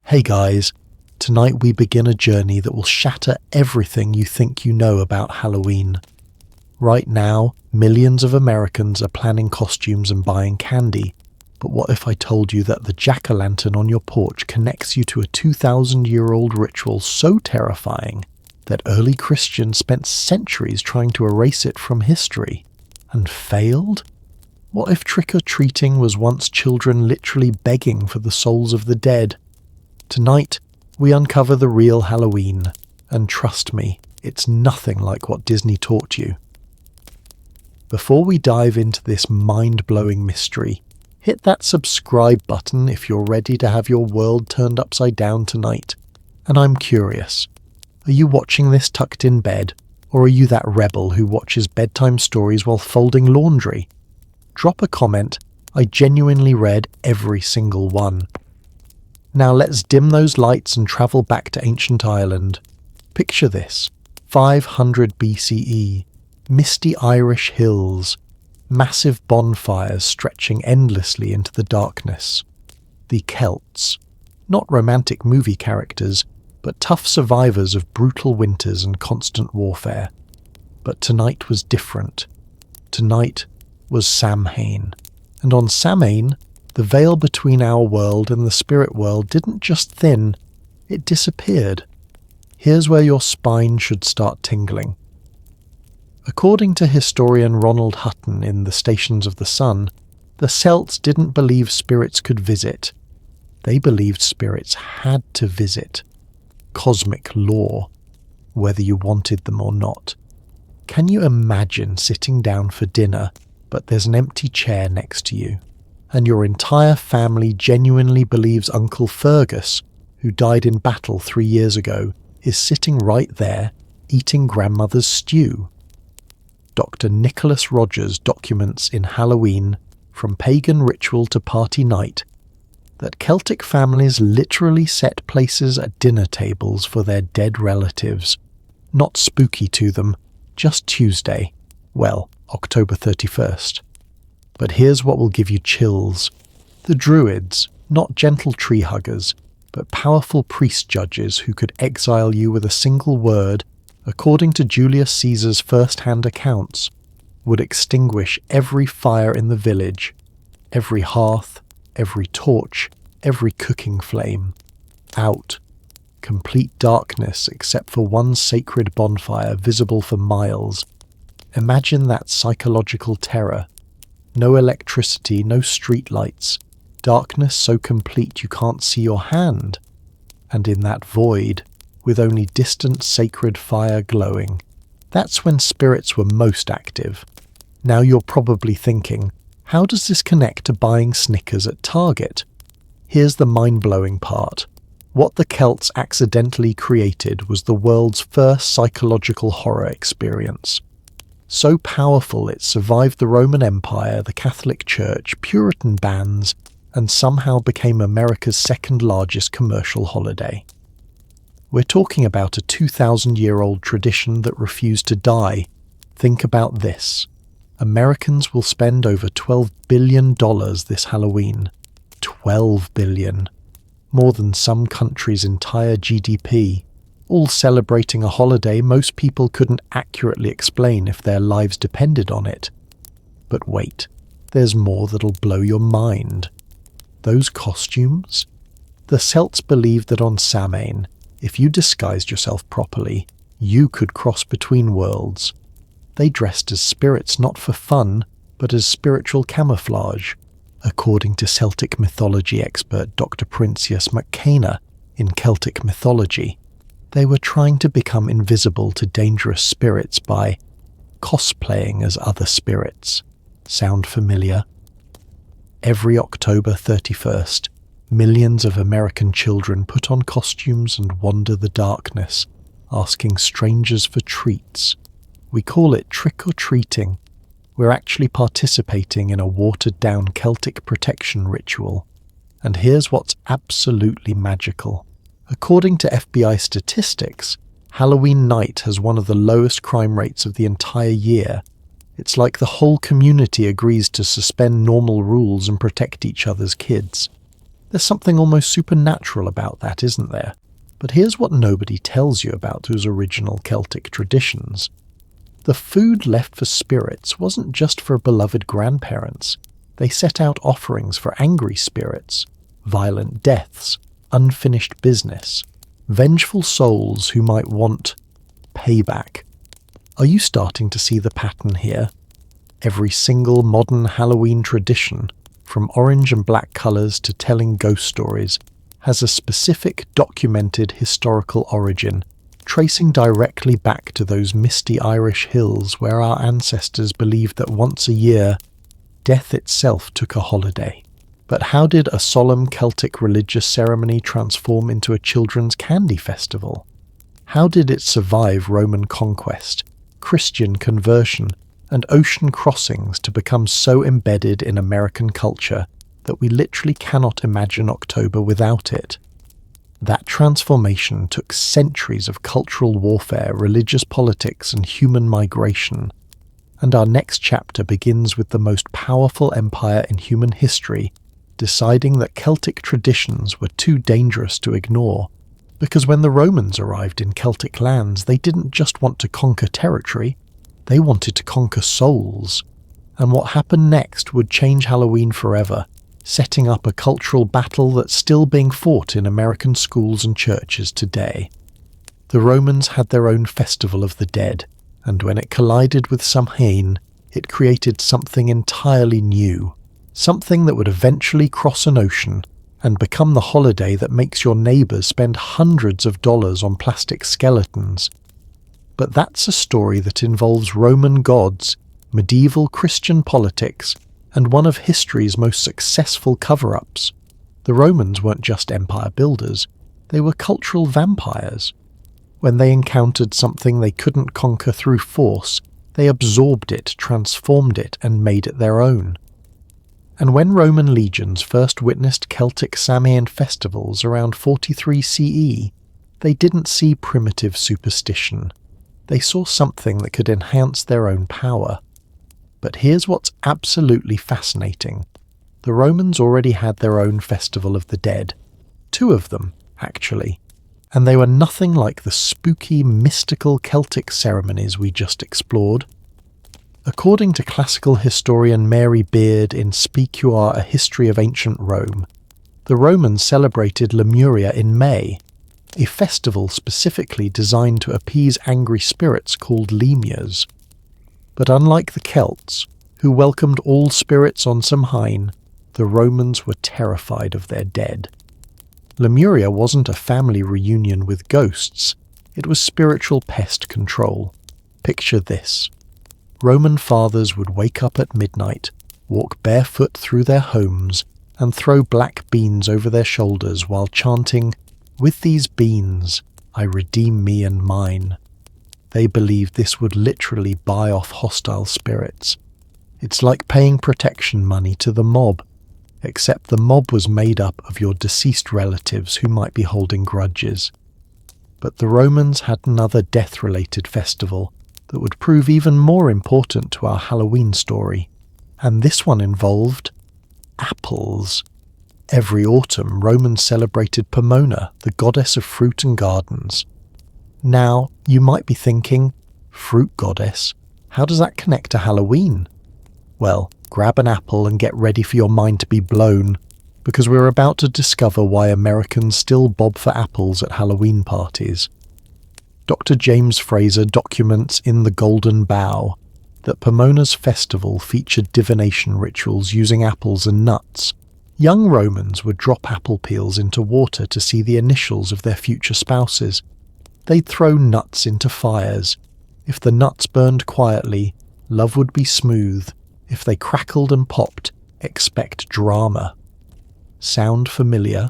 Hey guys, tonight we begin a journey that will shatter everything you think you know about Halloween. Right now, millions of Americans are planning costumes and buying candy, but what if I told you that the jack-o'-lantern on your porch connects you to a 2,000-year-old ritual so terrifying that early Christians spent centuries trying to erase it from history, and failed? What if trick-or-treating was once children literally begging for the souls of the dead? Tonight, we uncover the real Halloween, and trust me, it's nothing like what Disney taught you. Before we dive into this mind-blowing mystery, hit that subscribe button if you're ready to have your world turned upside down tonight. And I'm curious, are you watching this tucked in bed, or are you that rebel who watches bedtime stories while folding laundry? Drop a comment, I genuinely read every single one. Now let's dim those lights and travel back to ancient Ireland. Picture this, 500 BCE, misty Irish hills, massive bonfires stretching endlessly into the darkness. The Celts, not romantic movie characters, but tough survivors of brutal winters and constant warfare. But tonight was different. Tonight was Samhain. And on Samhain, the veil between our world and the spirit world didn't just thin, it disappeared. Here's where your spine should start tingling. According to historian Ronald Hutton in The Stations of the Sun, the Celts didn't believe spirits could visit. They believed spirits had to visit. Cosmic law, whether you wanted them or not. Can you imagine sitting down for dinner, but there's an empty chair next to you, and your entire family genuinely believes Uncle Fergus, who died in battle 3 years ago, is sitting right there, eating grandmother's stew? Dr. Nicholas Rogers documents in Halloween, From Pagan Ritual to Party Night, that Celtic families literally set places at dinner tables for their dead relatives. Not spooky to them, just Tuesday. Well, October 31st. But here's what will give you chills. The Druids, not gentle tree huggers, but powerful priest judges who could exile you with a single word, according to Julius Caesar's first-hand accounts, would extinguish every fire in the village, every hearth, every torch, every cooking flame. Out. Complete darkness except for one sacred bonfire visible for miles. Imagine that psychological terror. No electricity, no streetlights. Darkness so complete you can't see your hand. And in that void, with only distant sacred fire glowing, that's when spirits were most active. Now you're probably thinking, how does this connect to buying Snickers at Target? Here's the mind-blowing part. What the Celts accidentally created was the world's first psychological horror experience. So powerful it survived the Roman Empire, the Catholic Church, Puritan bans, and somehow became America's second largest commercial holiday. We're talking about a 2,000-year-old tradition that refused to die. Think about this. Americans will spend over $12 billion this Halloween. $12 billion. More than some countries' entire GDP. All celebrating a holiday most people couldn't accurately explain if their lives depended on it. But wait, there's more that'll blow your mind. Those costumes? The Celts believed that on Samhain, if you disguised yourself properly, you could cross between worlds. They dressed as spirits not for fun, but as spiritual camouflage, according to Celtic mythology expert Dr. Princius McKenna in Celtic Mythology. They were trying to become invisible to dangerous spirits by cosplaying as other spirits. Sound familiar? Every October 31st, millions of American children put on costumes and wander the darkness, asking strangers for treats. We call it trick-or-treating. We're actually participating in a watered-down Celtic protection ritual. And here's what's absolutely magical. According to FBI statistics, Halloween night has one of the lowest crime rates of the entire year. It's like the whole community agrees to suspend normal rules and protect each other's kids. There's something almost supernatural about that, isn't there? But here's what nobody tells you about those original Celtic traditions. The food left for spirits wasn't just for beloved grandparents. They set out offerings for angry spirits, violent deaths, unfinished business, vengeful souls who might want payback. Are you starting to see the pattern here? Every single modern Halloween tradition, from orange and black colours to telling ghost stories, has a specific documented historical origin, tracing directly back to those misty Irish hills where our ancestors believed that once a year, death itself took a holiday. But how did a solemn Celtic religious ceremony transform into a children's candy festival? How did it survive Roman conquest, Christian conversion, and ocean crossings to become so embedded in American culture that we literally cannot imagine October without it? That transformation took centuries of cultural warfare, religious politics, and human migration. And our next chapter begins with the most powerful empire in human history deciding that Celtic traditions were too dangerous to ignore. Because when the Romans arrived in Celtic lands, they didn't just want to conquer territory, they wanted to conquer souls. And what happened next would change Halloween forever, setting up a cultural battle that's still being fought in American schools and churches today. The Romans had their own festival of the dead, and when it collided with Samhain, it created something entirely new, something that would eventually cross an ocean and become the holiday that makes your neighbours spend hundreds of dollars on plastic skeletons. But that's a story that involves Roman gods, medieval Christian politics, and one of history's most successful cover-ups. The Romans weren't just empire builders, they were cultural vampires. When they encountered something they couldn't conquer through force, they absorbed it, transformed it, and made it their own. And when Roman legions first witnessed Celtic Samhain festivals around 43 CE, they didn't see primitive superstition. They saw something that could enhance their own power. But here's what's absolutely fascinating. The Romans already had their own festival of the dead. 2 of them, actually. And they were nothing like the spooky, mystical Celtic ceremonies we just explored. According to classical historian Mary Beard in Speak You Are, A History of Ancient Rome, the Romans celebrated Lemuria in May, a festival specifically designed to appease angry spirits called lemures. But unlike the Celts, who welcomed all spirits on Samhain, the Romans were terrified of their dead. Lemuria wasn't a family reunion with ghosts, it was spiritual pest control. Picture this. Roman fathers would wake up at midnight, walk barefoot through their homes, and throw black beans over their shoulders while chanting, "With these beans, I redeem me and mine." They believed this would literally buy off hostile spirits. It's like paying protection money to the mob, except the mob was made up of your deceased relatives who might be holding grudges. But the Romans had another death-related festival that would prove even more important to our Halloween story, and this one involved apples. Every autumn, Romans celebrated Pomona, the goddess of fruit and gardens. Now, you might be thinking, fruit goddess, how does that connect to Halloween? Well, grab an apple and get ready for your mind to be blown, because we're about to discover why Americans still bob for apples at Halloween parties. Dr. James Fraser documents in The Golden Bough that Pomona's festival featured divination rituals using apples and nuts. Young Romans would drop apple peels into water to see the initials of their future spouses. They'd throw nuts into fires. If the nuts burned quietly, love would be smooth. If they crackled and popped, expect drama. Sound familiar?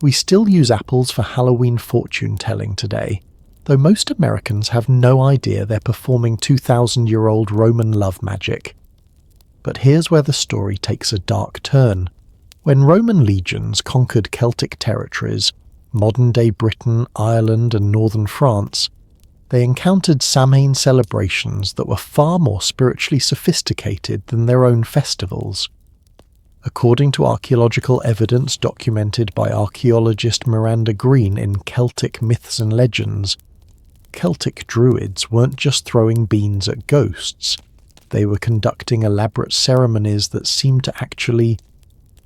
We still use apples for Halloween fortune-telling today, though most Americans have no idea they're performing 2,000-year-old Roman love magic. But here's where the story takes a dark turn. When Roman legions conquered Celtic territories, modern-day Britain, Ireland, and northern France, they encountered Samhain celebrations that were far more spiritually sophisticated than their own festivals. According to archaeological evidence documented by archaeologist Miranda Green in Celtic Myths and Legends, Celtic druids weren't just throwing beans at ghosts, they were conducting elaborate ceremonies that seemed to actually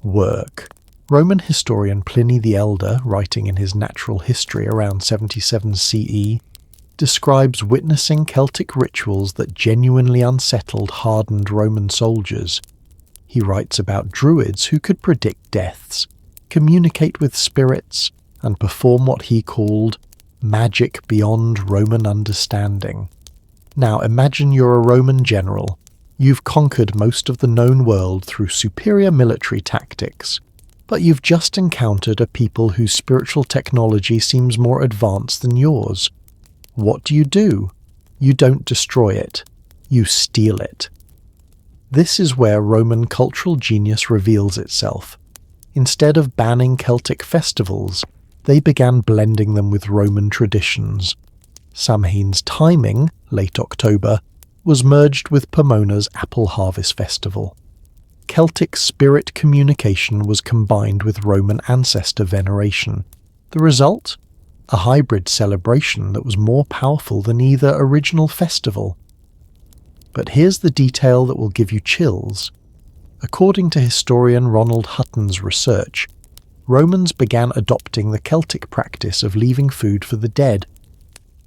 work. Roman historian Pliny the Elder, writing in his Natural History around 77 CE, describes witnessing Celtic rituals that genuinely unsettled hardened Roman soldiers. He writes about druids who could predict deaths, communicate with spirits, and perform what he called magic beyond Roman understanding. Now imagine you're a Roman general. You've conquered most of the known world through superior military tactics, but you've just encountered a people whose spiritual technology seems more advanced than yours. What do? You don't destroy it. You steal it. This is where Roman cultural genius reveals itself. Instead of banning Celtic festivals, they began blending them with Roman traditions. Samhain's timing, late October, was merged with Pomona's apple harvest festival. Celtic spirit communication was combined with Roman ancestor veneration. The result? A hybrid celebration that was more powerful than either original festival. But here's the detail that will give you chills. According to historian Ronald Hutton's research, Romans began adopting the Celtic practice of leaving food for the dead.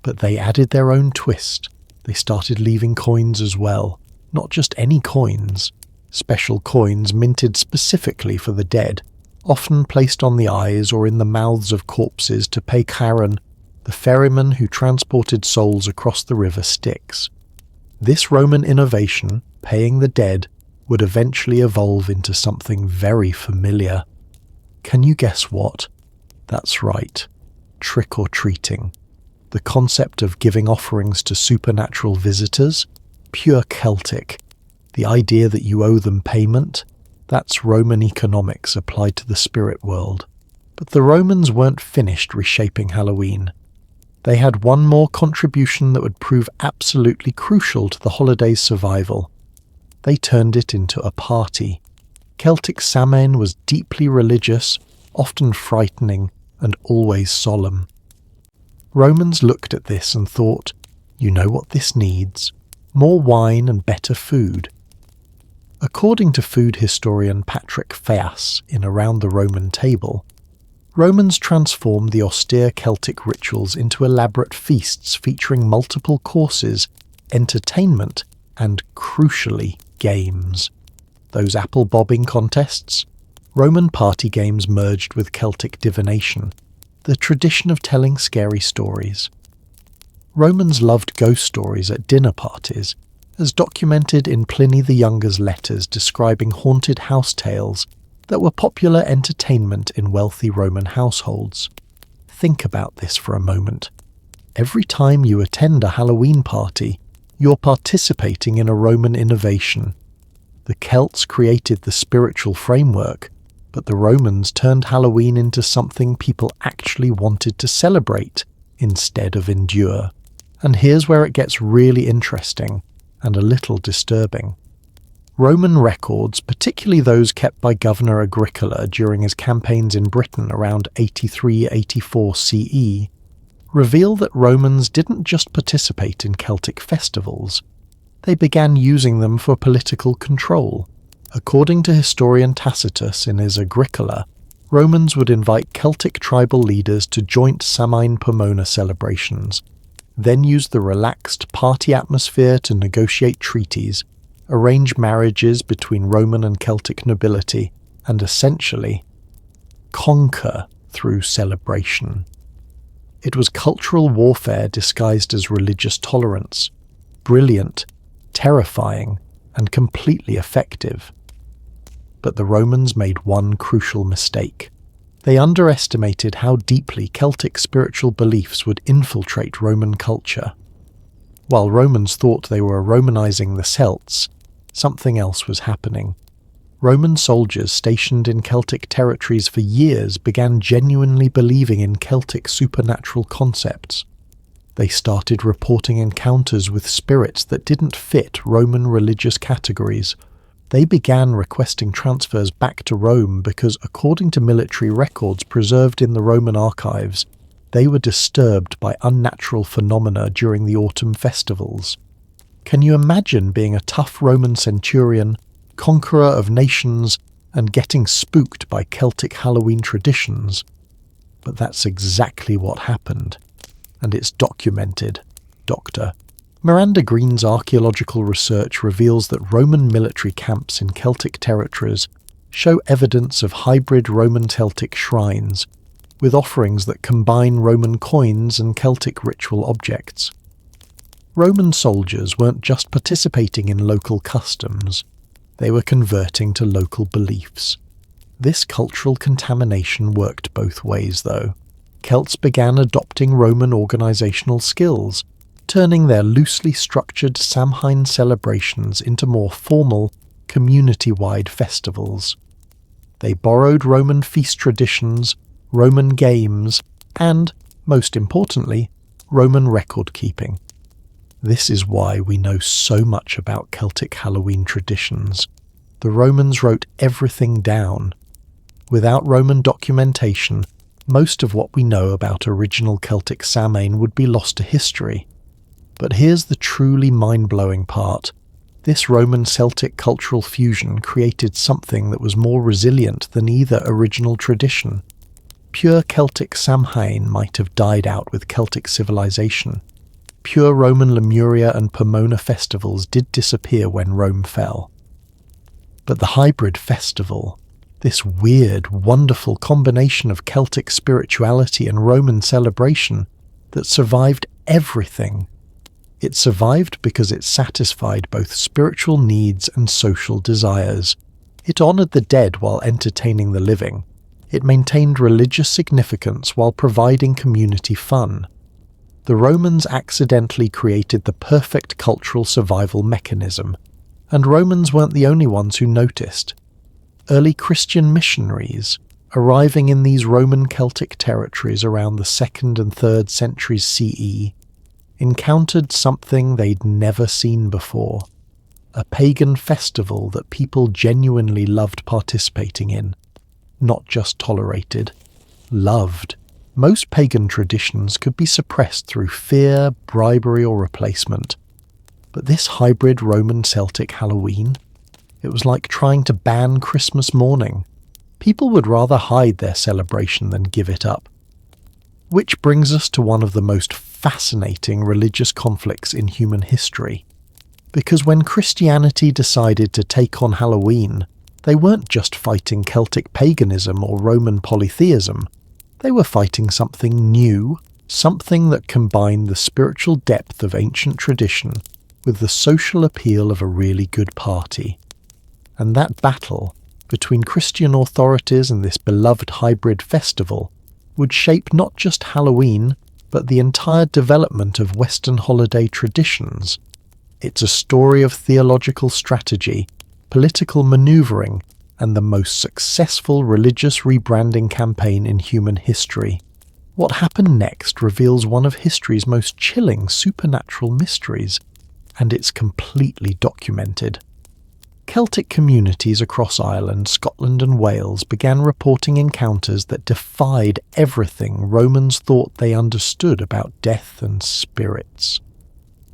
But they added their own twist. They started leaving coins as well. Not just any coins. Special coins minted specifically for the dead, often placed on the eyes or in the mouths of corpses to pay Charon, the ferryman who transported souls across the river Styx. This Roman innovation, paying the dead, would eventually evolve into something very familiar. Can you guess what? That's right, trick-or-treating. The concept of giving offerings to supernatural visitors? Pure Celtic. The idea that you owe them payment? That's Roman economics applied to the spirit world. But the Romans weren't finished reshaping Halloween. They had one more contribution that would prove absolutely crucial to the holiday's survival. They turned it into a party. Celtic Samhain was deeply religious, often frightening, and always solemn. Romans looked at this and thought, you know what this needs? More wine and better food. According to food historian Patrick Feas in Around the Roman Table, Romans transformed the austere Celtic rituals into elaborate feasts featuring multiple courses, entertainment, and, crucially, games. Those apple bobbing contests? Roman party games merged with Celtic divination, the tradition of telling scary stories. Romans loved ghost stories at dinner parties, as documented in Pliny the Younger's letters describing haunted house tales that were popular entertainment in wealthy Roman households. Think about this for a moment. Every time you attend a Halloween party, you're participating in a Roman innovation. The Celts created the spiritual framework, but the Romans turned Halloween into something people actually wanted to celebrate instead of endure. And here's where it gets really interesting and a little disturbing. Roman records, particularly those kept by Governor Agricola during his campaigns in Britain around 83-84 CE, reveal that Romans didn't just participate in Celtic festivals. They began using them for political control. According to historian Tacitus in his Agricola, Romans would invite Celtic tribal leaders to joint Samhain Pomona celebrations, then use the relaxed party atmosphere to negotiate treaties, arrange marriages between Roman and Celtic nobility, and essentially conquer through celebration. It was cultural warfare disguised as religious tolerance, brilliant, terrifying, and completely effective. But the Romans made one crucial mistake. They underestimated how deeply Celtic spiritual beliefs would infiltrate Roman culture. While Romans thought they were Romanizing the Celts, something else was happening. Roman soldiers stationed in Celtic territories for years began genuinely believing in Celtic supernatural concepts. They started reporting encounters with spirits that didn't fit Roman religious categories. They began requesting transfers back to Rome because, according to military records preserved in the Roman archives, they were disturbed by unnatural phenomena during the autumn festivals. Can you imagine being a tough Roman centurion, conqueror of nations, and getting spooked by Celtic Halloween traditions? But that's exactly what happened, and it's documented, Dr. Miranda Green's archaeological research reveals that Roman military camps in Celtic territories show evidence of hybrid Roman Celtic shrines, with offerings that combine Roman coins and Celtic ritual objects. Roman soldiers weren't just participating in local customs, they were converting to local beliefs. This cultural contamination worked both ways, though. Celts began adopting Roman organisational skills, turning their loosely structured Samhain celebrations into more formal, community-wide festivals. They borrowed Roman feast traditions, Roman games, and, most importantly, Roman record-keeping. This is why we know so much about Celtic Halloween traditions. The Romans wrote everything down. Without Roman documentation, most of what we know about original Celtic Samhain would be lost to history. But here's the truly mind-blowing part. This Roman-Celtic cultural fusion created something that was more resilient than either original tradition. Pure Celtic Samhain might have died out with Celtic civilization. Pure Roman Lemuria and Pomona festivals did disappear when Rome fell. But the hybrid festival, this weird, wonderful combination of Celtic spirituality and Roman celebration that survived everything. It survived because it satisfied both spiritual needs and social desires. It honoured the dead while entertaining the living. It maintained religious significance while providing community fun. The Romans accidentally created the perfect cultural survival mechanism, and Romans weren't the only ones who noticed. Early Christian missionaries, arriving in these Roman Celtic territories around the 2nd and 3rd centuries CE, encountered something they'd never seen before, a pagan festival that people genuinely loved participating in, not just tolerated, loved. Most pagan traditions could be suppressed through fear, bribery, or replacement. But this hybrid Roman-Celtic Halloween, it was like trying to ban Christmas morning. People would rather hide their celebration than give it up. Which brings us to one of the most fascinating religious conflicts in human history. Because when Christianity decided to take on Halloween, they weren't just fighting Celtic paganism or Roman polytheism. They were fighting something new, something that combined the spiritual depth of ancient tradition with the social appeal of a really good party. And that battle between Christian authorities and this beloved hybrid festival would shape not just Halloween, but the entire development of Western holiday traditions. It's a story of theological strategy, political maneuvering, and the most successful religious rebranding campaign in human history. What happened next reveals one of history's most chilling supernatural mysteries, and it's completely documented. Celtic communities across Ireland, Scotland and Wales began reporting encounters that defied everything Romans thought they understood about death and spirits.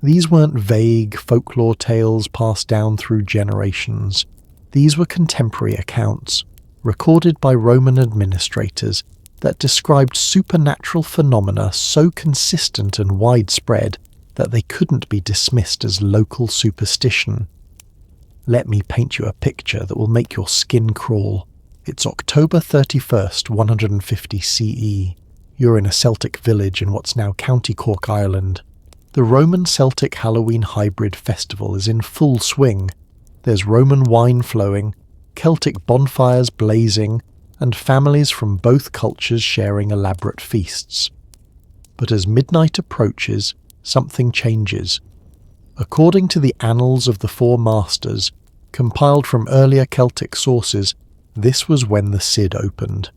These weren't vague folklore tales passed down through generations. These were contemporary accounts, recorded by Roman administrators, that described supernatural phenomena so consistent and widespread that they couldn't be dismissed as local superstition. Let me paint you a picture that will make your skin crawl. It's October 31st, 150 CE. You're in a Celtic village in what's now County Cork, Ireland. The Roman-Celtic Halloween hybrid festival is in full swing. There's Roman wine flowing, Celtic bonfires blazing, and families from both cultures sharing elaborate feasts. But as midnight approaches, something changes. According to the Annals of the Four Masters, compiled from earlier Celtic sources, this was when the Cid opened.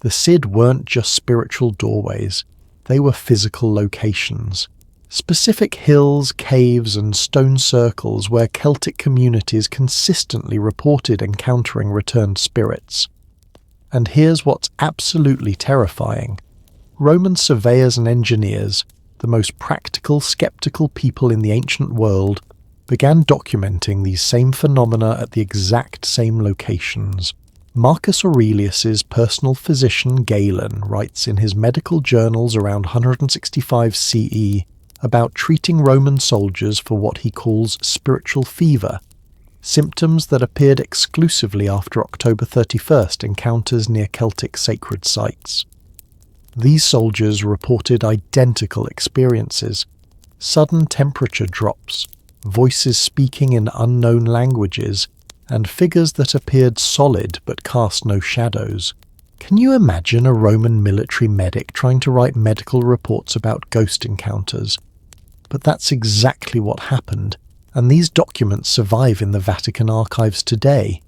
The Cid weren't just spiritual doorways, they were physical locations. Specific hills, caves, and stone circles where Celtic communities consistently reported encountering returned spirits. And here's what's absolutely terrifying. Roman surveyors and engineers, the most practical, skeptical people in the ancient world, began documenting these same phenomena at the exact same locations. Marcus Aurelius's personal physician Galen writes in his medical journals around 165 CE about treating Roman soldiers for what he calls spiritual fever, symptoms that appeared exclusively after October 31st encounters near Celtic sacred sites. These soldiers reported identical experiences: sudden temperature drops, voices speaking in unknown languages, and figures that appeared solid but cast no shadows. Can you imagine a Roman military medic trying to write medical reports about ghost encounters? But that's exactly what happened, and these documents survive in the Vatican archives today.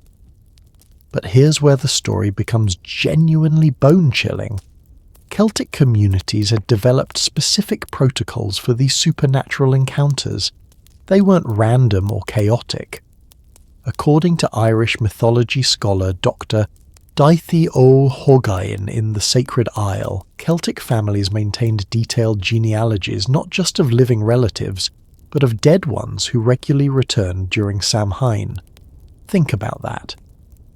But here's where the story becomes genuinely bone-chilling. Celtic communities had developed specific protocols for these supernatural encounters. They weren't random or chaotic. According to Irish mythology scholar Dr. Daithi O. Hogain in the Sacred Isle, Celtic families maintained detailed genealogies not just of living relatives, but of dead ones who regularly returned during Samhain. Think about that.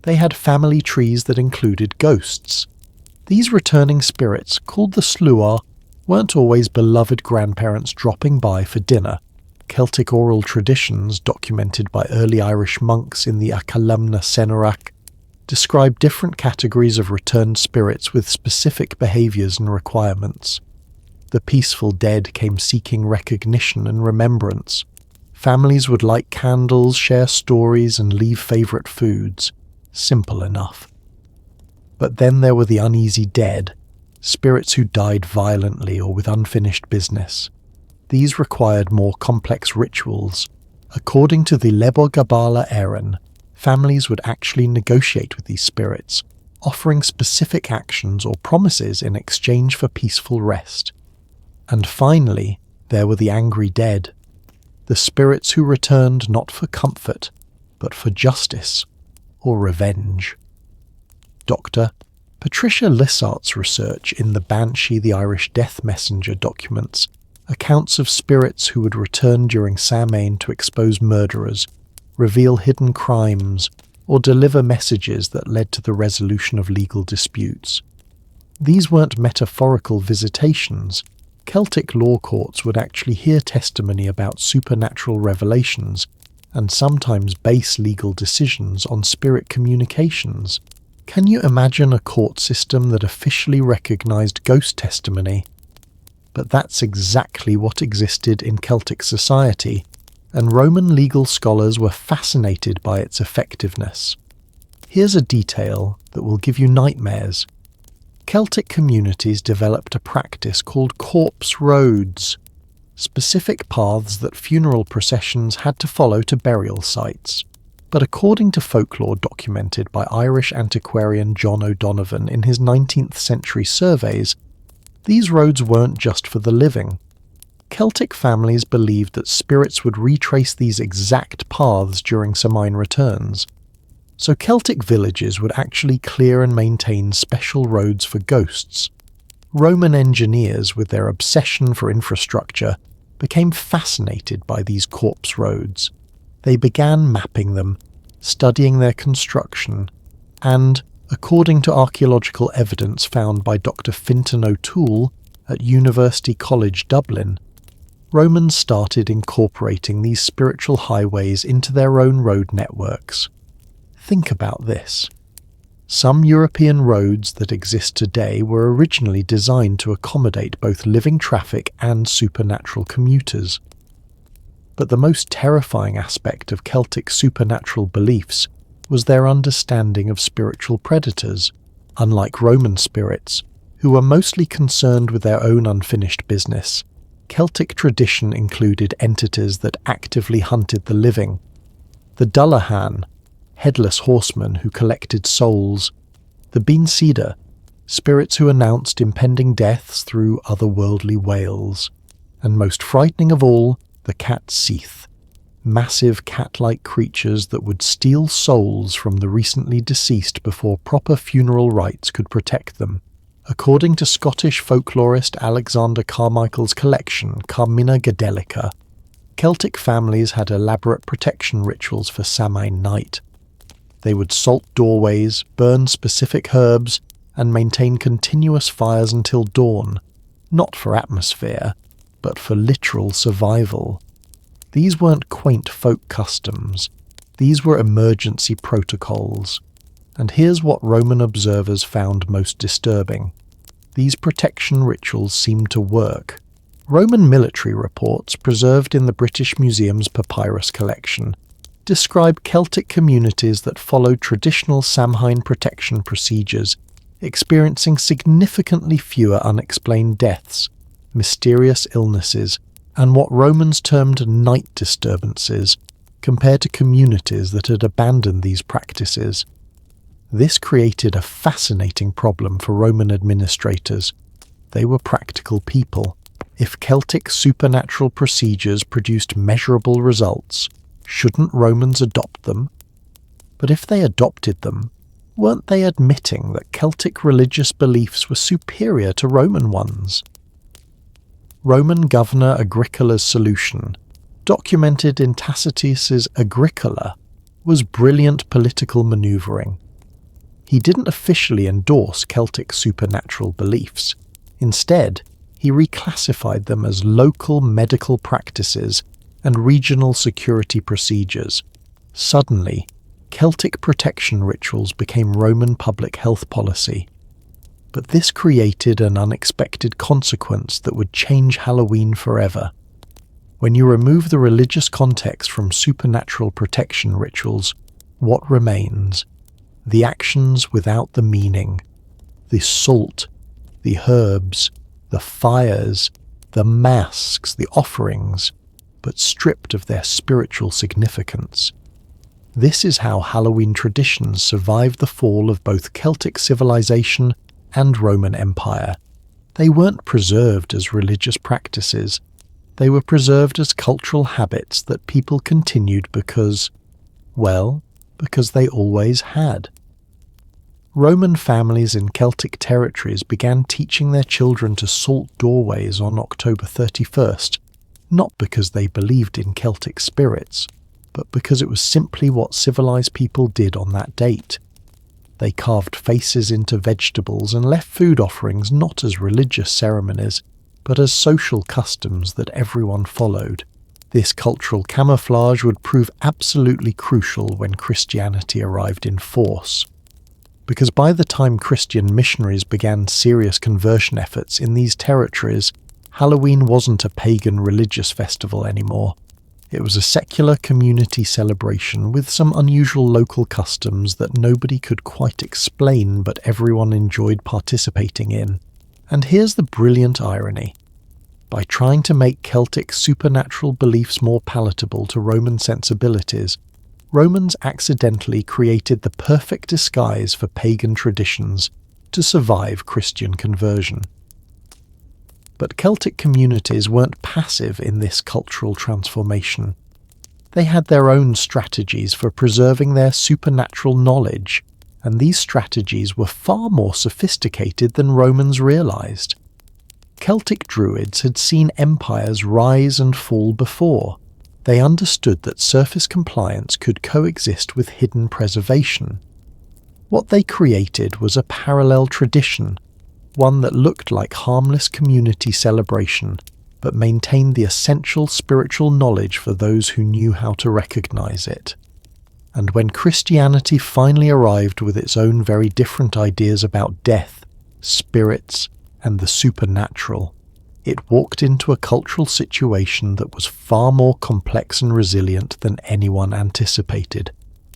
They had family trees that included ghosts. These returning spirits, called the Slua, weren't always beloved grandparents dropping by for dinner. Celtic oral traditions, documented by early Irish monks in the Acalamna Senorach, describe different categories of returned spirits with specific behaviours and requirements. The peaceful dead came seeking recognition and remembrance. Families would light candles, share stories, and leave favourite foods. Simple enough. But then there were the uneasy dead, spirits who died violently or with unfinished business. These required more complex rituals. According to the Lebo Gabala Aaron, families would actually negotiate with these spirits, offering specific actions or promises in exchange for peaceful rest. And finally, there were the angry dead, the spirits who returned not for comfort, but for justice or revenge. Dr. Patricia Lissart's research in The Banshee, the Irish Death Messenger documents accounts of spirits who would return during Samhain to expose murderers, reveal hidden crimes, or deliver messages that led to the resolution of legal disputes. These weren't metaphorical visitations. Celtic law courts would actually hear testimony about supernatural revelations and sometimes base legal decisions on spirit communications. Can you imagine a court system that officially recognized ghost testimony? But that's exactly what existed in Celtic society, and Roman legal scholars were fascinated by its effectiveness. Here's a detail that will give you nightmares. Celtic communities developed a practice called corpse roads, specific paths that funeral processions had to follow to burial sites. But according to folklore documented by Irish antiquarian John O'Donovan in his 19th century surveys, these roads weren't just for the living. Celtic families believed that spirits would retrace these exact paths during Samhain returns. So Celtic villages would actually clear and maintain special roads for ghosts. Roman engineers, with their obsession for infrastructure, became fascinated by these corpse roads. They began mapping them, studying their construction, and, according to archaeological evidence found by Dr. Fintan O'Toole at University College Dublin, Romans started incorporating these spiritual highways into their own road networks. Think about this. Some European roads that exist today were originally designed to accommodate both living traffic and supernatural commuters. But the most terrifying aspect of Celtic supernatural beliefs was their understanding of spiritual predators. Unlike Roman spirits, who were mostly concerned with their own unfinished business, Celtic tradition included entities that actively hunted the living. The Dullahan, headless horsemen who collected souls, the Bean Cedar, spirits who announced impending deaths through otherworldly wails, and most frightening of all, the cat Seath, massive cat-like creatures that would steal souls from the recently deceased before proper funeral rites could protect them. According to Scottish folklorist Alexander Carmichael's collection, Carmina Gadelica, Celtic families had elaborate protection rituals for Samhain night. They would salt doorways, burn specific herbs, and maintain continuous fires until dawn, not for atmosphere, but for literal survival. These weren't quaint folk customs, these were emergency protocols. And here's what Roman observers found most disturbing. These protection rituals seemed to work. Roman military reports, preserved in the British Museum's papyrus collection, describe Celtic communities that followed traditional Samhain protection procedures, experiencing significantly fewer unexplained deaths, mysterious illnesses, and what Romans termed night disturbances, compared to communities that had abandoned these practices. This created a fascinating problem for Roman administrators. They were practical people. If Celtic supernatural procedures produced measurable results, shouldn't Romans adopt them? But if they adopted them, weren't they admitting that Celtic religious beliefs were superior to Roman ones? Roman governor Agricola's solution, documented in Tacitus's Agricola, was brilliant political maneuvering. He didn't officially endorse Celtic supernatural beliefs. Instead, he reclassified them as local medical practices and regional security procedures. Suddenly, Celtic protection rituals became Roman public health policy. But this created an unexpected consequence that would change Halloween forever. When you remove the religious context from supernatural protection rituals, what remains? The actions without the meaning. The salt, the herbs, the fires, the masks, the offerings, but stripped of their spiritual significance. This is how Halloween traditions survived the fall of both Celtic civilization and Roman Empire. They weren't preserved as religious practices. They were preserved as cultural habits that people continued because they always had. Roman families in Celtic territories began teaching their children to salt doorways on October 31st, not because they believed in Celtic spirits, but because it was simply what civilized people did on that date. They carved faces into vegetables and left food offerings not as religious ceremonies, but as social customs that everyone followed. This cultural camouflage would prove absolutely crucial when Christianity arrived in force. Because by the time Christian missionaries began serious conversion efforts in these territories, Halloween wasn't a pagan religious festival anymore. It was a secular community celebration with some unusual local customs that nobody could quite explain but everyone enjoyed participating in. And here's the brilliant irony. By trying to make Celtic supernatural beliefs more palatable to Roman sensibilities, Romans accidentally created the perfect disguise for pagan traditions to survive Christian conversion. But Celtic communities weren't passive in this cultural transformation. They had their own strategies for preserving their supernatural knowledge, and these strategies were far more sophisticated than Romans realized. Celtic druids had seen empires rise and fall before. They understood that surface compliance could coexist with hidden preservation. What they created was a parallel tradition, one that looked like harmless community celebration, but maintained the essential spiritual knowledge for those who knew how to recognize it. And when Christianity finally arrived with its own very different ideas about death, spirits, and the supernatural, it walked into a cultural situation that was far more complex and resilient than anyone anticipated.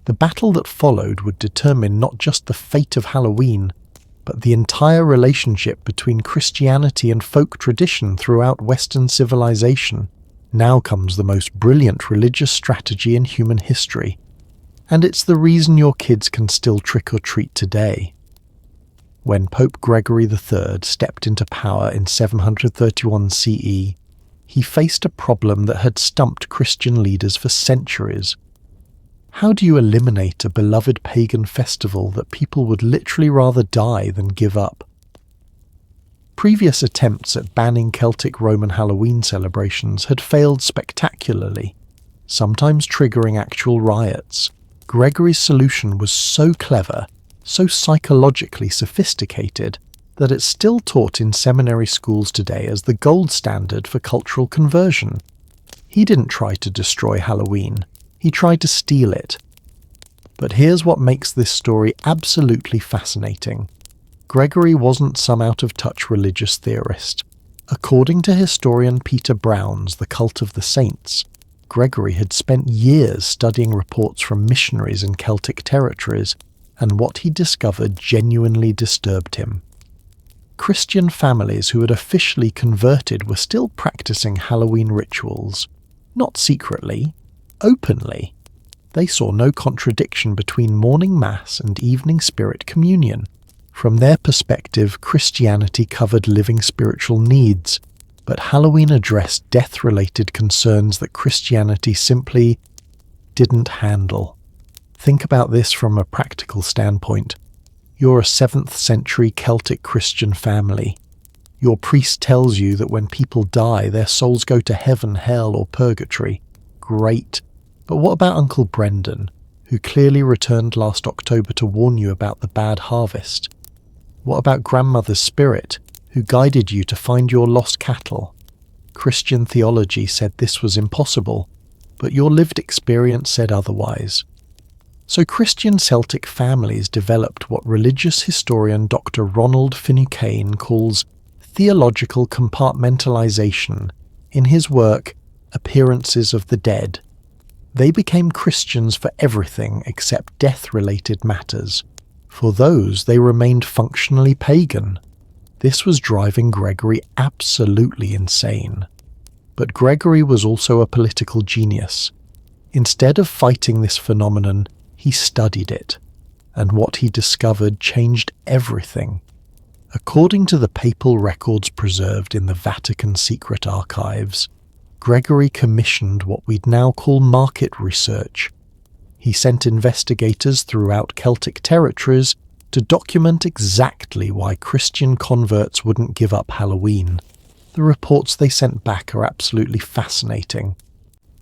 The battle that followed would determine not just the fate of Halloween, but the entire relationship between Christianity and folk tradition throughout Western civilization. Now comes the most brilliant religious strategy in human history, and it's the reason your kids can still trick or treat today. When Pope Gregory III stepped into power in 731 CE, he faced a problem that had stumped Christian leaders for centuries. How do you eliminate a beloved pagan festival that people would literally rather die than give up? Previous attempts at banning Celtic Roman Halloween celebrations had failed spectacularly, sometimes triggering actual riots. Gregory's solution was so clever, so psychologically sophisticated, that it's still taught in seminary schools today as the gold standard for cultural conversion. He didn't try to destroy Halloween, he tried to steal it. But here's what makes this story absolutely fascinating. Gregory wasn't some out-of-touch religious theorist. According to historian Peter Brown's The Cult of the Saints, Gregory had spent years studying reports from missionaries in Celtic territories, and what he discovered genuinely disturbed him. Christian families who had officially converted were still practicing Halloween rituals, not secretly, openly. They saw no contradiction between morning mass and evening spirit communion. From their perspective, Christianity covered living spiritual needs, but Halloween addressed death-related concerns that Christianity simply didn't handle. Think about this from a practical standpoint. You're a 7th century Celtic Christian family. Your priest tells you that when people die, their souls go to heaven, hell, or purgatory. Great. But what about Uncle Brendan, who clearly returned last October to warn you about the bad harvest? What about Grandmother's spirit, who guided you to find your lost cattle? Christian theology said this was impossible, but your lived experience said otherwise. So Christian Celtic families developed what religious historian Dr. Ronald Finucane calls theological compartmentalization in his work Appearances of the Dead. They became Christians for everything except death-related matters. For those, they remained functionally pagan. This was driving Gregory absolutely insane. But Gregory was also a political genius. Instead of fighting this phenomenon, he studied it, and what he discovered changed everything. According to the papal records preserved in the Vatican secret archives, Gregory commissioned what we'd now call market research. He sent investigators throughout Celtic territories to document exactly why Christian converts wouldn't give up Halloween. The reports they sent back are absolutely fascinating.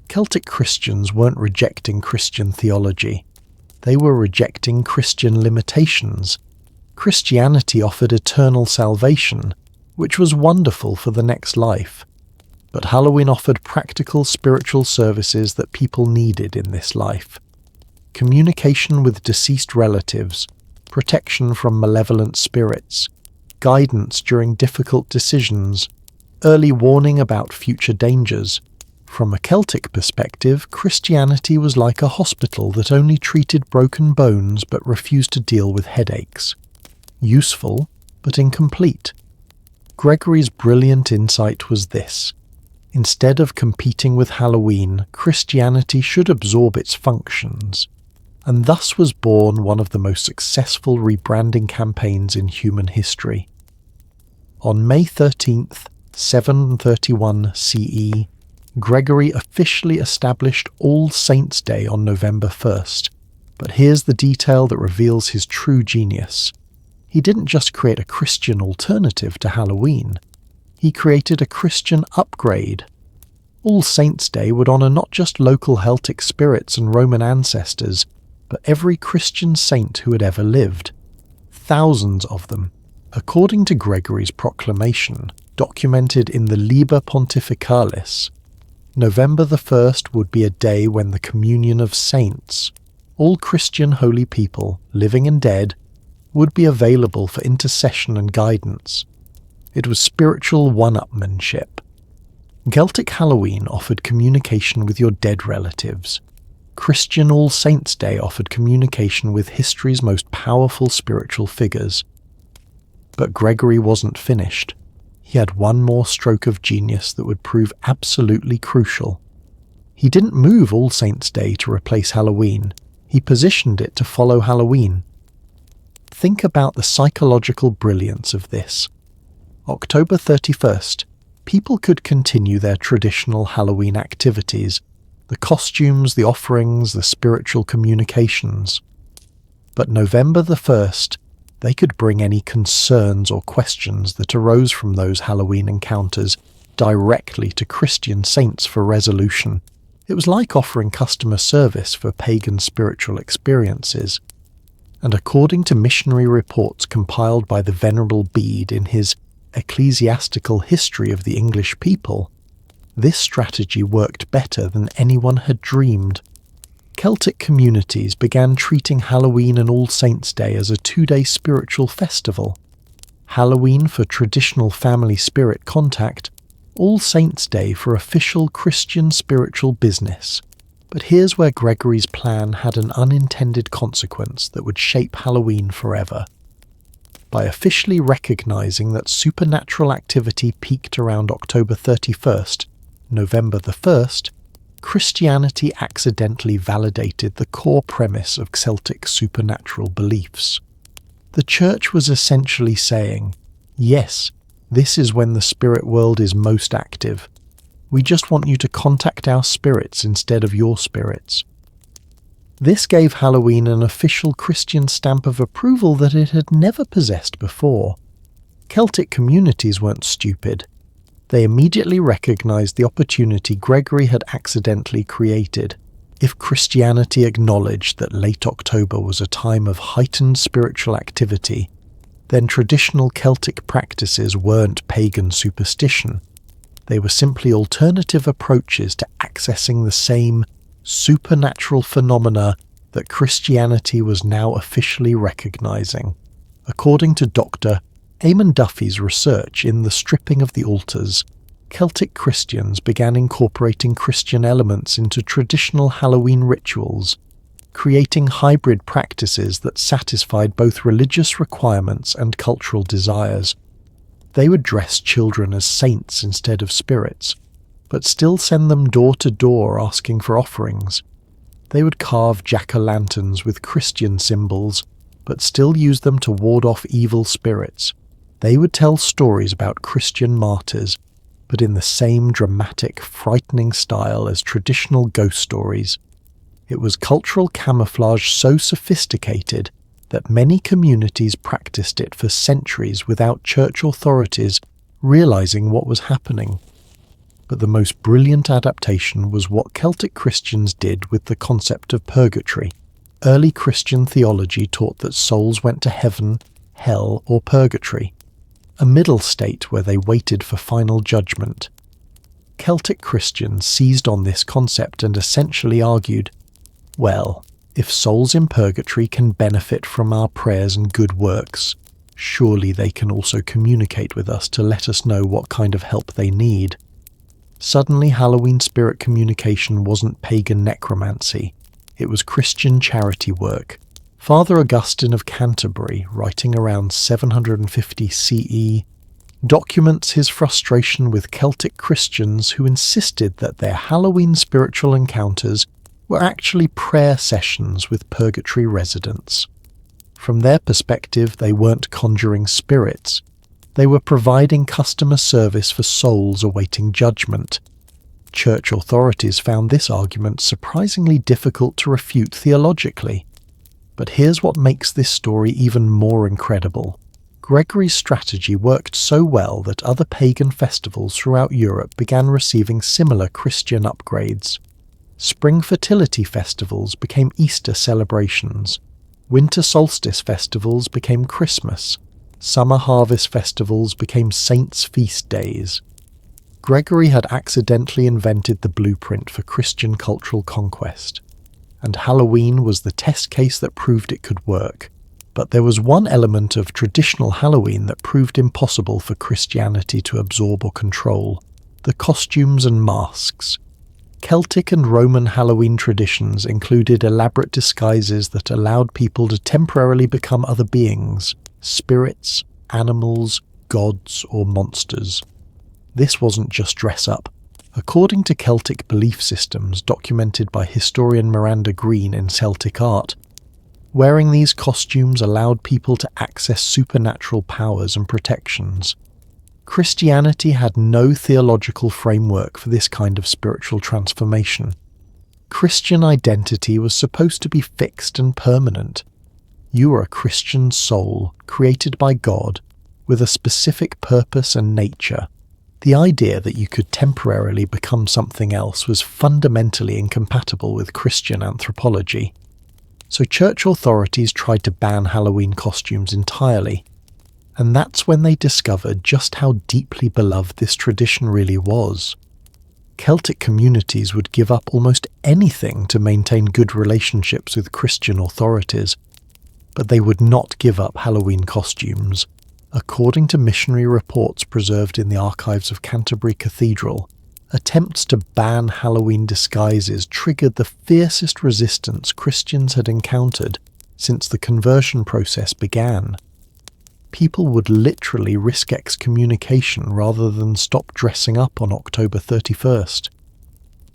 Celtic Christians weren't rejecting Christian theology. They were rejecting Christian limitations. Christianity offered eternal salvation, which was wonderful for the next life. But Halloween offered practical spiritual services that people needed in this life. Communication with deceased relatives, protection from malevolent spirits, guidance during difficult decisions, early warning about future dangers. From a Celtic perspective, Christianity was like a hospital that only treated broken bones but refused to deal with headaches. Useful, but incomplete. Gregory's brilliant insight was this. Instead of competing with Halloween, Christianity should absorb its functions. And thus was born one of the most successful rebranding campaigns in human history. On May 13th, 731 CE, Gregory officially established All Saints' Day on November 1st. But here's the detail that reveals his true genius. He didn't just create a Christian alternative to Halloween. He created a Christian upgrade. All Saints' Day would honour not just local Celtic spirits and Roman ancestors, but every Christian saint who had ever lived. Thousands of them. According to Gregory's proclamation, documented in the Liber Pontificalis, November the 1st would be a day when the communion of saints, all Christian holy people, living and dead, would be available for intercession and guidance. It was spiritual one-upmanship. Celtic Halloween offered communication with your dead relatives. Christian All Saints' Day offered communication with history's most powerful spiritual figures. But Gregory wasn't finished. He had one more stroke of genius that would prove absolutely crucial. He didn't move All Saints' Day to replace Halloween. He positioned it to follow Halloween. Think about the psychological brilliance of this. October 31st, people could continue their traditional Halloween activities, the costumes, the offerings, the spiritual communications. But November the 1st, they could bring any concerns or questions that arose from those Halloween encounters directly to Christian saints for resolution. It was like offering customer service for pagan spiritual experiences. And according to missionary reports compiled by the Venerable Bede in his Ecclesiastical History of the English People, this strategy worked better than anyone had dreamed. Celtic communities began treating Halloween and All Saints' Day as a 2-day spiritual festival. Halloween for traditional family spirit contact, All Saints' Day for official Christian spiritual business. But here's where Gregory's plan had an unintended consequence that would shape Halloween forever. By officially recognizing that supernatural activity peaked around October 31st, November the 1st, Christianity accidentally validated the core premise of Celtic supernatural beliefs. The Church was essentially saying, yes, this is when the spirit world is most active. We just want you to contact our spirits instead of your spirits. This gave Halloween an official Christian stamp of approval that it had never possessed before. Celtic communities weren't stupid. They immediately recognized the opportunity Gregory had accidentally created. If Christianity acknowledged that late October was a time of heightened spiritual activity, then traditional Celtic practices weren't pagan superstition. They were simply alternative approaches to accessing the same supernatural phenomena that Christianity was now officially recognizing. According to Dr. Eamon Duffy's research in The Stripping of the Altars, Celtic Christians began incorporating Christian elements into traditional Halloween rituals, creating hybrid practices that satisfied both religious requirements and cultural desires. They would dress children as saints instead of spirits, but still send them door to door asking for offerings. They would carve jack-o'-lanterns with Christian symbols, but still use them to ward off evil spirits. They would tell stories about Christian martyrs, but in the same dramatic, frightening style as traditional ghost stories. It was cultural camouflage so sophisticated that many communities practiced it for centuries without church authorities realizing what was happening. But the most brilliant adaptation was what Celtic Christians did with the concept of purgatory. Early Christian theology taught that souls went to heaven, hell, or purgatory, a middle state where they waited for final judgment. Celtic Christians seized on this concept and essentially argued, well, if souls in purgatory can benefit from our prayers and good works, surely they can also communicate with us to let us know what kind of help they need. Suddenly, Halloween spirit communication wasn't pagan necromancy. It was Christian charity work. Father Augustine of Canterbury, writing around 750 CE, documents his frustration with Celtic Christians who insisted that their Halloween spiritual encounters were actually prayer sessions with purgatory residents. From their perspective, they weren't conjuring spirits. They were providing customer service for souls awaiting judgment. Church authorities found this argument surprisingly difficult to refute theologically. But here's what makes this story even more incredible. Gregory's strategy worked so well that other pagan festivals throughout Europe began receiving similar Christian upgrades. Spring fertility festivals became Easter celebrations. Winter solstice festivals became Christmas. Summer harvest festivals became saints' feast days. Gregory had accidentally invented the blueprint for Christian cultural conquest, and Halloween was the test case that proved it could work. But there was one element of traditional Halloween that proved impossible for Christianity to absorb or control: the costumes and masks. Celtic and Roman Halloween traditions included elaborate disguises that allowed people to temporarily become other beings: spirits, animals, gods, or monsters. This wasn't just dress up. According to Celtic belief systems documented by historian Miranda Green in Celtic Art, wearing these costumes allowed people to access supernatural powers and protections. Christianity had no theological framework for this kind of spiritual transformation. Christian identity was supposed to be fixed and permanent. You were a Christian soul, created by God, with a specific purpose and nature. The idea that you could temporarily become something else was fundamentally incompatible with Christian anthropology. So church authorities tried to ban Halloween costumes entirely. And that's when they discovered just how deeply beloved this tradition really was. Celtic communities would give up almost anything to maintain good relationships with Christian authorities, but they would not give up Halloween costumes. According to missionary reports preserved in the archives of Canterbury Cathedral, attempts to ban Halloween disguises triggered the fiercest resistance Christians had encountered since the conversion process began. People would literally risk excommunication rather than stop dressing up on October 31st.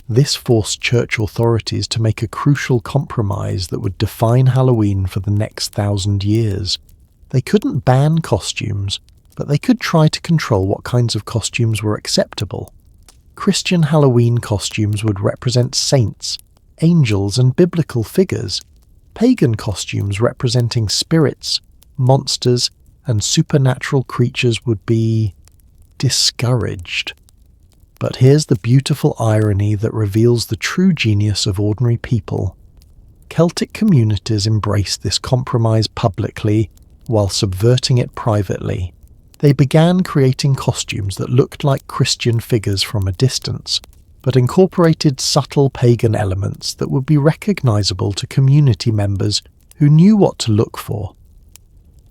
This forced church authorities to make a crucial compromise that would define Halloween for the next 1,000 years. They couldn't ban costumes, but they could try to control what kinds of costumes were acceptable. Christian Halloween costumes would represent saints, angels, and biblical figures. Pagan costumes representing spirits, monsters, and supernatural creatures would be discouraged. But here's the beautiful irony that reveals the true genius of ordinary people. Celtic communities embraced this compromise publicly while subverting it privately. They began creating costumes that looked like Christian figures from a distance, but incorporated subtle pagan elements that would be recognizable to community members who knew what to look for.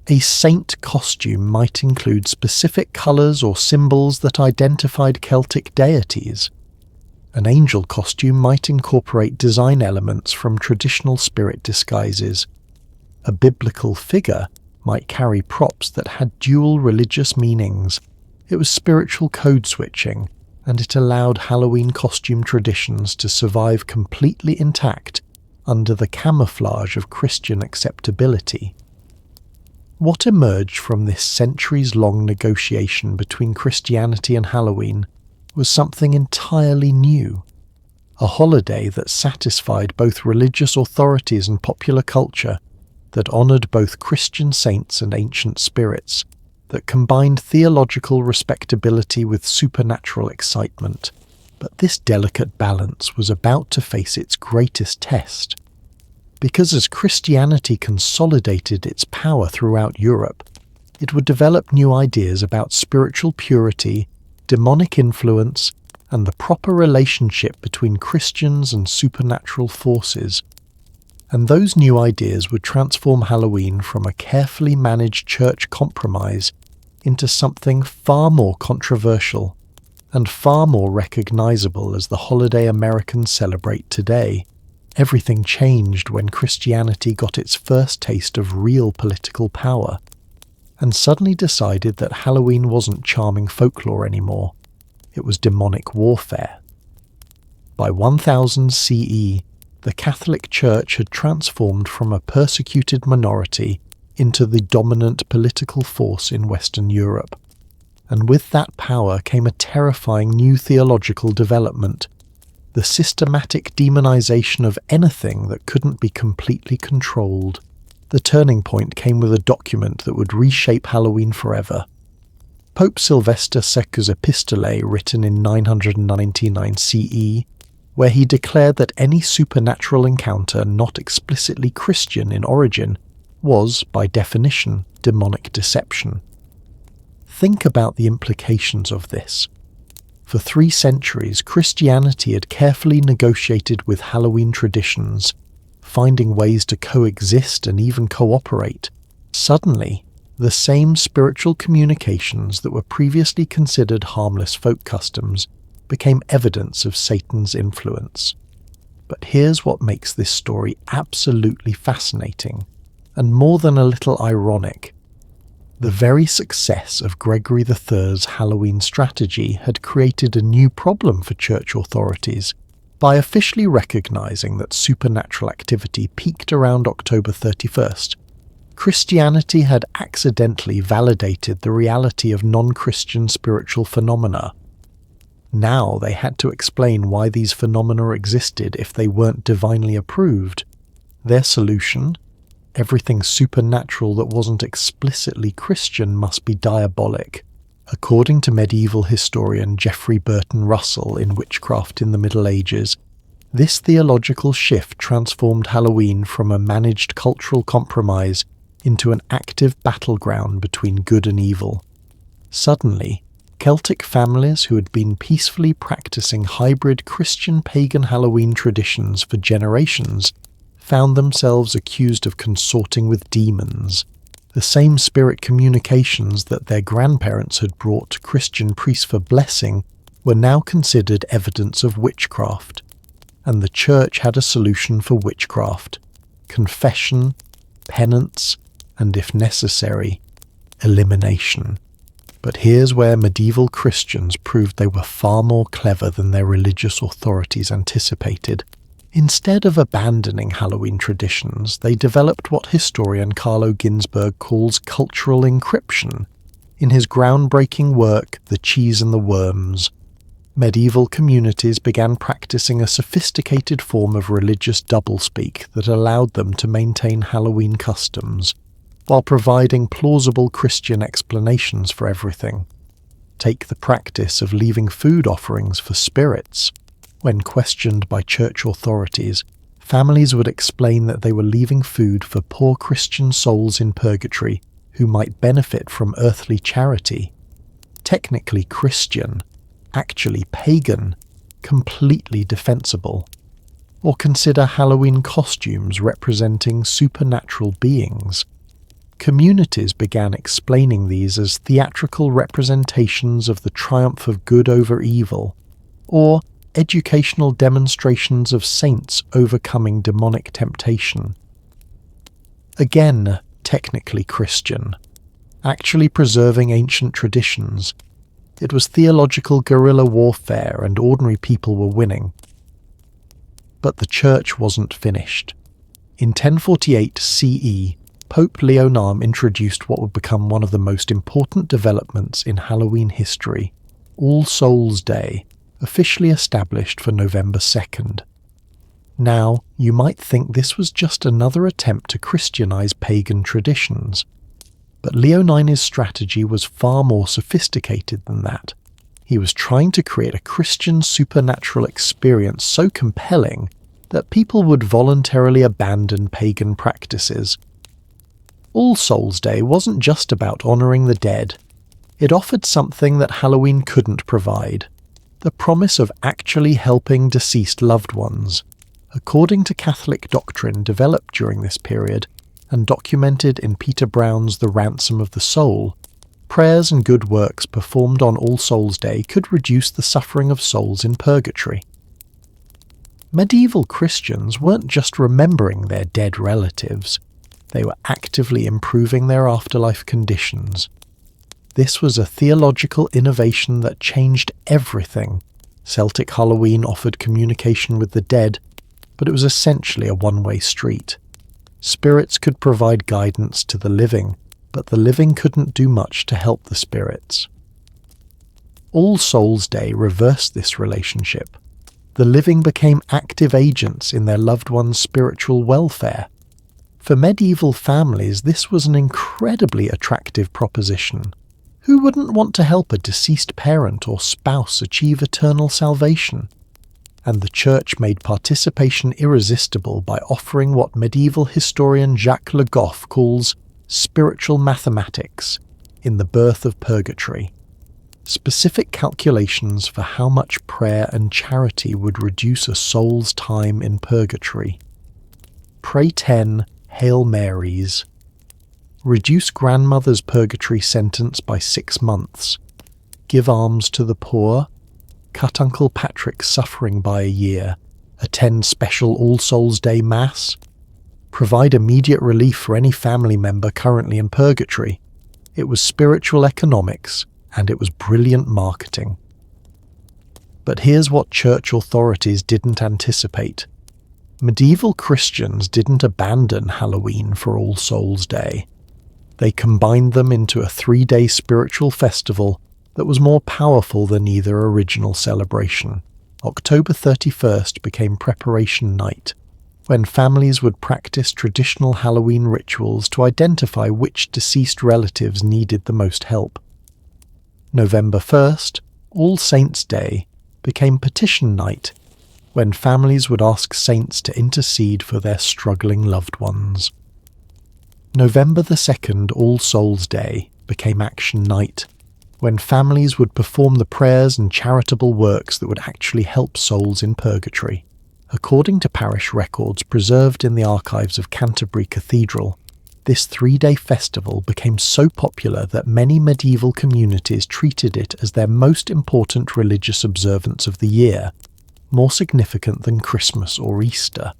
A saint costume might include specific colours or symbols that identified Celtic deities. An angel costume might incorporate design elements from traditional spirit disguises. A biblical figure might carry props that had dual religious meanings. It was spiritual code switching, and it allowed Halloween costume traditions to survive completely intact under the camouflage of Christian acceptability. What emerged from this centuries-long negotiation between Christianity and Halloween was something entirely new. A holiday that satisfied both religious authorities and popular culture, that honoured both Christian saints and ancient spirits, that combined theological respectability with supernatural excitement. But this delicate balance was about to face its greatest test. Because as Christianity consolidated its power throughout Europe, it would develop new ideas about spiritual purity, demonic influence, and the proper relationship between Christians and supernatural forces. And those new ideas would transform Halloween from a carefully managed church compromise into something far more controversial and far more recognizable as the holiday Americans celebrate today. Everything changed when Christianity got its first taste of real political power, and suddenly decided that Halloween wasn't charming folklore anymore. It was demonic warfare. By 1000 CE, the Catholic Church had transformed from a persecuted minority into the dominant political force in Western Europe. And with that power came a terrifying new theological development: the systematic demonization of anything that couldn't be completely controlled. The turning point came with a document that would reshape Halloween forever. Pope Sylvester Secund's Epistolae, written in 999 CE, where he declared that any supernatural encounter not explicitly Christian in origin was, by definition, demonic deception. Think about the implications of this. For 3 centuries, Christianity had carefully negotiated with Halloween traditions, finding ways to coexist and even cooperate. Suddenly, the same spiritual communications that were previously considered harmless folk customs became evidence of Satan's influence. But here's what makes this story absolutely fascinating, and more than a little ironic. The very success of Gregory III's Halloween strategy had created a new problem for church authorities. By officially recognizing that supernatural activity peaked around October 31st, Christianity had accidentally validated the reality of non-Christian spiritual phenomena. Now they had to explain why these phenomena existed if they weren't divinely approved. Their solution? Everything supernatural that wasn't explicitly Christian must be diabolic. According to medieval historian Geoffrey Burton Russell in Witchcraft in the Middle Ages, this theological shift transformed Halloween from a managed cultural compromise into an active battleground between good and evil. Suddenly, Celtic families who had been peacefully practicing hybrid Christian-pagan Halloween traditions for generations found themselves accused of consorting with demons. The same spirit communications that their grandparents had brought to Christian priests for blessing were now considered evidence of witchcraft. And the church had a solution for witchcraft: confession, penance, and if necessary, elimination. But here's where medieval Christians proved they were far more clever than their religious authorities anticipated. Instead of abandoning Halloween traditions, they developed what historian Carlo Ginzburg calls cultural encryption. In his groundbreaking work, The Cheese and the Worms, medieval communities began practicing a sophisticated form of religious doublespeak that allowed them to maintain Halloween customs, while providing plausible Christian explanations for everything. Take the practice of leaving food offerings for spirits. When questioned by church authorities, families would explain that they were leaving food for poor Christian souls in purgatory who might benefit from earthly charity. Technically Christian, actually pagan, completely defensible. Or consider Halloween costumes representing supernatural beings. Communities began explaining these as theatrical representations of the triumph of good over evil, or educational demonstrations of saints overcoming demonic temptation. Again, technically Christian, actually preserving ancient traditions. It was theological guerrilla warfare and ordinary people were winning. But the church wasn't finished. In 1048 CE, Pope Leo IX introduced what would become one of the most important developments in Halloween history, All Souls' Day, officially established for November 2nd. Now, you might think this was just another attempt to Christianize pagan traditions. But Leo IX's strategy was far more sophisticated than that. He was trying to create a Christian supernatural experience so compelling that people would voluntarily abandon pagan practices. All Souls' Day wasn't just about honoring the dead. It offered something that Halloween couldn't provide: the promise of actually helping deceased loved ones. According to Catholic doctrine developed during this period, and documented in Peter Brown's The Ransom of the Soul, prayers and good works performed on All Souls' Day could reduce the suffering of souls in purgatory. Medieval Christians weren't just remembering their dead relatives, they were actively improving their afterlife conditions. This was a theological innovation that changed everything. Celtic Halloween offered communication with the dead, but it was essentially a one-way street. Spirits could provide guidance to the living, but the living couldn't do much to help the spirits. All Souls' Day reversed this relationship. The living became active agents in their loved ones' spiritual welfare. For medieval families, this was an incredibly attractive proposition. Who wouldn't want to help a deceased parent or spouse achieve eternal salvation? And the church made participation irresistible by offering what medieval historian Jacques Le Goff calls spiritual mathematics in The Birth of Purgatory. Specific calculations for how much prayer and charity would reduce a soul's time in purgatory. Pray 10 Hail Marys. Reduce grandmother's purgatory sentence by 6 months. Give alms to the poor. Cut Uncle Patrick's suffering by a year. Attend special All Souls' Day Mass. Provide immediate relief for any family member currently in purgatory. It was spiritual economics, and it was brilliant marketing. But here's what church authorities didn't anticipate. Medieval Christians didn't abandon Halloween for All Souls' Day. They combined them into a 3-day spiritual festival that was more powerful than either original celebration. October 31st became Preparation Night, when families would practice traditional Halloween rituals to identify which deceased relatives needed the most help. November 1st, All Saints' Day, became Petition Night, when families would ask saints to intercede for their struggling loved ones. November the 2nd, All Souls' Day, became Action Night, when families would perform the prayers and charitable works that would actually help souls in purgatory. According to parish records preserved in the archives of Canterbury Cathedral, this 3-day festival became so popular that many medieval communities treated it as their most important religious observance of the year, more significant than Christmas or Easter.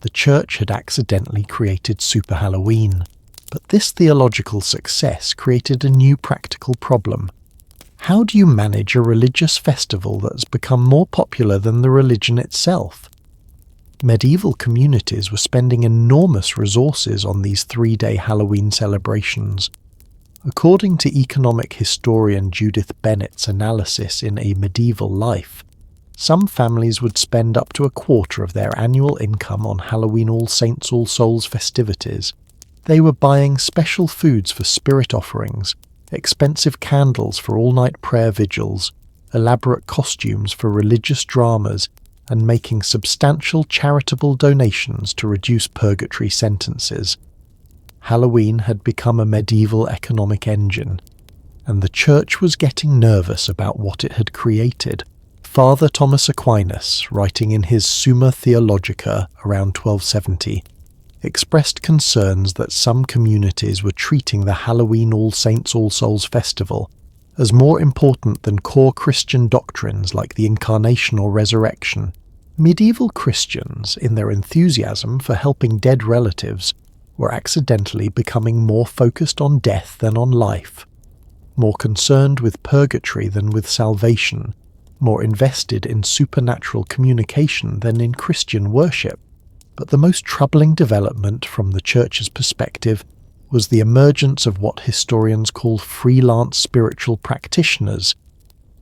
The Church had accidentally created Super Halloween, but this theological success created a new practical problem. How do you manage a religious festival that's become more popular than the religion itself? Medieval communities were spending enormous resources on these 3-day Halloween celebrations. According to economic historian Judith Bennett's analysis in A Medieval Life, some families would spend up to a quarter of their annual income on Halloween All Saints All Souls festivities. They were buying special foods for spirit offerings, expensive candles for all-night prayer vigils, elaborate costumes for religious dramas, and making substantial charitable donations to reduce purgatory sentences. Halloween had become a medieval economic engine, and the Church was getting nervous about what it had created. Father Thomas Aquinas, writing in his Summa Theologica around 1270, expressed concerns that some communities were treating the Halloween All Saints All Souls festival as more important than core Christian doctrines like the Incarnation or Resurrection. Medieval Christians, in their enthusiasm for helping dead relatives, were accidentally becoming more focused on death than on life, more concerned with purgatory than with salvation, more invested in supernatural communication than in Christian worship. But the most troubling development from the Church's perspective was the emergence of what historians call freelance spiritual practitioners,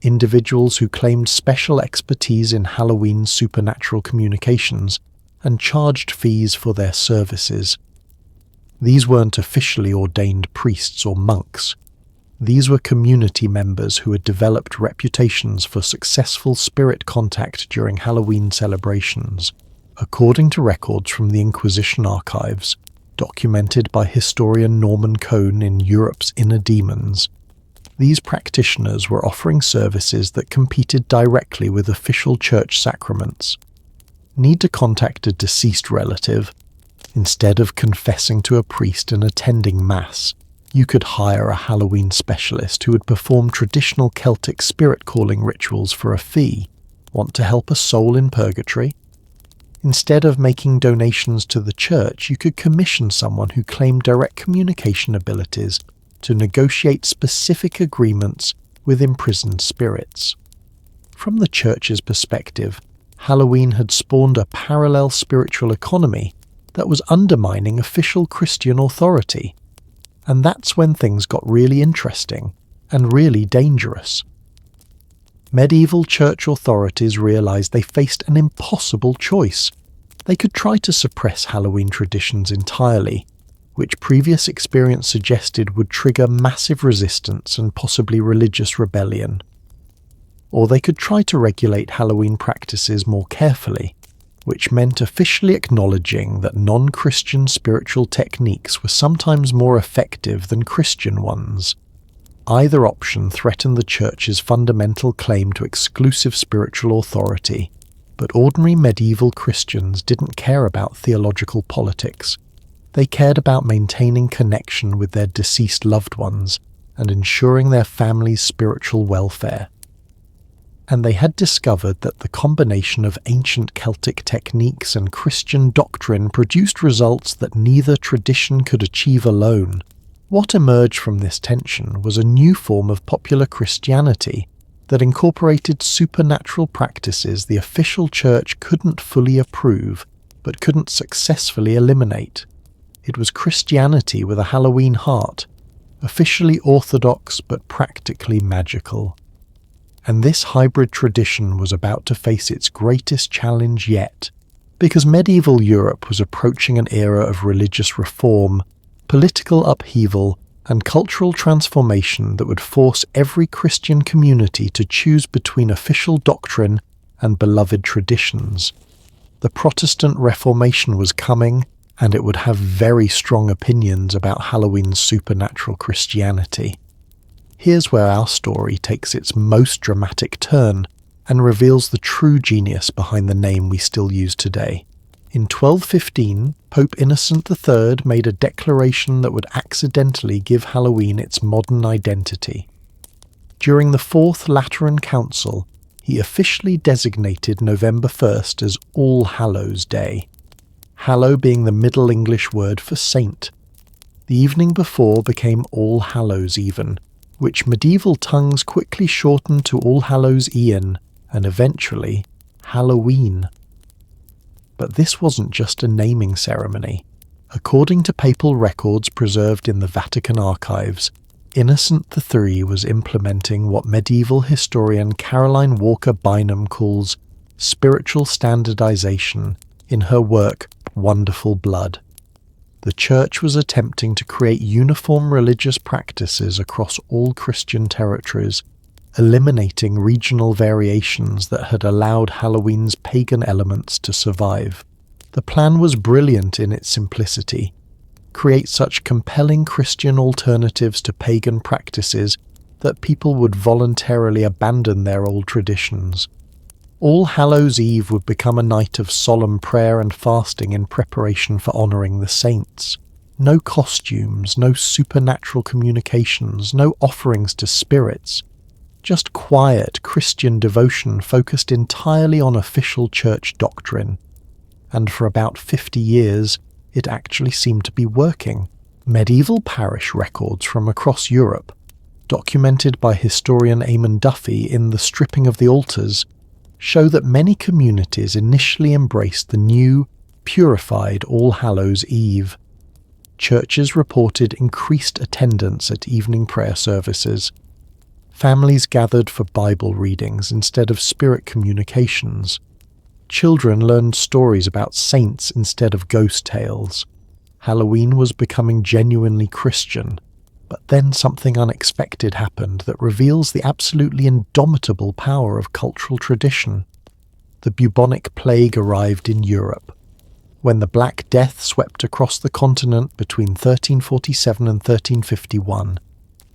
individuals who claimed special expertise in Halloween supernatural communications and charged fees for their services. These weren't officially ordained priests or monks. These were community members who had developed reputations for successful spirit contact during Halloween celebrations. According to records from the Inquisition archives, documented by historian Norman Cohn in Europe's Inner Demons, these practitioners were offering services that competed directly with official church sacraments. Need to contact a deceased relative? Instead of confessing to a priest and attending Mass, you could hire a Halloween specialist who would perform traditional Celtic spirit-calling rituals for a fee. Want to help a soul in purgatory? Instead of making donations to the Church, you could commission someone who claimed direct communication abilities to negotiate specific agreements with imprisoned spirits. From the Church's perspective, Halloween had spawned a parallel spiritual economy that was undermining official Christian authority. And that's when things got really interesting and really dangerous. Medieval church authorities realized they faced an impossible choice. They could try to suppress Halloween traditions entirely, which previous experience suggested would trigger massive resistance and possibly religious rebellion. Or they could try to regulate Halloween practices more carefully, which meant officially acknowledging that non-Christian spiritual techniques were sometimes more effective than Christian ones. Either option threatened the Church's fundamental claim to exclusive spiritual authority, but ordinary medieval Christians didn't care about theological politics. They cared about maintaining connection with their deceased loved ones and ensuring their family's spiritual welfare. And they had discovered that the combination of ancient Celtic techniques and Christian doctrine produced results that neither tradition could achieve alone. What emerged from this tension was a new form of popular Christianity that incorporated supernatural practices the official church couldn't fully approve, but couldn't successfully eliminate. It was Christianity with a Halloween heart, officially orthodox but practically magical. And this hybrid tradition was about to face its greatest challenge yet, because medieval Europe was approaching an era of religious reform, political upheaval, and cultural transformation that would force every Christian community to choose between official doctrine and beloved traditions. The Protestant Reformation was coming, and it would have very strong opinions about Halloween's supernatural Christianity. Here's where our story takes its most dramatic turn and reveals the true genius behind the name we still use today. In 1215, Pope Innocent III made a declaration that would accidentally give Halloween its modern identity. During the Fourth Lateran Council, he officially designated November 1st as All Hallows Day, hallow being the Middle English word for saint. The evening before became All Hallows Even, which medieval tongues quickly shortened to All Hallows E'en, and eventually Halloween. But this wasn't just a naming ceremony. According to papal records preserved in the Vatican archives, Innocent III was implementing what medieval historian Caroline Walker Bynum calls spiritual standardization in her work Wonderful Blood. The Church was attempting to create uniform religious practices across all Christian territories, eliminating regional variations that had allowed Halloween's pagan elements to survive. The plan was brilliant in its simplicity. Create such compelling Christian alternatives to pagan practices that people would voluntarily abandon their old traditions. All Hallows Eve would become a night of solemn prayer and fasting in preparation for honouring the saints. No costumes, no supernatural communications, no offerings to spirits. Just quiet Christian devotion focused entirely on official church doctrine. And for about 50 years, it actually seemed to be working. Medieval parish records from across Europe, documented by historian Eamon Duffy in The Stripping of the Altars, show that many communities initially embraced the new, purified All Hallows Eve. Churches reported increased attendance at evening prayer services. Families gathered for Bible readings instead of spirit communications. Children learned stories about saints instead of ghost tales. Halloween was becoming genuinely Christian, but then something unexpected happened that reveals the absolutely indomitable power of cultural tradition. The bubonic plague arrived in Europe. When the Black Death swept across the continent between 1347 and 1351,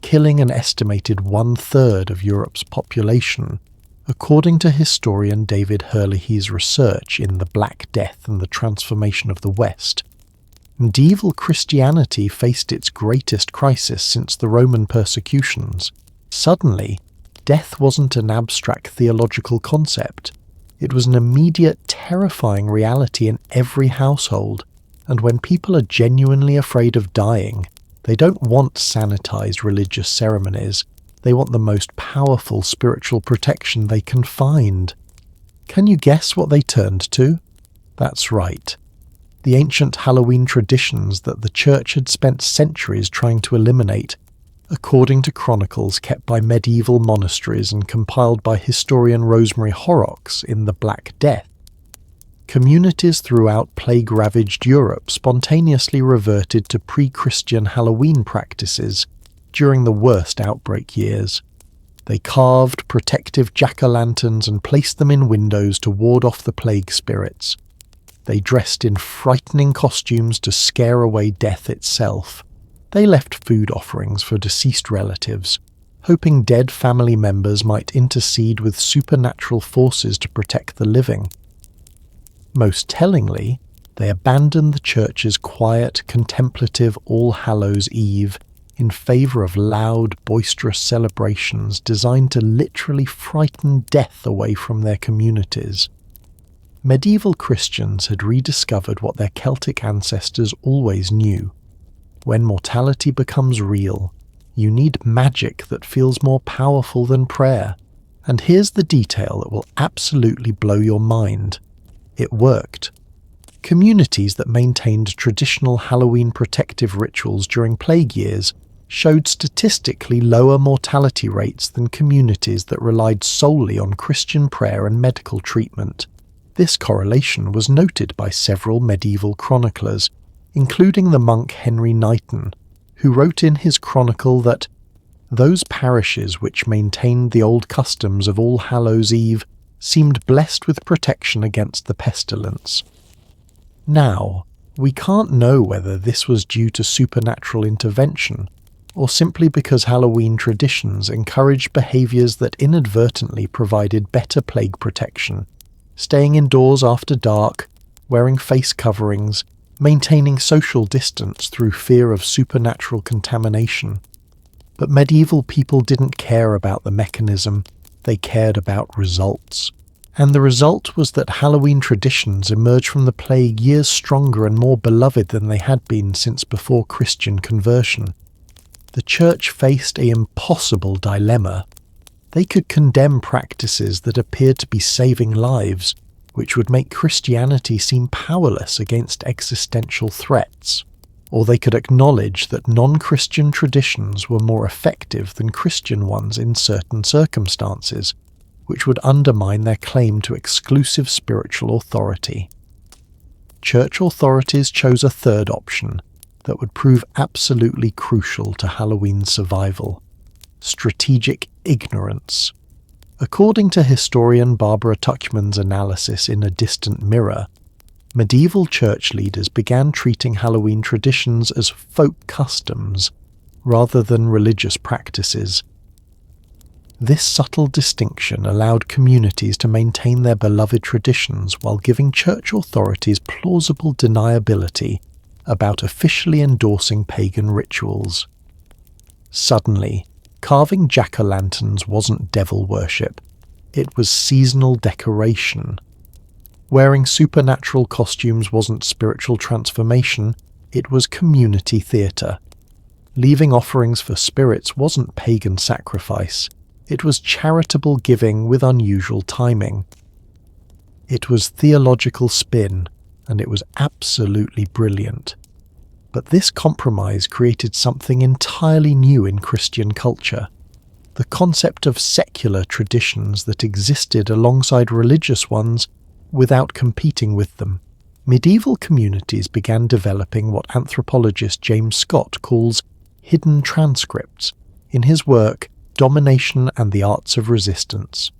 killing an estimated 1/3 of Europe's population, according to historian David Herlihy's research in The Black Death and the Transformation of the West, medieval Christianity faced its greatest crisis since the Roman persecutions. Suddenly, death wasn't an abstract theological concept. It was an immediate, terrifying reality in every household, and when people are genuinely afraid of dying, they don't want sanitized religious ceremonies. They want the most powerful spiritual protection they can find. Can you guess what they turned to? That's right. The ancient Halloween traditions that the Church had spent centuries trying to eliminate, according to chronicles kept by medieval monasteries and compiled by historian Rosemary Horrocks in The Black Death. Communities throughout plague-ravaged Europe spontaneously reverted to pre-Christian Halloween practices during the worst outbreak years. They carved protective jack-o'-lanterns and placed them in windows to ward off the plague spirits. They dressed in frightening costumes to scare away death itself. They left food offerings for deceased relatives, hoping dead family members might intercede with supernatural forces to protect the living. Most tellingly, they abandoned the Church's quiet, contemplative All Hallows Eve in favour of loud, boisterous celebrations designed to literally frighten death away from their communities. Medieval Christians had rediscovered what their Celtic ancestors always knew. When mortality becomes real, you need magic that feels more powerful than prayer. And here's the detail that will absolutely blow your mind. It worked. Communities that maintained traditional Halloween protective rituals during plague years showed statistically lower mortality rates than communities that relied solely on Christian prayer and medical treatment. This correlation was noted by several medieval chroniclers, including the monk Henry Knighton, who wrote in his chronicle that those parishes which maintained the old customs of All Hallows Eve seemed blessed with protection against the pestilence. Now, we can't know whether this was due to supernatural intervention or simply because Halloween traditions encouraged behaviours that inadvertently provided better plague protection, staying indoors after dark, wearing face coverings, maintaining social distance through fear of supernatural contamination. But medieval people didn't care about the mechanism, they cared about results. And the result was that Halloween traditions emerged from the plague years stronger and more beloved than they had been since before Christian conversion. The Church faced an impossible dilemma. They could condemn practices that appeared to be saving lives, which would make Christianity seem powerless against existential threats. Or they could acknowledge that non-Christian traditions were more effective than Christian ones in certain circumstances, which would undermine their claim to exclusive spiritual authority. Church authorities chose a third option that would prove absolutely crucial to Halloween's survival: strategic ignorance. According to historian Barbara Tuchman's analysis in A Distant Mirror, medieval church leaders began treating Halloween traditions as folk customs rather than religious practices. This subtle distinction allowed communities to maintain their beloved traditions while giving church authorities plausible deniability about officially endorsing pagan rituals. Suddenly, carving jack-o'-lanterns wasn't devil worship, it was seasonal decoration. Wearing supernatural costumes wasn't spiritual transformation, it was community theatre. Leaving offerings for spirits wasn't pagan sacrifice, it was charitable giving with unusual timing. It was theological spin, and it was absolutely brilliant. But this compromise created something entirely new in Christian culture: the concept of secular traditions that existed alongside religious ones without competing with them. Medieval communities began developing what anthropologist James Scott calls hidden transcripts in his work Domination and the Arts of Resistance,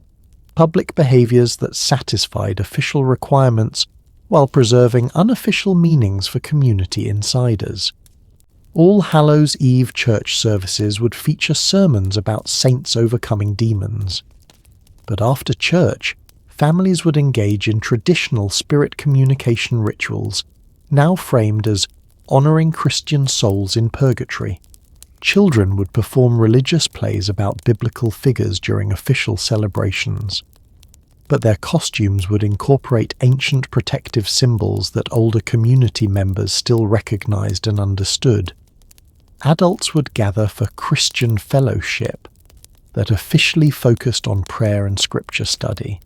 public behaviours that satisfied official requirements while preserving unofficial meanings for community insiders. All Hallows Eve church services would feature sermons about saints overcoming demons. But after church, families would engage in traditional spirit communication rituals, now framed as honouring Christian souls in purgatory. Children would perform religious plays about biblical figures during official celebrations. But their costumes would incorporate ancient protective symbols that older community members still recognized and understood. Adults would gather for Christian fellowship that officially focused on prayer and scripture study.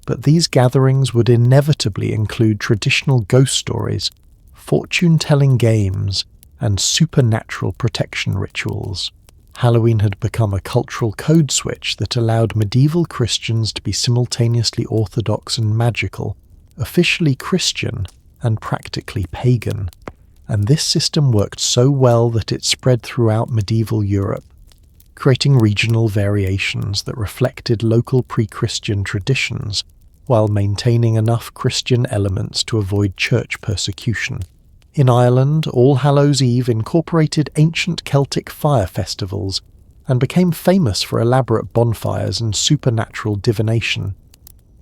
But these gatherings would inevitably include traditional ghost stories, fortune-telling games, and supernatural protection rituals. Halloween had become a cultural code switch that allowed medieval Christians to be simultaneously orthodox and magical, officially Christian and practically pagan. And this system worked so well that it spread throughout medieval Europe, creating regional variations that reflected local pre-Christian traditions while maintaining enough Christian elements to avoid church persecution. In Ireland, All Hallows Eve incorporated ancient Celtic fire festivals and became famous for elaborate bonfires and supernatural divination.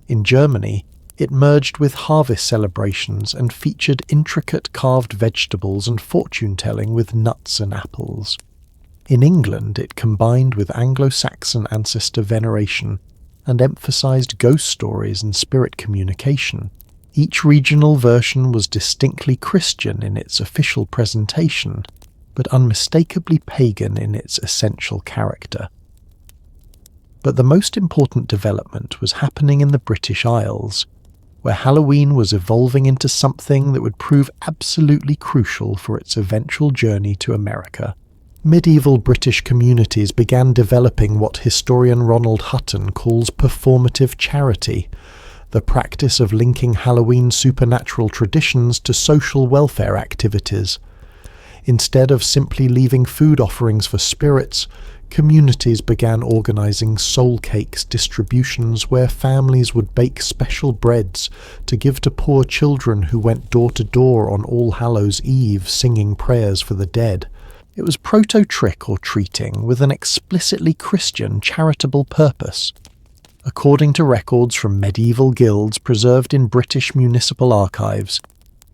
In Germany, it merged with harvest celebrations and featured intricate carved vegetables and fortune-telling with nuts and apples. In England, it combined with Anglo-Saxon ancestor veneration and emphasized ghost stories and spirit communication. Each regional version was distinctly Christian in its official presentation, but unmistakably pagan in its essential character. But the most important development was happening in the British Isles. where Halloween was evolving into something that would prove absolutely crucial for its eventual journey to America. Medieval British communities began developing what historian Ronald Hutton calls performative charity, the practice of linking Halloween supernatural traditions to social welfare activities. Instead of simply leaving food offerings for spirits, communities began organising soul cakes distributions where families would bake special breads to give to poor children who went door to door on All Hallows Eve singing prayers for the dead. It was proto-trick or treating with an explicitly Christian charitable purpose. According to records from medieval guilds preserved in British municipal archives,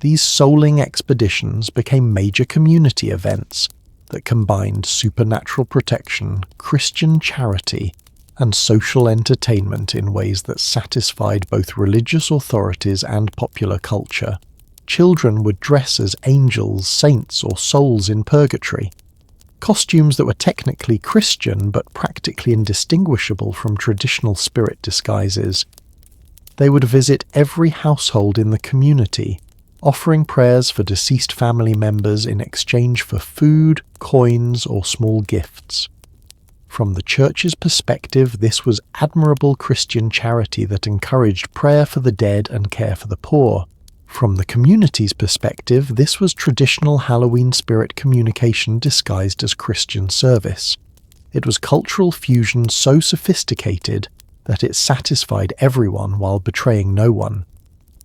these souling expeditions became major community events that combined supernatural protection, Christian charity, and social entertainment in ways that satisfied both religious authorities and popular culture. Children would dress as angels, saints, or souls in purgatory, costumes that were technically Christian but practically indistinguishable from traditional spirit disguises. They would visit every household in the community, offering prayers for deceased family members in exchange for food, coins, or small gifts. From the church's perspective, this was admirable Christian charity that encouraged prayer for the dead and care for the poor. From the community's perspective, this was traditional Halloween spirit communication disguised as Christian service. It was cultural fusion so sophisticated that it satisfied everyone while betraying no one.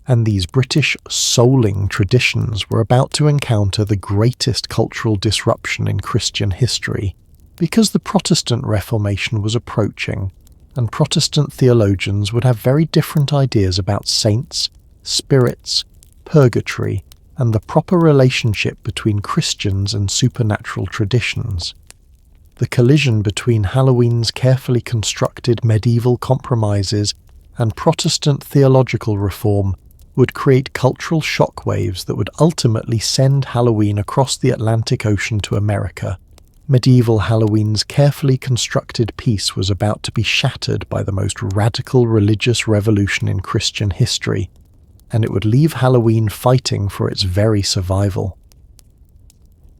And these British souling traditions were about to encounter the greatest cultural disruption in Christian history, because the Protestant Reformation was approaching, and Protestant theologians would have very different ideas about saints, spirits, purgatory, and the proper relationship between Christians and supernatural traditions. The collision between Halloween's carefully constructed medieval compromises and Protestant theological reform would create cultural shockwaves that would ultimately send Halloween across the Atlantic Ocean to America. Medieval Halloween's carefully constructed peace was about to be shattered by the most radical religious revolution in Christian history, and it would leave Halloween fighting for its very survival.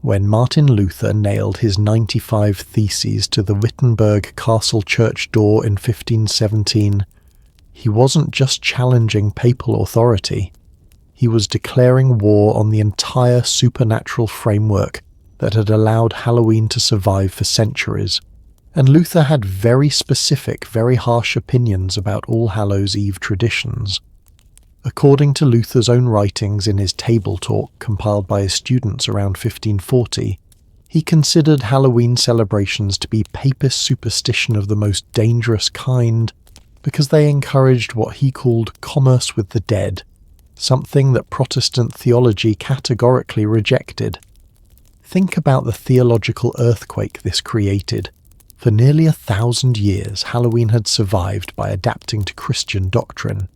When Martin Luther nailed his 95 Theses to the Wittenberg Castle church door in 1517, he wasn't just challenging papal authority, he was declaring war on the entire supernatural framework that had allowed Halloween to survive for centuries. And Luther had very specific, very harsh opinions about All Hallows Eve traditions. According to Luther's own writings in his Table Talk compiled by his students around 1540, he considered Halloween celebrations to be papist superstition of the most dangerous kind, because they encouraged what he called commerce with the dead, something that Protestant theology categorically rejected. Think about the theological earthquake this created. For nearly 1,000 years, Halloween had survived by adapting to Christian doctrine.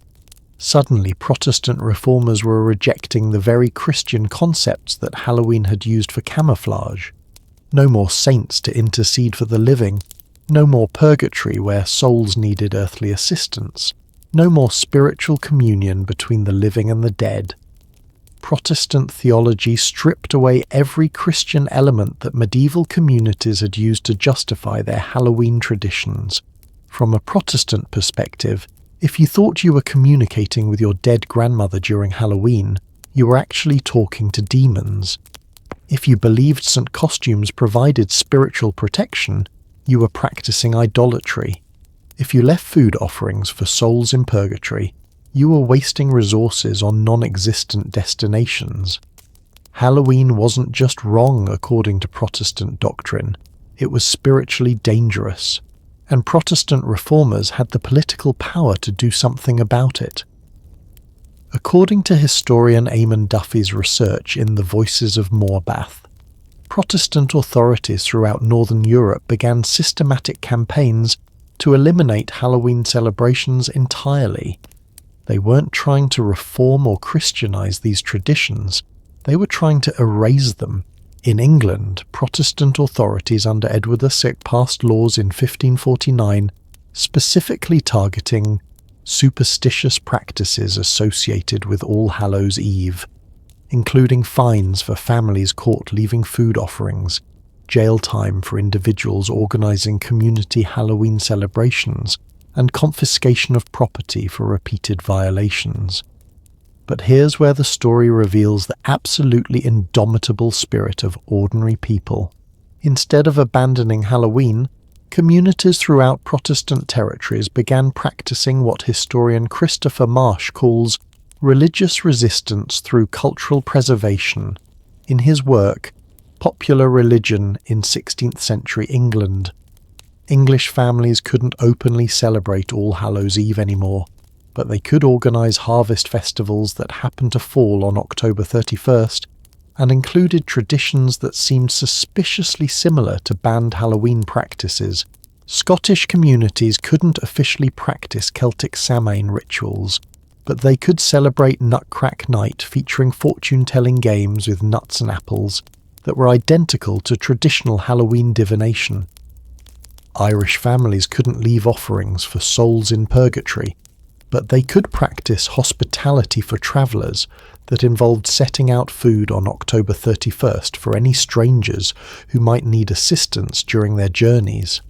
Suddenly, Protestant reformers were rejecting the very Christian concepts that Halloween had used for camouflage. No more saints to intercede for the living, no more purgatory where souls needed earthly assistance, no more spiritual communion between the living and the dead. Protestant theology stripped away every Christian element that medieval communities had used to justify their Halloween traditions. From a Protestant perspective, if you thought you were communicating with your dead grandmother during Halloween, you were actually talking to demons. If you believed St. costumes provided spiritual protection, you were practicing idolatry. If you left food offerings for souls in purgatory, you were wasting resources on non-existent destinations. Halloween wasn't just wrong according to Protestant doctrine, it was spiritually dangerous, and Protestant reformers had the political power to do something about it. According to historian Eamon Duffy's research in The Voices of Morbath, Protestant authorities throughout Northern Europe began systematic campaigns to eliminate Halloween celebrations entirely. They weren't trying to reform or Christianize these traditions, they were trying to erase them. In England, Protestant authorities under Edward VI passed laws in 1549 specifically targeting superstitious practices associated with All Hallows Eve, including fines for families caught leaving food offerings, jail time for individuals organising community Halloween celebrations, and confiscation of property for repeated violations. But here's where the story reveals the absolutely indomitable spirit of ordinary people. Instead of abandoning Halloween, communities throughout Protestant territories began practicing what historian Christopher Marsh calls religious resistance through cultural preservation in his work Popular Religion in 16th Century England. English families couldn't openly celebrate All Hallows Eve anymore, but they could organise harvest festivals that happened to fall on October 31st and included traditions that seemed suspiciously similar to banned Halloween practices. Scottish communities couldn't officially practice Celtic Samhain rituals, but they could celebrate Nutcrack Night featuring fortune-telling games with nuts and apples that were identical to traditional Halloween divination. Irish families couldn't leave offerings for souls in purgatory, but they could practice hospitality for travellers that involved setting out food on October 31st for any strangers who might need assistance during their journeys.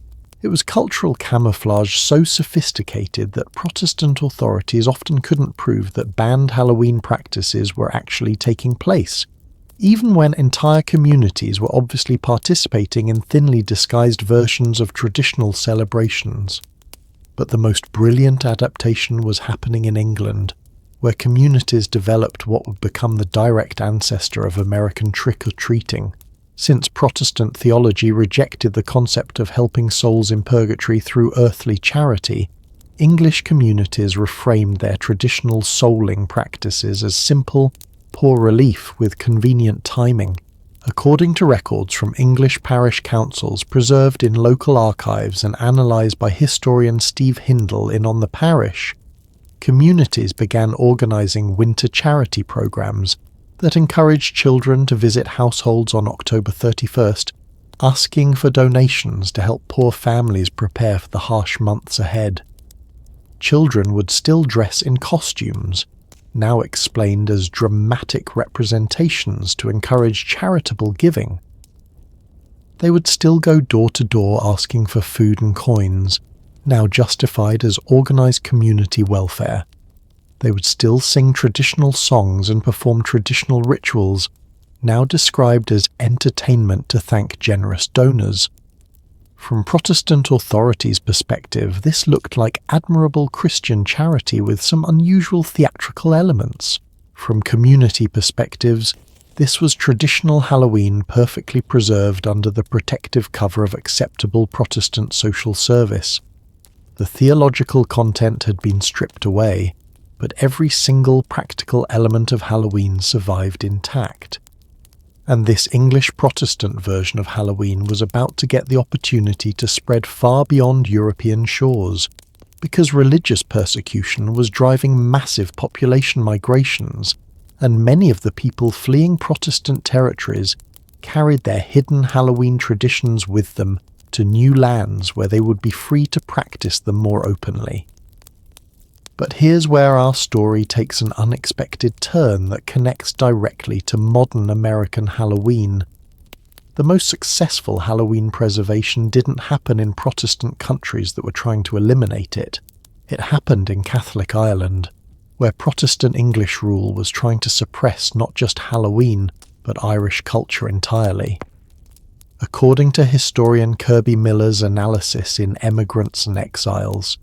It was cultural camouflage so sophisticated that Protestant authorities often couldn't prove that banned Halloween practices were actually taking place, even when entire communities were obviously participating in thinly disguised versions of traditional celebrations. But the most brilliant adaptation was happening in England, where communities developed what would become the direct ancestor of American trick-or-treating. Since Protestant theology rejected the concept of helping souls in purgatory through earthly charity, English communities reframed their traditional souling practices as simple, poor relief with convenient timing. According to records from English parish councils preserved in local archives and analysed by historian Steve Hindle in On the Parish, communities began organising winter charity programmes that encouraged children to visit households on October 31st, asking for donations to help poor families prepare for the harsh months ahead. Children would still dress in costumes, now explained as dramatic representations to encourage charitable giving. They would still go door to door asking for food and coins, now justified as organised community welfare. They would still sing traditional songs and perform traditional rituals, now described as entertainment to thank generous donors. From Protestant authorities' perspective, this looked like admirable Christian charity with some unusual theatrical elements. From community perspectives, this was traditional Halloween perfectly preserved under the protective cover of acceptable Protestant social service. The theological content had been stripped away, but every single practical element of Halloween survived intact. And this English Protestant version of Halloween was about to get the opportunity to spread far beyond European shores, because religious persecution was driving massive population migrations, and many of the people fleeing Protestant territories carried their hidden Halloween traditions with them to new lands where they would be free to practice them more openly. But here's where our story takes an unexpected turn that connects directly to modern American Halloween. The most successful Halloween preservation didn't happen in Protestant countries that were trying to eliminate it. It happened in Catholic Ireland, where Protestant English rule was trying to suppress not just Halloween, but Irish culture entirely. According to historian Kirby Miller's analysis in Emigrants and Exiles,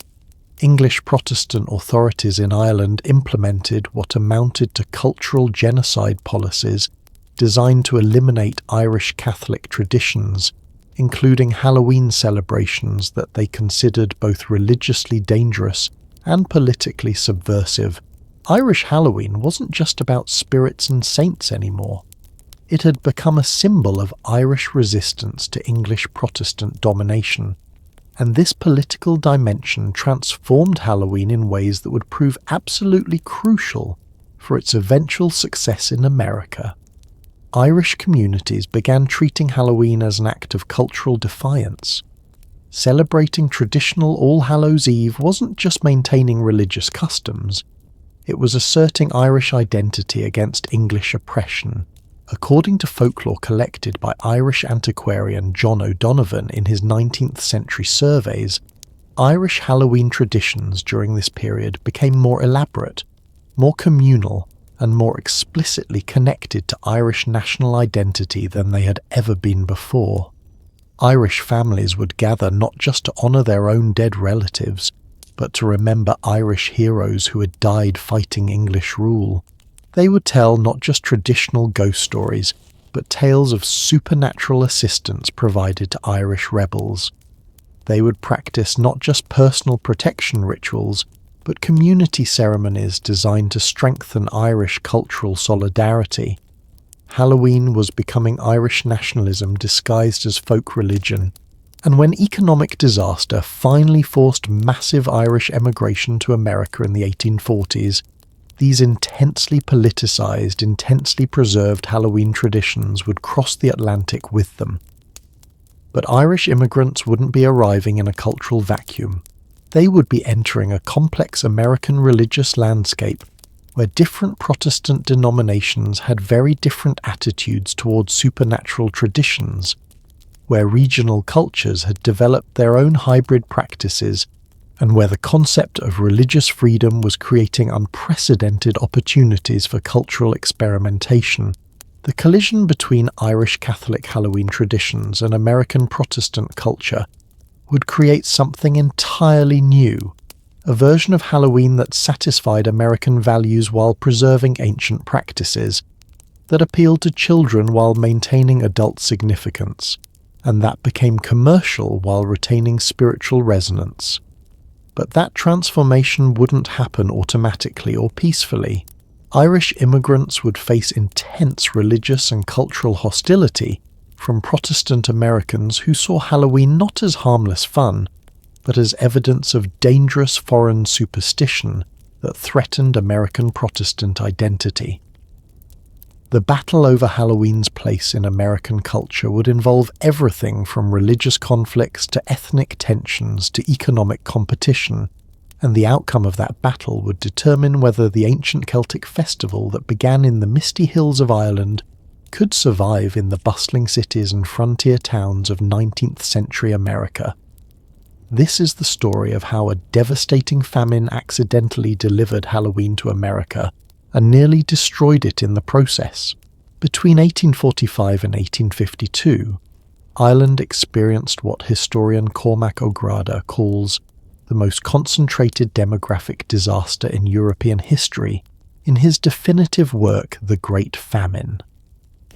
English Protestant authorities in Ireland implemented what amounted to cultural genocide policies designed to eliminate Irish Catholic traditions, including Halloween celebrations that they considered both religiously dangerous and politically subversive. Irish Halloween wasn't just about spirits and saints anymore. It had become a symbol of Irish resistance to English Protestant domination. And this political dimension transformed Halloween in ways that would prove absolutely crucial for its eventual success in America. Irish communities began treating Halloween as an act of cultural defiance. Celebrating traditional All Hallows Eve wasn't just maintaining religious customs, it was asserting Irish identity against English oppression. According to folklore collected by Irish antiquarian John O'Donovan in his 19th century surveys, Irish Halloween traditions during this period became more elaborate, more communal, and more explicitly connected to Irish national identity than they had ever been before. Irish families would gather not just to honour their own dead relatives, but to remember Irish heroes who had died fighting English rule. They would tell not just traditional ghost stories, but tales of supernatural assistance provided to Irish rebels. They would practice not just personal protection rituals, but community ceremonies designed to strengthen Irish cultural solidarity. Halloween was becoming Irish nationalism disguised as folk religion, and when economic disaster finally forced massive Irish emigration to America in the 1840s, these intensely politicized, intensely preserved Halloween traditions would cross the Atlantic with them. But Irish immigrants wouldn't be arriving in a cultural vacuum. They would be entering a complex American religious landscape where different Protestant denominations had very different attitudes towards supernatural traditions, where regional cultures had developed their own hybrid practices, and where the concept of religious freedom was creating unprecedented opportunities for cultural experimentation. The collision between Irish Catholic Halloween traditions and American Protestant culture would create something entirely new, a version of Halloween that satisfied American values while preserving ancient practices, that appealed to children while maintaining adult significance, and that became commercial while retaining spiritual resonance. But that transformation wouldn't happen automatically or peacefully. Irish immigrants would face intense religious and cultural hostility from Protestant Americans who saw Halloween not as harmless fun, but as evidence of dangerous foreign superstition that threatened American Protestant identity. The battle over Halloween's place in American culture would involve everything from religious conflicts to ethnic tensions to economic competition, and the outcome of that battle would determine whether the ancient Celtic festival that began in the misty hills of Ireland could survive in the bustling cities and frontier towns of 19th century America. This is the story of how a devastating famine accidentally delivered Halloween to America and nearly destroyed it in the process. Between 1845 and 1852, Ireland experienced what historian Cormac O'Grada calls the most concentrated demographic disaster in European history in his definitive work The Great Famine.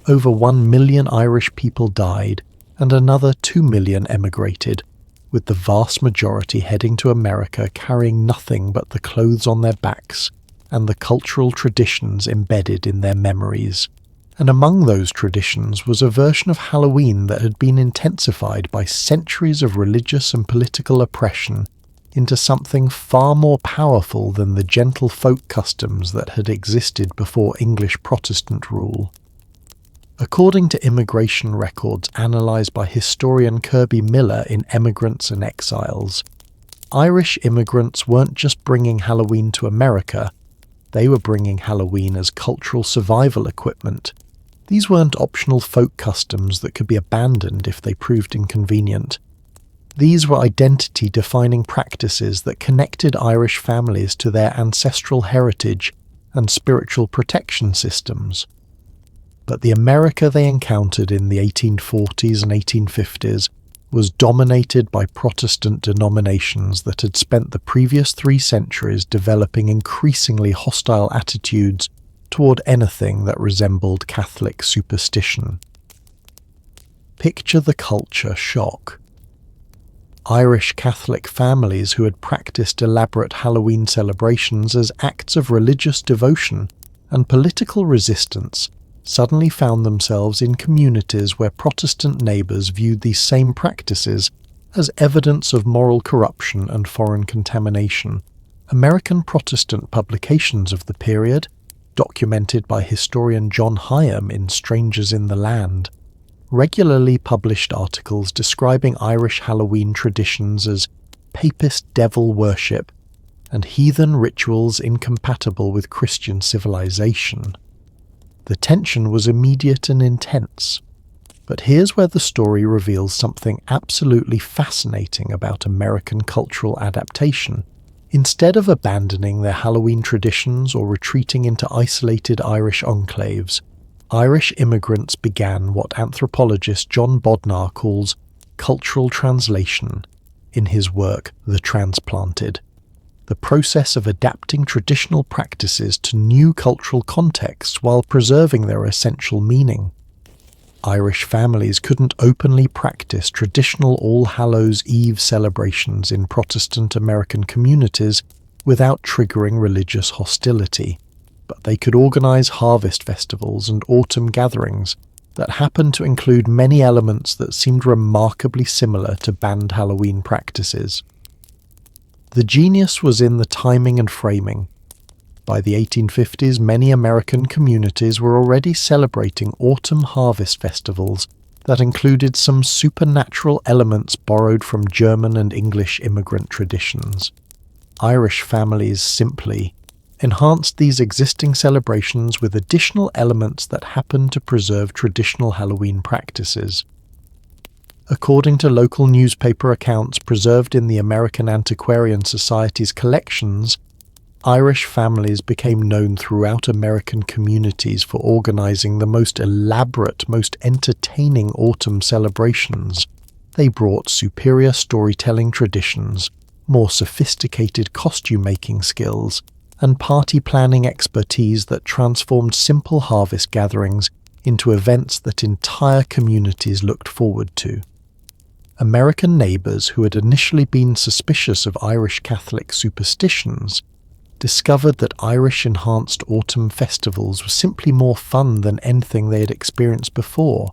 Over 1 million Irish people died and another 2 million emigrated, with the vast majority heading to America carrying nothing but the clothes on their backs and the cultural traditions embedded in their memories. And among those traditions was a version of Halloween that had been intensified by centuries of religious and political oppression into something far more powerful than the gentle folk customs that had existed before English Protestant rule. According to immigration records analysed by historian Kirby Miller in Emigrants and Exiles, Irish immigrants weren't just bringing Halloween to America, they were bringing Halloween as cultural survival equipment. These weren't optional folk customs that could be abandoned if they proved inconvenient. These were identity-defining practices that connected Irish families to their ancestral heritage and spiritual protection systems. But the America they encountered in the 1840s and 1850s was dominated by Protestant denominations that had spent the previous 3 centuries developing increasingly hostile attitudes toward anything that resembled Catholic superstition. Picture the culture shock. Irish Catholic families who had practiced elaborate Halloween celebrations as acts of religious devotion and political resistance suddenly found themselves in communities where Protestant neighbours viewed these same practices as evidence of moral corruption and foreign contamination. American Protestant publications of the period, documented by historian John Hyam in Strangers in the Land, regularly published articles describing Irish Halloween traditions as papist devil worship and heathen rituals incompatible with Christian civilization. The tension was immediate and intense. But here's where the story reveals something absolutely fascinating about American cultural adaptation. Instead of abandoning their Halloween traditions or retreating into isolated Irish enclaves, Irish immigrants began what anthropologist John Bodnar calls cultural translation in his work The Transplanted, the process of adapting traditional practices to new cultural contexts while preserving their essential meaning. Irish families couldn't openly practice traditional All Hallows Eve celebrations in Protestant American communities without triggering religious hostility, but they could organize harvest festivals and autumn gatherings that happened to include many elements that seemed remarkably similar to banned Halloween practices. The genius was in the timing and framing. By the 1850s, many American communities were already celebrating autumn harvest festivals that included some supernatural elements borrowed from German and English immigrant traditions. Irish families simply enhanced these existing celebrations with additional elements that happened to preserve traditional Halloween practices. According to local newspaper accounts preserved in the American Antiquarian Society's collections, Irish families became known throughout American communities for organizing the most elaborate, most entertaining autumn celebrations. They brought superior storytelling traditions, more sophisticated costume-making skills, and party planning expertise that transformed simple harvest gatherings into events that entire communities looked forward to. American neighbors who had initially been suspicious of Irish Catholic superstitions discovered that Irish-enhanced autumn festivals were simply more fun than anything they had experienced before.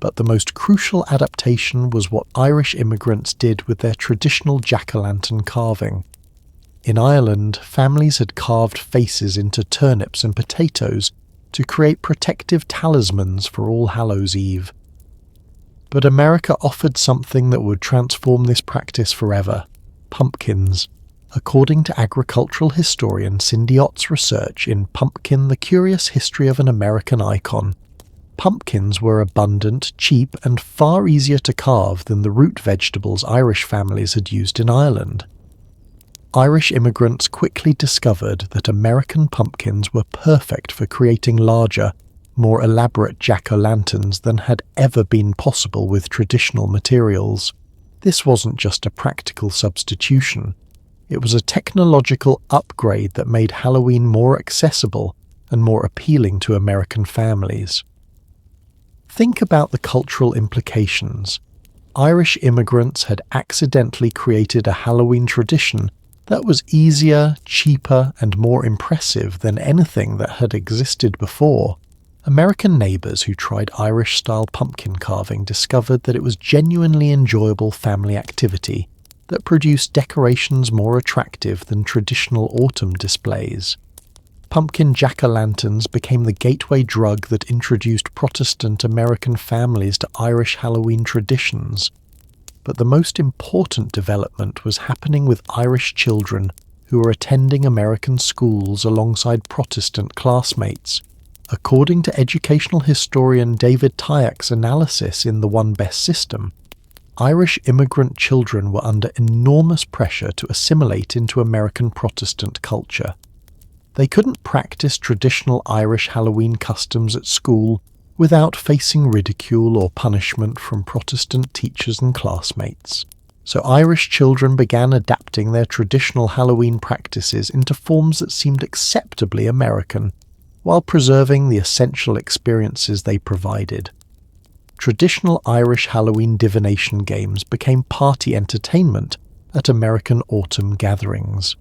But the most crucial adaptation was what Irish immigrants did with their traditional jack-o'-lantern carving. In Ireland, families had carved faces into turnips and potatoes to create protective talismans for All Hallows Eve. But America offered something that would transform this practice forever: pumpkins. According to agricultural historian Cindy Ott's research in Pumpkin: The Curious History of an American Icon, pumpkins were abundant, cheap, and far easier to carve than the root vegetables Irish families had used in Ireland. Irish immigrants quickly discovered that American pumpkins were perfect for creating larger, more elaborate jack-o'-lanterns than had ever been possible with traditional materials. This wasn't just a practical substitution. It was a technological upgrade that made Halloween more accessible and more appealing to American families. Think about the cultural implications. Irish immigrants had accidentally created a Halloween tradition that was easier, cheaper, and more impressive than anything that had existed before. American neighbors who tried Irish-style pumpkin carving discovered that it was genuinely enjoyable family activity that produced decorations more attractive than traditional autumn displays. Pumpkin jack-o'-lanterns became the gateway drug that introduced Protestant American families to Irish Halloween traditions. But the most important development was happening with Irish children who were attending American schools alongside Protestant classmates. According to educational historian David Tyak's analysis in The One Best System, Irish immigrant children were under enormous pressure to assimilate into American Protestant culture. They couldn't practice traditional Irish Halloween customs at school without facing ridicule or punishment from Protestant teachers and classmates. So Irish children began adapting their traditional Halloween practices into forms that seemed acceptably American, while preserving the essential experiences they provided. Traditional Irish Halloween divination games became party entertainment at American autumn gatherings.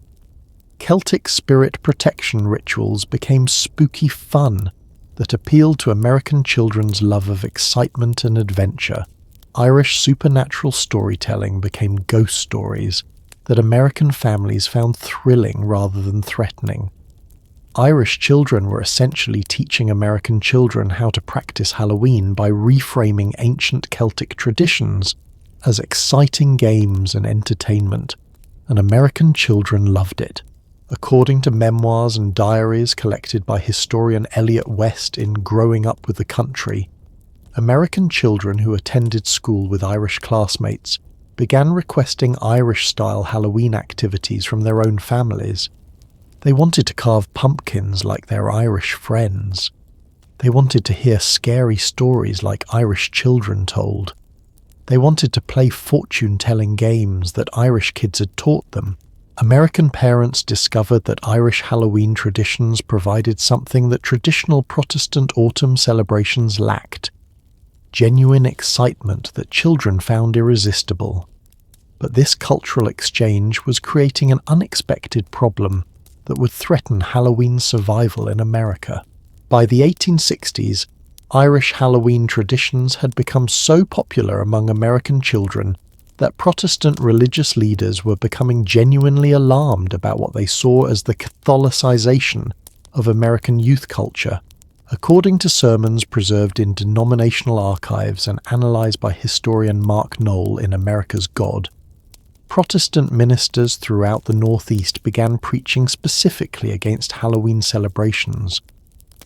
Celtic spirit protection rituals became spooky fun that appealed to American children's love of excitement and adventure. Irish supernatural storytelling became ghost stories that American families found thrilling rather than threatening. Irish children were essentially teaching American children how to practice Halloween by reframing ancient Celtic traditions as exciting games and entertainment, and American children loved it. According to memoirs and diaries collected by historian Elliot West in Growing Up with the Country, American children who attended school with Irish classmates began requesting Irish-style Halloween activities from their own families. They wanted to carve pumpkins like their Irish friends. They wanted to hear scary stories like Irish children told. They wanted to play fortune-telling games that Irish kids had taught them. American parents discovered that Irish Halloween traditions provided something that traditional Protestant autumn celebrations lacked: genuine excitement that children found irresistible. But this cultural exchange was creating an unexpected problem that would threaten Halloween's survival in America. By the 1860s, Irish Halloween traditions had become so popular among American children that Protestant religious leaders were becoming genuinely alarmed about what they saw as the Catholicization of American youth culture. According to sermons preserved in denominational archives and analysed by historian Mark Knoll in America's God, Protestant ministers throughout the Northeast began preaching specifically against Halloween celebrations,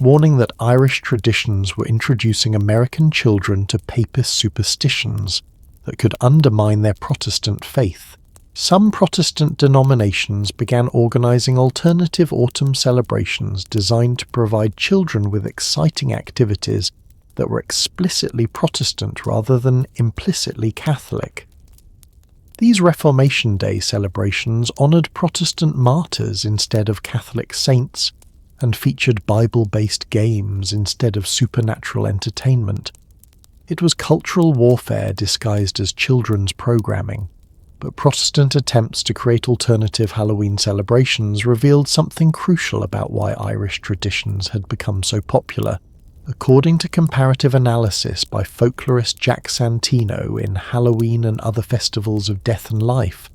warning that Irish traditions were introducing American children to papist superstitions that could undermine their Protestant faith. Some Protestant denominations began organising alternative autumn celebrations designed to provide children with exciting activities that were explicitly Protestant rather than implicitly Catholic. These Reformation Day celebrations honoured Protestant martyrs instead of Catholic saints, and featured Bible-based games instead of supernatural entertainment. It was cultural warfare disguised as children's programming, but Protestant attempts to create alternative Halloween celebrations revealed something crucial about why Irish traditions had become so popular. According to comparative analysis by folklorist Jack Santino in Halloween and Other Festivals of Death and Life,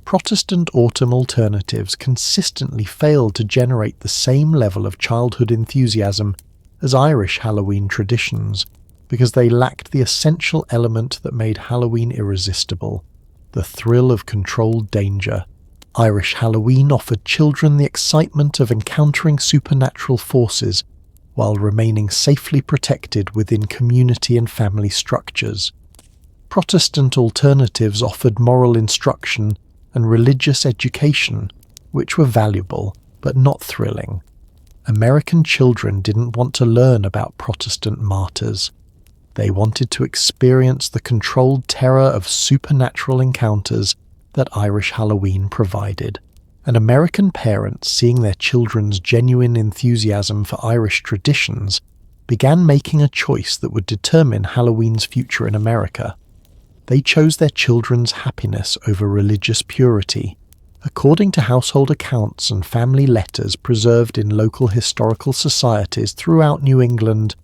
Protestant autumn alternatives consistently failed to generate the same level of childhood enthusiasm as Irish Halloween traditions because they lacked the essential element that made Halloween irresistible: the thrill of controlled danger. Irish Halloween offered children the excitement of encountering supernatural forces while remaining safely protected within community and family structures. Protestant alternatives offered moral instruction and religious education, which were valuable but not thrilling. American children didn't want to learn about Protestant martyrs. They wanted to experience the controlled terror of supernatural encounters that Irish Halloween provided. And American parents, seeing their children's genuine enthusiasm for Irish traditions, began making a choice that would determine Halloween's future in America. They chose their children's happiness over religious purity. According to household accounts and family letters preserved in local historical societies throughout New England,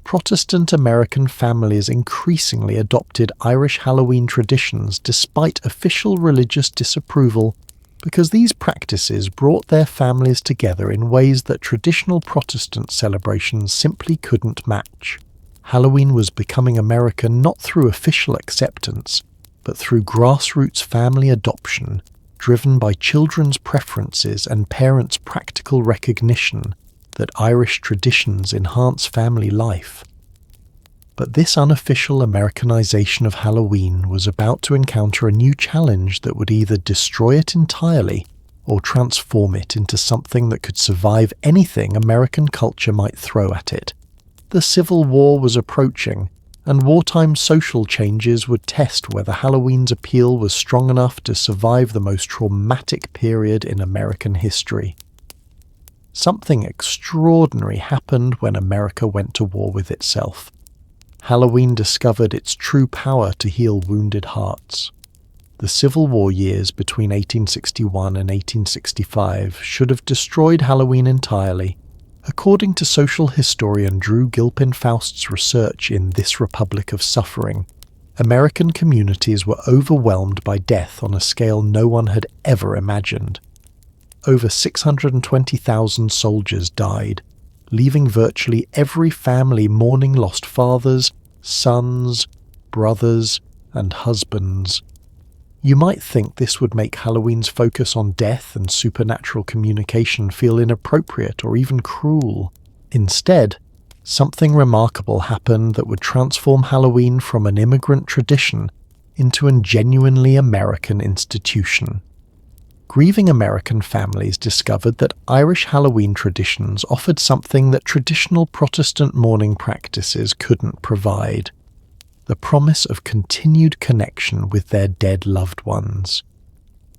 Protestant American families increasingly adopted Irish Halloween traditions despite official religious disapproval, because these practices brought their families together in ways that traditional Protestant celebrations simply couldn't match. Halloween was becoming American not through official acceptance, but through grassroots family adoption, driven by children's preferences and parents' practical recognition that Irish traditions enhance family life. But this unofficial Americanization of Halloween was about to encounter a new challenge that would either destroy it entirely or transform it into something that could survive anything American culture might throw at it. The Civil War was approaching, and wartime social changes would test whether Halloween's appeal was strong enough to survive the most traumatic period in American history. Something extraordinary happened when America went to war with itself. Halloween discovered its true power to heal wounded hearts. The Civil War years between 1861 and 1865 should have destroyed Halloween entirely. According to social historian Drew Gilpin Faust's research in This Republic of Suffering, American communities were overwhelmed by death on a scale no one had ever imagined. over 620,000 soldiers died, leaving virtually every family mourning lost fathers, sons, brothers, and husbands. You might think this would make Halloween's focus on death and supernatural communication feel inappropriate or even cruel. Instead, something remarkable happened that would transform Halloween from an immigrant tradition into a genuinely American institution. Grieving American families discovered that Irish Halloween traditions offered something that traditional Protestant mourning practices couldn't provide: the promise of continued connection with their dead loved ones.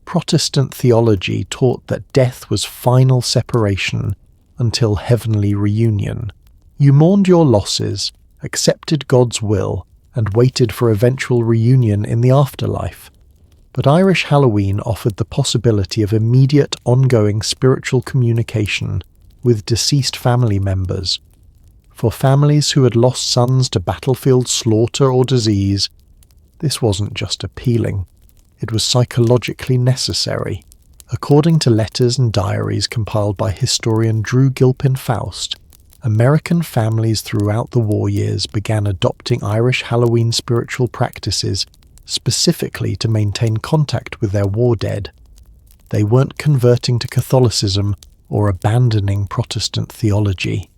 Protestant theology taught that death was final separation until heavenly reunion. You mourned your losses, accepted God's will, and waited for eventual reunion in the afterlife. But Irish Halloween offered the possibility of immediate, ongoing spiritual communication with deceased family members. For families who had lost sons to battlefield slaughter or disease, this wasn't just appealing, it was psychologically necessary. According to letters and diaries compiled by historian Drew Gilpin Faust, American families throughout the war years began adopting Irish Halloween spiritual practices specifically to maintain contact with their war dead. They weren't converting to Catholicism or abandoning Protestant theology.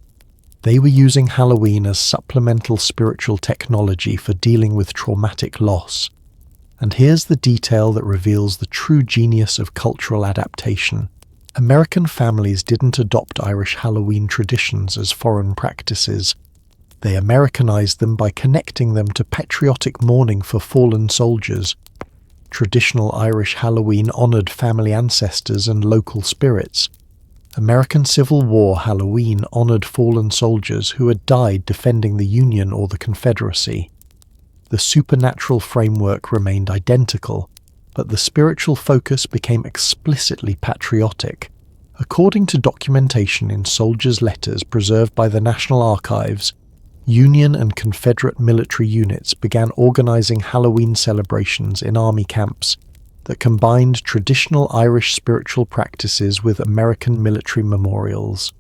They were using Halloween as supplemental spiritual technology for dealing with traumatic loss. And here's the detail that reveals the true genius of cultural adaptation. American families didn't adopt Irish Halloween traditions as foreign practices. They Americanized them by connecting them to patriotic mourning for fallen soldiers. Traditional Irish Halloween honored family ancestors and local spirits. American Civil War Halloween honored fallen soldiers who had died defending the Union or the Confederacy. The supernatural framework remained identical, but the spiritual focus became explicitly patriotic. According to documentation in soldiers' letters preserved by the National Archives, Union and Confederate military units began organizing Halloween celebrations in army camps that combined traditional Irish spiritual practices with American military memorials.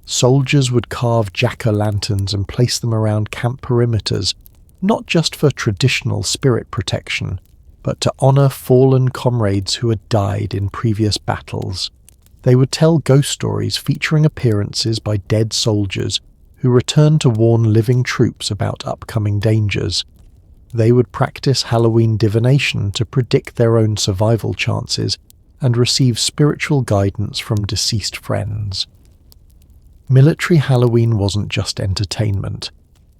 Soldiers would carve jack-o'-lanterns and place them around camp perimeters, not just for traditional spirit protection, but to honor fallen comrades who had died in previous battles. They would tell ghost stories featuring appearances by dead soldiers who returned to warn living troops about upcoming dangers. They would practice Halloween divination to predict their own survival chances and receive spiritual guidance from deceased friends. Military Halloween wasn't just entertainment.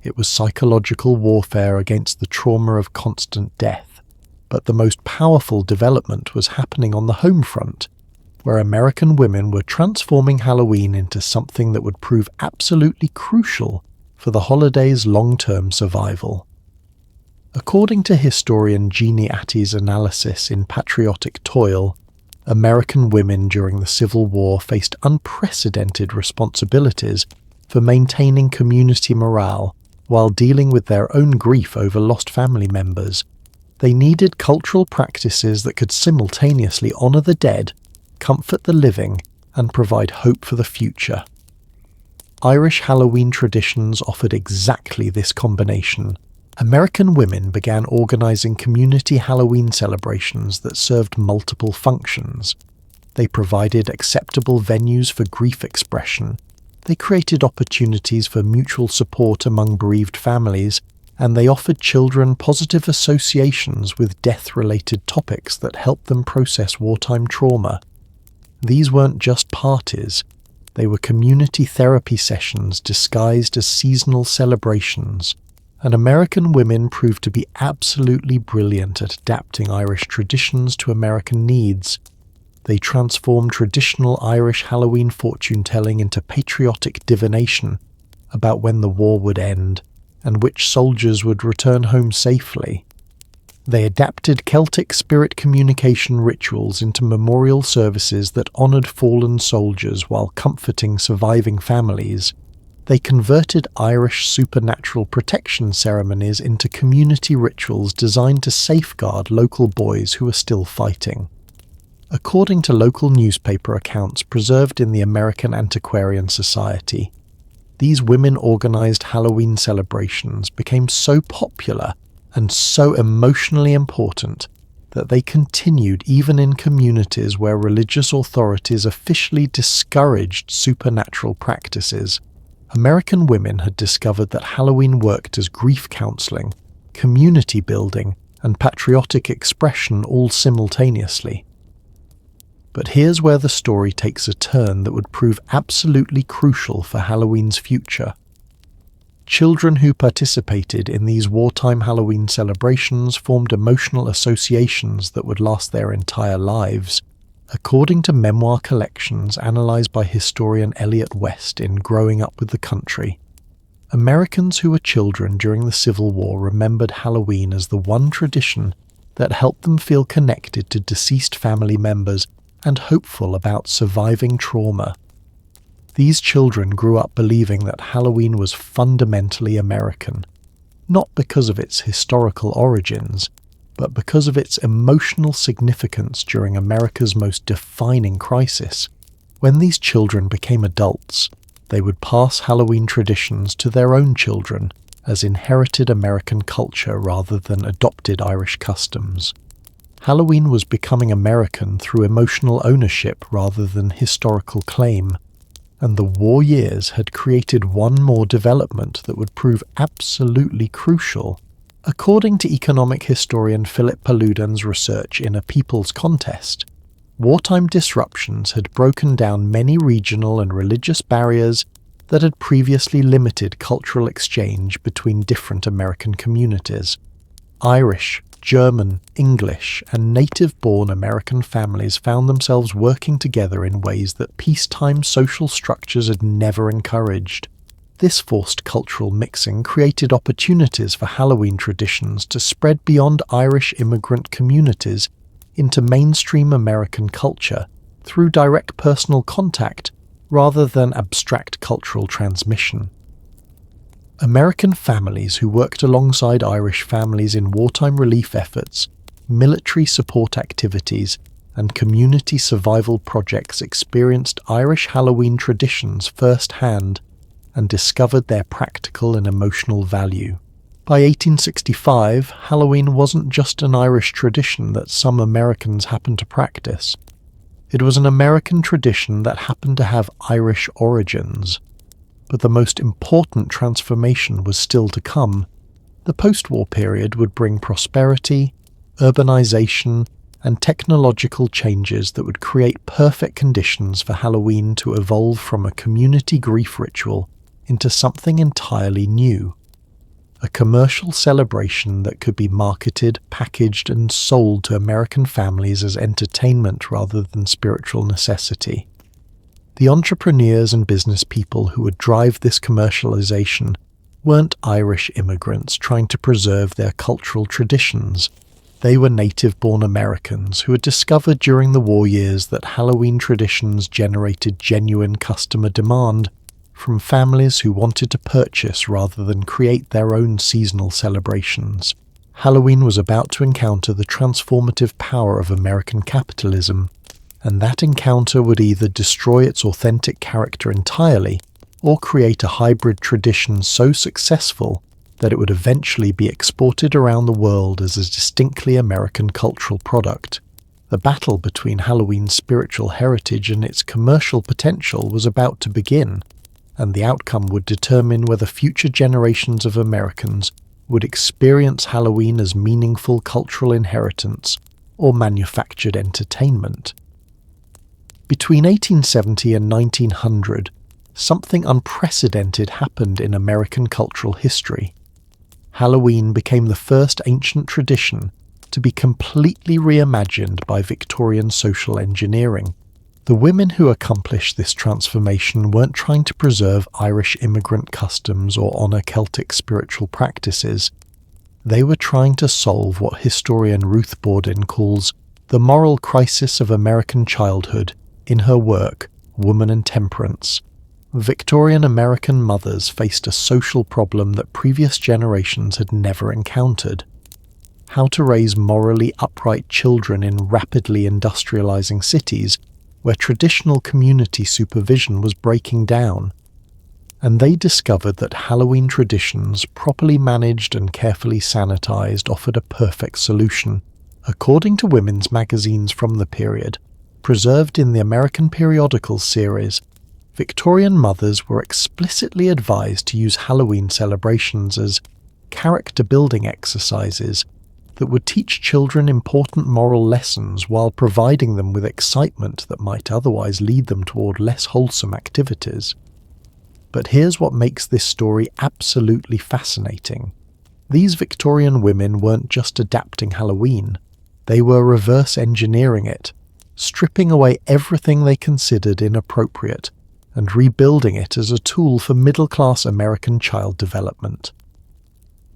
It was psychological warfare against the trauma of constant death. But the most powerful development was happening on the home front, where American women were transforming Halloween into something that would prove absolutely crucial for the holiday's long-term survival. According to historian Jeannie Attie's analysis in Patriotic Toil, American women during the Civil War faced unprecedented responsibilities for maintaining community morale while dealing with their own grief over lost family members. They needed cultural practices that could simultaneously honor the dead, comfort the living, and provide hope for the future. Irish Halloween traditions offered exactly this combination. American women began organizing community Halloween celebrations that served multiple functions. They provided acceptable venues for grief expression. They created opportunities for mutual support among bereaved families, and they offered children positive associations with death-related topics that helped them process wartime trauma. These weren't just parties. They were community therapy sessions disguised as seasonal celebrations. And American women proved to be absolutely brilliant at adapting Irish traditions to American needs. They transformed traditional Irish Halloween fortune-telling into patriotic divination about when the war would end and which soldiers would return home safely. They adapted Celtic spirit communication rituals into memorial services that honored fallen soldiers while comforting surviving families. They converted Irish supernatural protection ceremonies into community rituals designed to safeguard local boys who were still fighting. According to local newspaper accounts preserved in the American Antiquarian Society, these women-organized Halloween celebrations became so popular and so emotionally important that they continued even in communities where religious authorities officially discouraged supernatural practices. American women had discovered that Halloween worked as grief counseling, community building, and patriotic expression all simultaneously. But here's where the story takes a turn that would prove absolutely crucial for Halloween's future. Children who participated in these wartime Halloween celebrations formed emotional associations that would last their entire lives. According to memoir collections analysed by historian Elliot West in Growing Up with the Country, Americans who were children during the Civil War remembered Halloween as the one tradition that helped them feel connected to deceased family members and hopeful about surviving trauma. These children grew up believing that Halloween was fundamentally American, not because of its historical origins, but because of its emotional significance during America's most defining crisis. When these children became adults, they would pass Halloween traditions to their own children as inherited American culture rather than adopted Irish customs. Halloween was becoming American through emotional ownership rather than historical claim, and the war years had created one more development that would prove absolutely crucial. According to economic historian Philip Paludan's research in A People's Contest, wartime disruptions had broken down many regional and religious barriers that had previously limited cultural exchange between different American communities. Irish, German, English, and native-born American families found themselves working together in ways that peacetime social structures had never encouraged. This forced cultural mixing created opportunities for Halloween traditions to spread beyond Irish immigrant communities into mainstream American culture through direct personal contact rather than abstract cultural transmission. American families who worked alongside Irish families in wartime relief efforts, military support activities, and community survival projects experienced Irish Halloween traditions firsthand and discovered their practical and emotional value. By 1865, Halloween wasn't just an Irish tradition that some Americans happened to practice. It was an American tradition that happened to have Irish origins. But the most important transformation was still to come. The post-war period would bring prosperity, urbanization, and technological changes that would create perfect conditions for Halloween to evolve from a community grief ritual into something entirely new. A commercial celebration that could be marketed, packaged, and sold to American families as entertainment rather than spiritual necessity. The entrepreneurs and business people who would drive this commercialization weren't Irish immigrants trying to preserve their cultural traditions. They were native-born Americans who had discovered during the war years that Halloween traditions generated genuine customer demand from families who wanted to purchase rather than create their own seasonal celebrations. Halloween was about to encounter the transformative power of American capitalism, and that encounter would either destroy its authentic character entirely or create a hybrid tradition so successful that it would eventually be exported around the world as a distinctly American cultural product. The battle between Halloween's spiritual heritage and its commercial potential was about to begin, and the outcome would determine whether future generations of Americans would experience Halloween as meaningful cultural inheritance or manufactured entertainment. Between 1870 and 1900, something unprecedented happened in American cultural history. Halloween became the first ancient tradition to be completely reimagined by Victorian social engineering. The women who accomplished this transformation weren't trying to preserve Irish immigrant customs or honour Celtic spiritual practices. They were trying to solve what historian Ruth Borden calls the moral crisis of American childhood in her work, Woman and Temperance. Victorian American mothers faced a social problem that previous generations had never encountered. how to raise morally upright children in rapidly industrializing cities where traditional community supervision was breaking down. And they discovered that Halloween traditions, properly managed and carefully sanitized, offered a perfect solution. According to women's magazines from the period, preserved in the American periodical series, Victorian mothers were explicitly advised to use Halloween celebrations as character-building exercises that would teach children important moral lessons while providing them with excitement that might otherwise lead them toward less wholesome activities. But here's what makes this story absolutely fascinating. These Victorian women weren't just adapting Halloween, they were reverse engineering it, stripping away everything they considered inappropriate and rebuilding it as a tool for middle-class American child development.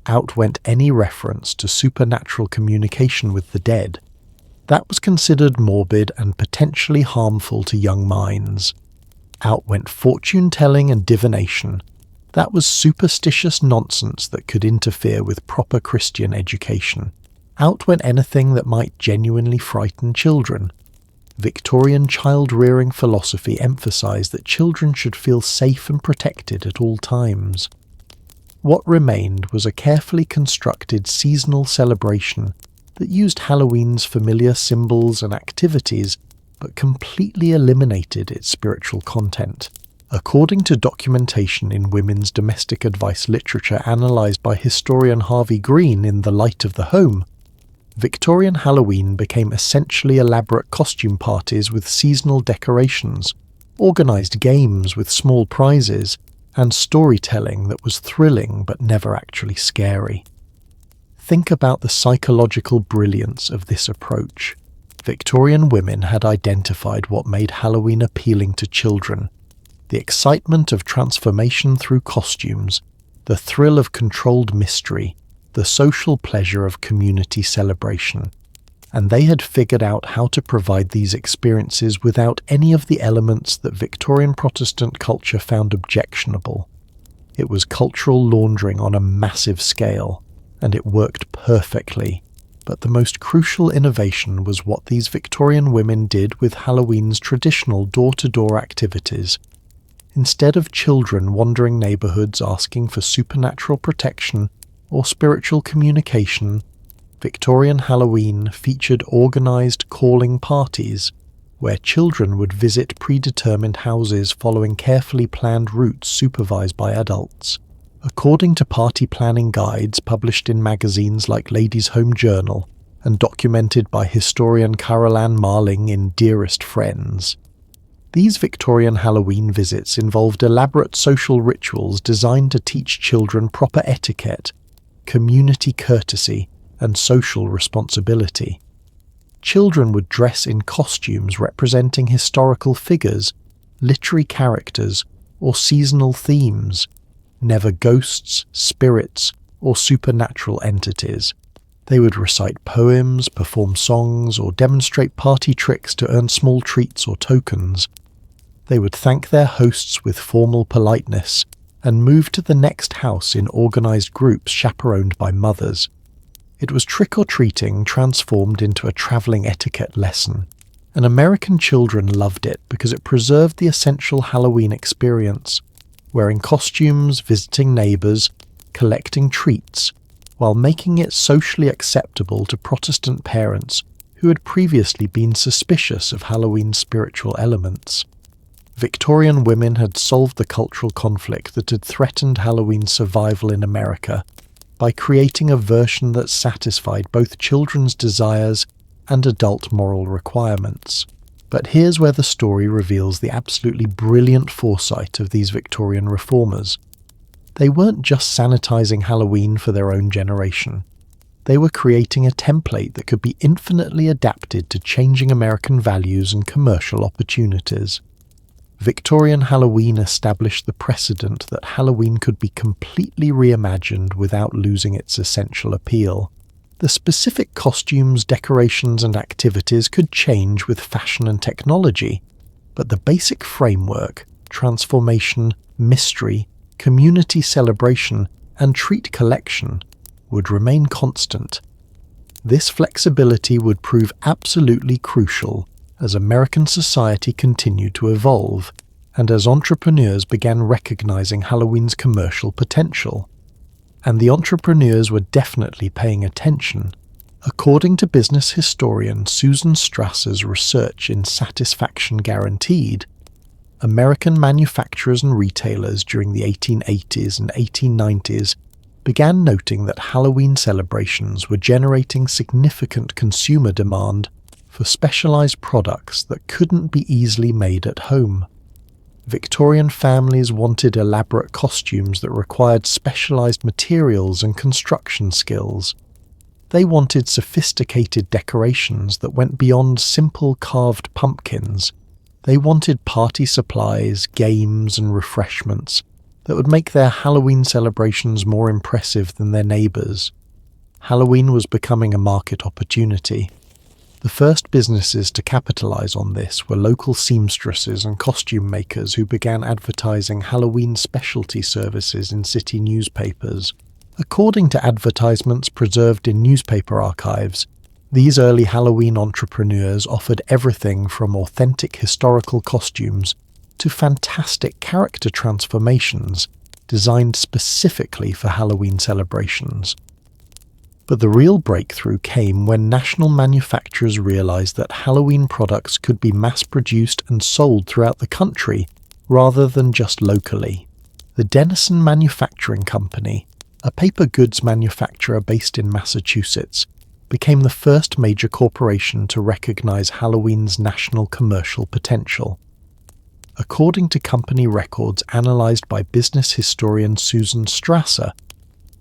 Out went any reference to supernatural communication with the dead. That was considered morbid and potentially harmful to young minds. Out went fortune-telling and divination. That was superstitious nonsense that could interfere with proper Christian education. Out went anything that might genuinely frighten children. Victorian child-rearing philosophy emphasized that children should feel safe and protected at all times. What remained was a carefully constructed seasonal celebration that used Halloween's familiar symbols and activities but completely eliminated its spiritual content. According to documentation in women's domestic advice literature analysed by historian Harvey Green in The Light of the Home, Victorian Halloween became essentially elaborate costume parties with seasonal decorations, organised games with small prizes, and storytelling that was thrilling but never actually scary. Think about the psychological brilliance of this approach. Victorian women had identified what made Halloween appealing to children: the excitement of transformation through costumes, the thrill of controlled mystery, the social pleasure of community celebration. And they had figured out how to provide these experiences without any of the elements that Victorian Protestant culture found objectionable. It was cultural laundering on a massive scale, and it worked perfectly. But the most crucial innovation was what these Victorian women did with Halloween's traditional door-to-door activities. Instead of children wandering neighbourhoods asking for supernatural protection or spiritual communication, Victorian Halloween featured organised calling parties, where children would visit predetermined houses following carefully planned routes supervised by adults. According to party planning guides published in magazines like Ladies' Home Journal and documented by historian Carolanne Marling in Dearest Friends, these Victorian Halloween visits involved elaborate social rituals designed to teach children proper etiquette, community courtesy, and social responsibility. Children would dress in costumes representing historical figures, literary characters, or seasonal themes, never ghosts, spirits, or supernatural entities. They would recite poems, perform songs, or demonstrate party tricks to earn small treats or tokens. They would thank their hosts with formal politeness and move to the next house in organised groups chaperoned by mothers. It was trick-or-treating transformed into a travelling etiquette lesson, and American children loved it because it preserved the essential Halloween experience, wearing costumes, visiting neighbours, collecting treats, while making it socially acceptable to Protestant parents who had previously been suspicious of Halloween's spiritual elements. Victorian women had solved the cultural conflict that had threatened Halloween's survival in America by creating a version that satisfied both children's desires and adult moral requirements. But here's where the story reveals the absolutely brilliant foresight of these Victorian reformers. They weren't just sanitizing Halloween for their own generation. They were creating a template that could be infinitely adapted to changing American values and commercial opportunities. Victorian Halloween established the precedent that Halloween could be completely reimagined without losing its essential appeal. The specific costumes, decorations, and activities could change with fashion and technology, but the basic framework, transformation, mystery, community celebration, and treat collection would remain constant. This flexibility would prove absolutely crucial as American society continued to evolve and as entrepreneurs began recognizing Halloween's commercial potential. And the entrepreneurs were definitely paying attention. According to business historian Susan Strasser's research in Satisfaction Guaranteed, American manufacturers and retailers during the 1880s and 1890s began noting that Halloween celebrations were generating significant consumer demand for specialized products that couldn't be easily made at home. Victorian families wanted elaborate costumes that required specialized materials and construction skills. They wanted sophisticated decorations that went beyond simple carved pumpkins. They wanted party supplies, games, and refreshments that would make their Halloween celebrations more impressive than their neighbors. Halloween was becoming a market opportunity. The first businesses to capitalize on this were local seamstresses and costume makers who began advertising Halloween specialty services in city newspapers. According to advertisements preserved in newspaper archives, these early Halloween entrepreneurs offered everything from authentic historical costumes to fantastic character transformations designed specifically for Halloween celebrations. But the real breakthrough came when national manufacturers realized that Halloween products could be mass-produced and sold throughout the country rather than just locally. The Denison Manufacturing Company, a paper goods manufacturer based in Massachusetts, became the first major corporation to recognize Halloween's national commercial potential. According to company records analyzed by business historian Susan Strasser,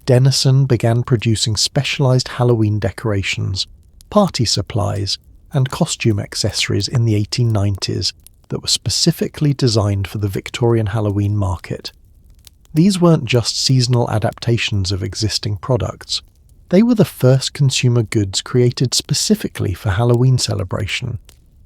Denison began producing specialized Halloween decorations, party supplies, and costume accessories in the 1890s that were specifically designed for the Victorian Halloween market. These weren't just seasonal adaptations of existing products. They were the first consumer goods created specifically for Halloween celebration,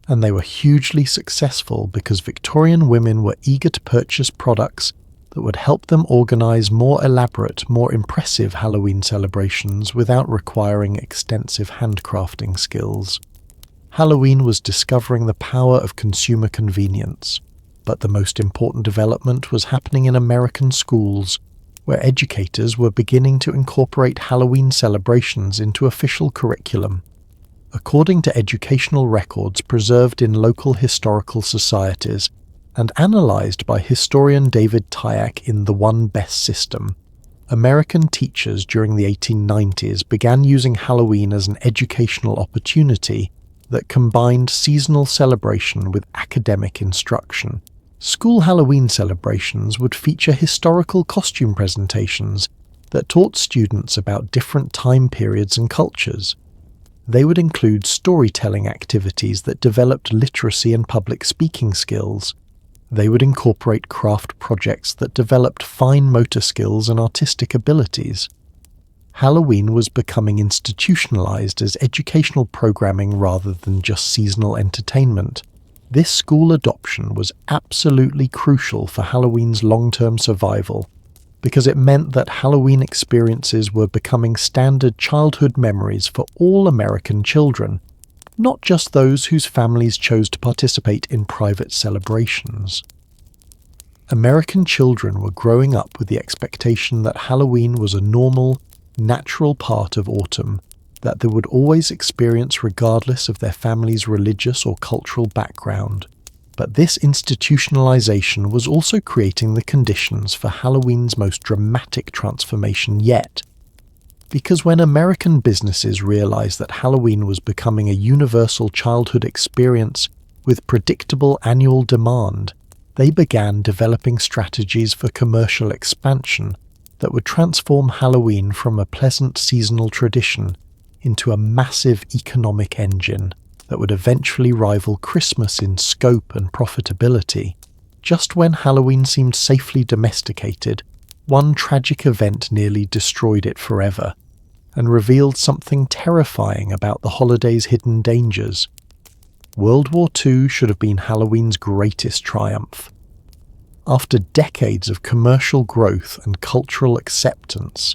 and they were hugely successful because Victorian women were eager to purchase products that would help them organize more elaborate, more impressive Halloween celebrations without requiring extensive handcrafting skills. Halloween was discovering the power of consumer convenience, but the most important development was happening in American schools, where educators were beginning to incorporate Halloween celebrations into official curriculum. According to educational records preserved in local historical societies and analyzed by historian David Tyack in The One Best System, American teachers during the 1890s began using Halloween as an educational opportunity that combined seasonal celebration with academic instruction. School Halloween celebrations would feature historical costume presentations that taught students about different time periods and cultures. They would include storytelling activities that developed literacy and public speaking skills. They would incorporate craft projects that developed fine motor skills and artistic abilities. Halloween was becoming institutionalized as educational programming rather than just seasonal entertainment. This school adoption was absolutely crucial for Halloween's long-term survival, because it meant that Halloween experiences were becoming standard childhood memories for all American children, not just those whose families chose to participate in private celebrations. American children were growing up with the expectation that Halloween was a normal, natural part of autumn that they would always experience regardless of their family's religious or cultural background. But this institutionalization was also creating the conditions for Halloween's most dramatic transformation yet. Because when American businesses realized that Halloween was becoming a universal childhood experience with predictable annual demand, they began developing strategies for commercial expansion that would transform Halloween from a pleasant seasonal tradition into a massive economic engine that would eventually rival Christmas in scope and profitability. Just when Halloween seemed safely domesticated, one tragic event nearly destroyed it forever, and revealed something terrifying about the holiday's hidden dangers. World War II should have been Halloween's greatest triumph. After decades of commercial growth and cultural acceptance,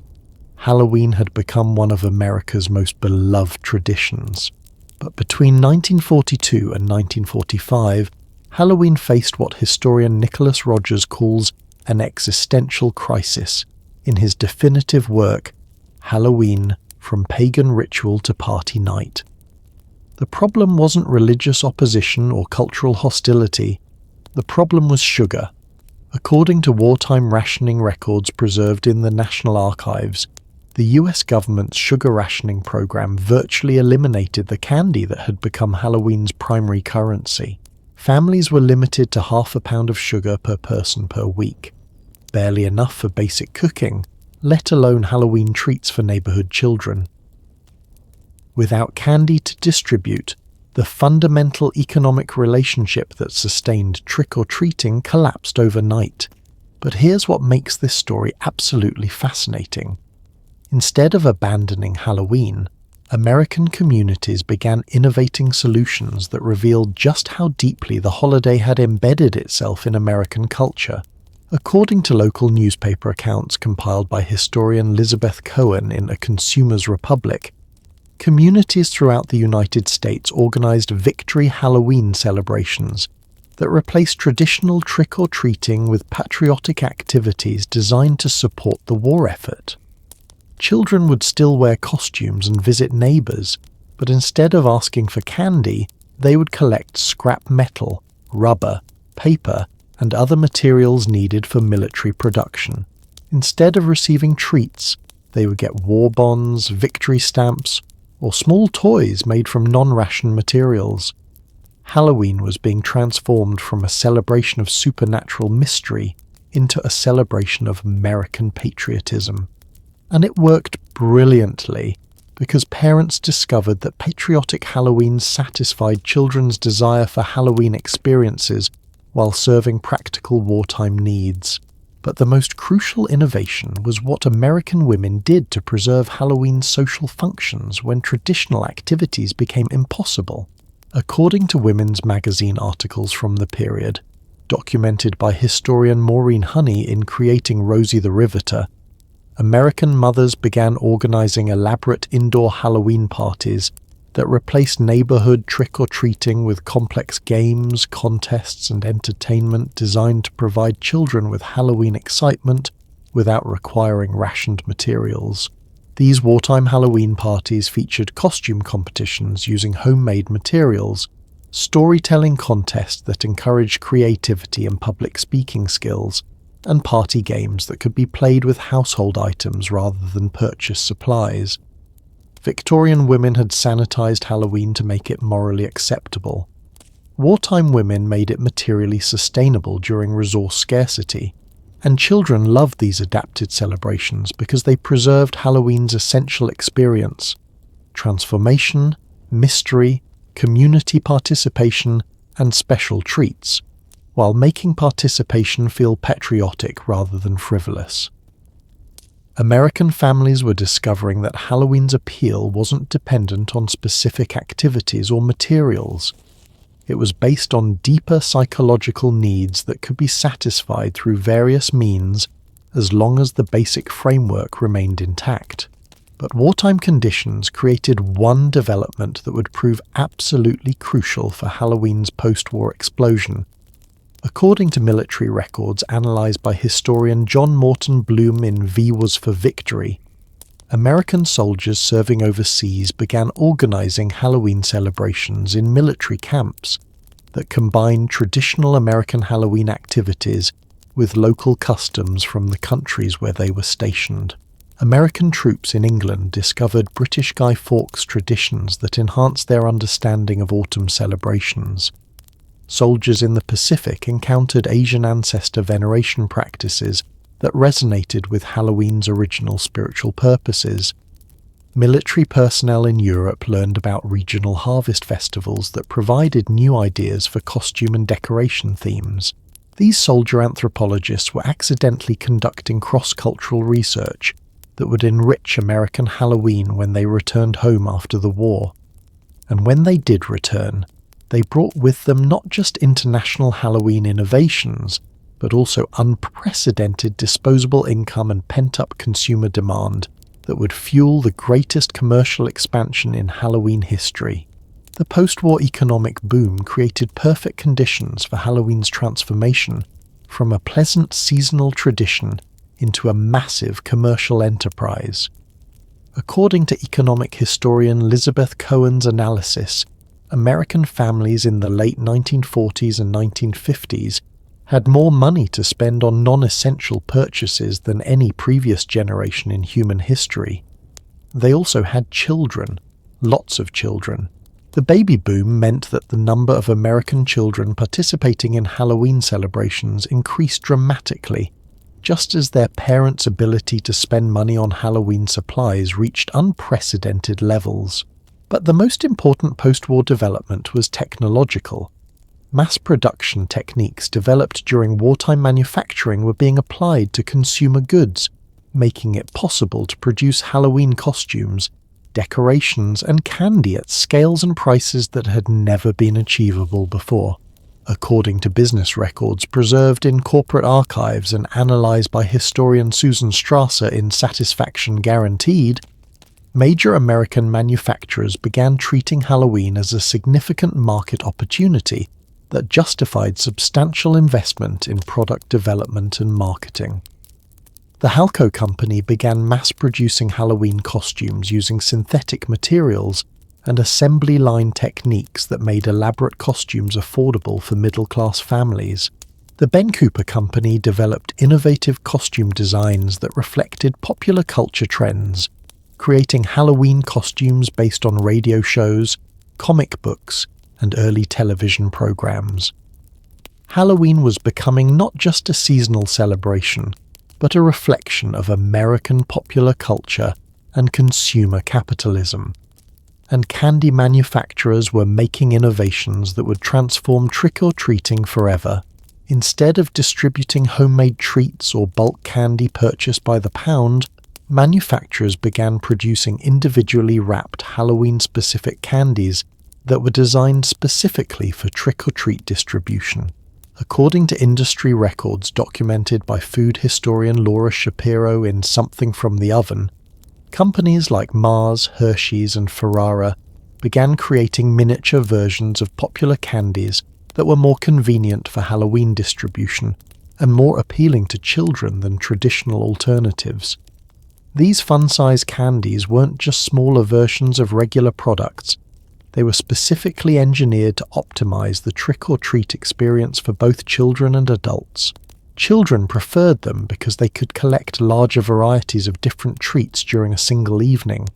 Halloween had become one of America's most beloved traditions. But between 1942 and 1945, Halloween faced what historian Nicholas Rogers calls an existential crisis in his definitive work, Halloween: From Pagan Ritual to Party Night. The problem wasn't religious opposition or cultural hostility. The problem was sugar. According to wartime rationing records preserved in the National Archives, the US government's sugar rationing program virtually eliminated the candy that had become Halloween's primary currency. Families were limited to half a pound of sugar per person per week, barely enough for basic cooking, let alone Halloween treats for neighborhood children. Without candy to distribute, the fundamental economic relationship that sustained trick-or-treating collapsed overnight. But here's what makes this story absolutely fascinating. Instead of abandoning Halloween, American communities began innovating solutions that revealed just how deeply the holiday had embedded itself in American culture. According to local newspaper accounts compiled by historian Elizabeth Cohen in A Consumer's Republic, communities throughout the United States organized Victory Halloween celebrations that replaced traditional trick-or-treating with patriotic activities designed to support the war effort. Children would still wear costumes and visit neighbors, but instead of asking for candy, they would collect scrap metal, rubber, paper, and other materials needed for military production. Instead of receiving treats, they would get war bonds, victory stamps, or small toys made from non-ration materials. Halloween was being transformed from a celebration of supernatural mystery into a celebration of American patriotism. And it worked brilliantly, because parents discovered that patriotic Halloween satisfied children's desire for Halloween experiences while serving practical wartime needs. But the most crucial innovation was what American women did to preserve Halloween's social functions when traditional activities became impossible. According to women's magazine articles from the period, documented by historian Maureen Honey in Creating Rosie the Riveter, American mothers began organizing elaborate indoor Halloween parties that replaced neighborhood trick-or-treating with complex games, contests, and entertainment designed to provide children with Halloween excitement without requiring rationed materials. These wartime Halloween parties featured costume competitions using homemade materials, storytelling contests that encouraged creativity and public speaking skills, and party games that could be played with household items rather than purchase supplies. Victorian women had sanitized Halloween to make it morally acceptable. Wartime women made it materially sustainable during resource scarcity, and children loved these adapted celebrations because they preserved Halloween's essential experience: transformation, mystery, community participation, and special treats, while making participation feel patriotic rather than frivolous. American families were discovering that Halloween's appeal wasn't dependent on specific activities or materials. It was based on deeper psychological needs that could be satisfied through various means as long as the basic framework remained intact. But wartime conditions created one development that would prove absolutely crucial for Halloween's post-war explosion. According to military records analysed by historian John Morton Bloom in V Was for Victory, American soldiers serving overseas began organising Halloween celebrations in military camps that combined traditional American Halloween activities with local customs from the countries where they were stationed. American troops in England discovered British Guy Fawkes traditions that enhanced their understanding of autumn celebrations. Soldiers in the Pacific encountered Asian ancestor veneration practices that resonated with Halloween's original spiritual purposes. Military personnel in Europe learned about regional harvest festivals that provided new ideas for costume and decoration themes. These soldier anthropologists were accidentally conducting cross-cultural research that would enrich American Halloween when they returned home after the war. And when they did return, they brought with them not just international Halloween innovations, but also unprecedented disposable income and pent-up consumer demand that would fuel the greatest commercial expansion in Halloween history. The post-war economic boom created perfect conditions for Halloween's transformation from a pleasant seasonal tradition into a massive commercial enterprise. According to economic historian Elizabeth Cohen's analysis, American families in the late 1940s and 1950s had more money to spend on non-essential purchases than any previous generation in human history. They also had children, lots of children. The baby boom meant that the number of American children participating in Halloween celebrations increased dramatically, just as their parents' ability to spend money on Halloween supplies reached unprecedented levels. But the most important post-war development was technological. Mass production techniques developed during wartime manufacturing were being applied to consumer goods, making it possible to produce Halloween costumes, decorations, and candy at scales and prices that had never been achievable before. According to business records preserved in corporate archives and analyzed by historian Susan Strasser in Satisfaction Guaranteed, major American manufacturers began treating Halloween as a significant market opportunity that justified substantial investment in product development and marketing. The Halco Company began mass-producing Halloween costumes using synthetic materials and assembly line techniques that made elaborate costumes affordable for middle-class families. The Ben Cooper Company developed innovative costume designs that reflected popular culture trends, creating Halloween costumes based on radio shows, comic books, and early television programs. Halloween was becoming not just a seasonal celebration, but a reflection of American popular culture and consumer capitalism. And candy manufacturers were making innovations that would transform trick-or-treating forever. Instead of distributing homemade treats or bulk candy purchased by the pound, manufacturers began producing individually wrapped Halloween-specific candies that were designed specifically for trick-or-treat distribution. According to industry records documented by food historian Laura Shapiro in Something from the Oven, companies like Mars, Hershey's, and Ferrara began creating miniature versions of popular candies that were more convenient for Halloween distribution and more appealing to children than traditional alternatives. These fun-size candies weren't just smaller versions of regular products. They were specifically engineered to optimize the trick-or-treat experience for both children and adults. Children preferred them because they could collect larger varieties of different treats during a single evening.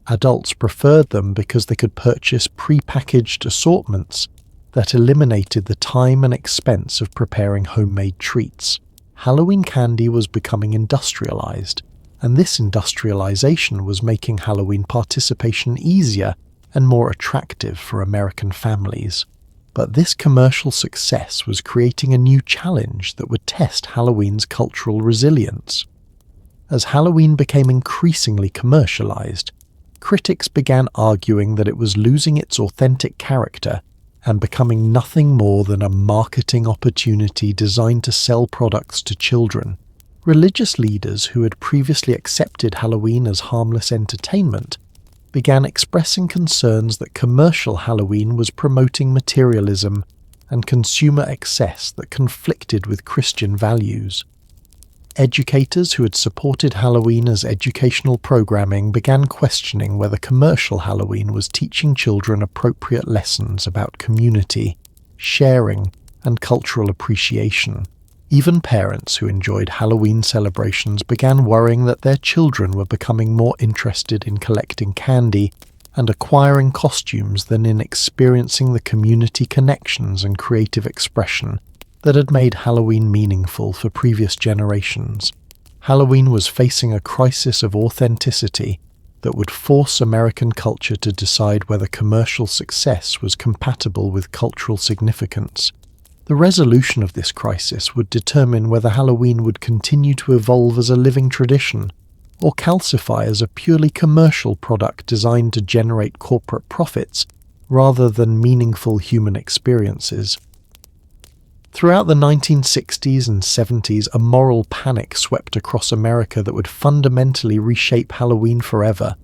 Adults preferred them because they could purchase pre-packaged assortments that eliminated the time and expense of preparing homemade treats. Halloween candy was becoming industrialized, and this industrialization was making Halloween participation easier and more attractive for American families. But this commercial success was creating a new challenge that would test Halloween's cultural resilience. As Halloween became increasingly commercialized, critics began arguing that it was losing its authentic character and becoming nothing more than a marketing opportunity designed to sell products to children. Religious leaders who had previously accepted Halloween as harmless entertainment began expressing concerns that commercial Halloween was promoting materialism and consumer excess that conflicted with Christian values. Educators who had supported Halloween as educational programming began questioning whether commercial Halloween was teaching children appropriate lessons about community, sharing, and cultural appreciation. Even parents who enjoyed Halloween celebrations began worrying that their children were becoming more interested in collecting candy and acquiring costumes than in experiencing the community connections and creative expression that had made Halloween meaningful for previous generations. Halloween was facing a crisis of authenticity that would force American culture to decide whether commercial success was compatible with cultural significance. The resolution of this crisis would determine whether Halloween would continue to evolve as a living tradition or calcify as a purely commercial product designed to generate corporate profits rather than meaningful human experiences. Throughout the 1960s and 70s, a moral panic swept across America that would fundamentally reshape Halloween forever.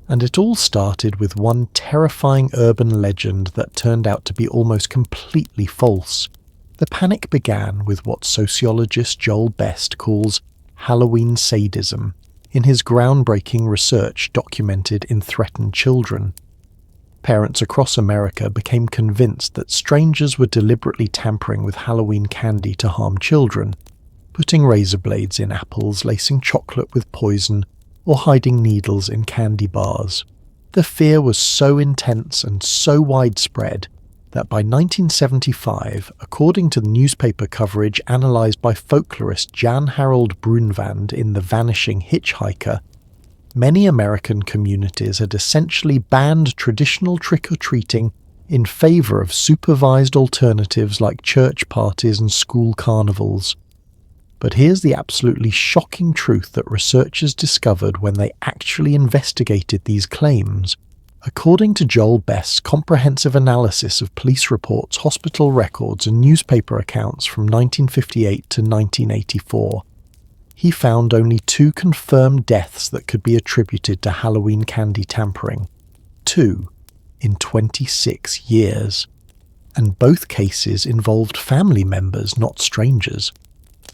And it all started with one terrifying urban legend that turned out to be almost completely false. The panic began with what sociologist Joel Best calls Halloween sadism in his groundbreaking research documented in Threatened Children. Parents across America became convinced that strangers were deliberately tampering with Halloween candy to harm children, putting razor blades in apples, lacing chocolate with poison, or hiding needles in candy bars. The fear was so intense and so widespread that by 1975, according to the newspaper coverage analysed by folklorist Jan Harold Brunvand in The Vanishing Hitchhiker, many American communities had essentially banned traditional trick-or-treating in favour of supervised alternatives like church parties and school carnivals. But here's the absolutely shocking truth that researchers discovered when they actually investigated these claims. According to Joel Best's comprehensive analysis of police reports, hospital records, and newspaper accounts from 1958 to 1984, he found only 2 confirmed deaths that could be attributed to Halloween candy tampering. 2 in 26 years. And both cases involved family members, not strangers.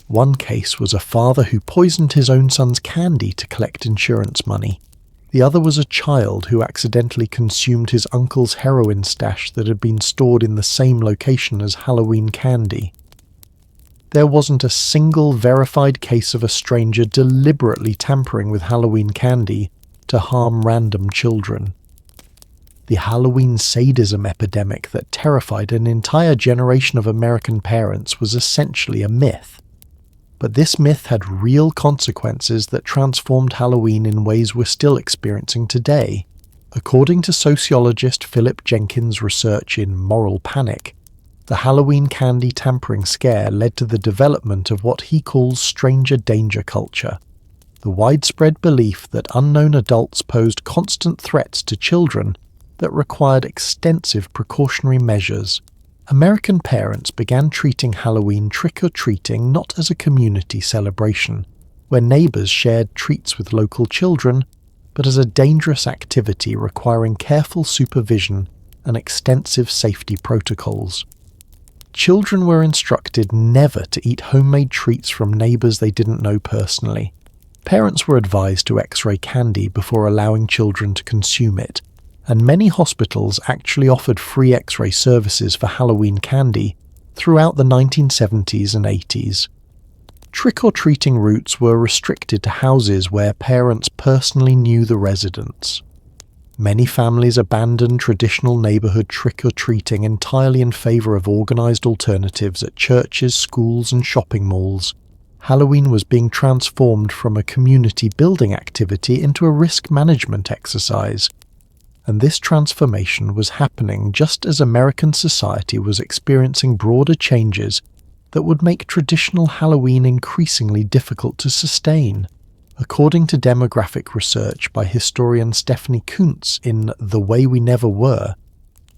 One case was a father who poisoned his own son's candy to collect insurance money. The other was a child who accidentally consumed his uncle's heroin stash that had been stored in the same location as Halloween candy. There wasn't a single verified case of a stranger deliberately tampering with Halloween candy to harm random children. The Halloween sadism epidemic that terrified an entire generation of American parents was essentially a myth. But this myth had real consequences that transformed Halloween in ways we're still experiencing today. According to sociologist Philip Jenkins' research in Moral Panic, the Halloween candy tampering scare led to the development of what he calls stranger danger culture, the widespread belief that unknown adults posed constant threats to children that required extensive precautionary measures. American parents began treating Halloween trick-or-treating not as a community celebration, where neighbours shared treats with local children, but as a dangerous activity requiring careful supervision and extensive safety protocols. Children were instructed never to eat homemade treats from neighbours they didn't know personally. Parents were advised to X-ray candy before allowing children to consume it, and many hospitals actually offered free X-ray services for Halloween candy throughout the 1970s and 80s. Trick-or-treating routes were restricted to houses where parents personally knew the residents. Many families abandoned traditional neighbourhood trick-or-treating entirely in favour of organised alternatives at churches, schools and shopping malls. Halloween was being transformed from a community-building activity into a risk management exercise. And this transformation was happening just as American society was experiencing broader changes that would make traditional Halloween increasingly difficult to sustain. According to demographic research by historian Stephanie Kuntz in The Way We Never Were,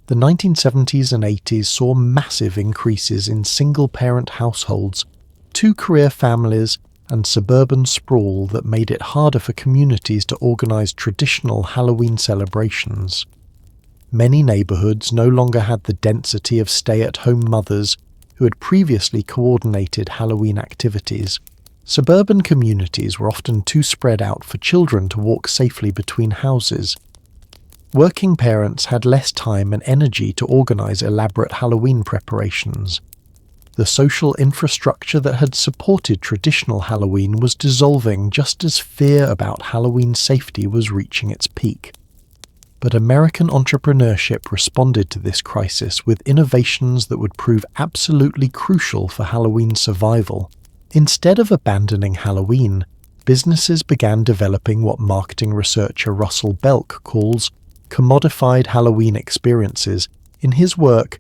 the 1970s and 80s saw massive increases in single-parent households, 2-career families, and suburban sprawl that made it harder for communities to organise traditional Halloween celebrations. Many neighbourhoods no longer had the density of stay-at-home mothers who had previously coordinated Halloween activities. Suburban communities were often too spread out for children to walk safely between houses. Working parents had less time and energy to organise elaborate Halloween preparations. The social infrastructure that had supported traditional Halloween was dissolving just as fear about Halloween safety was reaching its peak. But American entrepreneurship responded to this crisis with innovations that would prove absolutely crucial for Halloween's survival. Instead of abandoning Halloween, businesses began developing what marketing researcher Russell Belk calls commodified Halloween experiences in his work,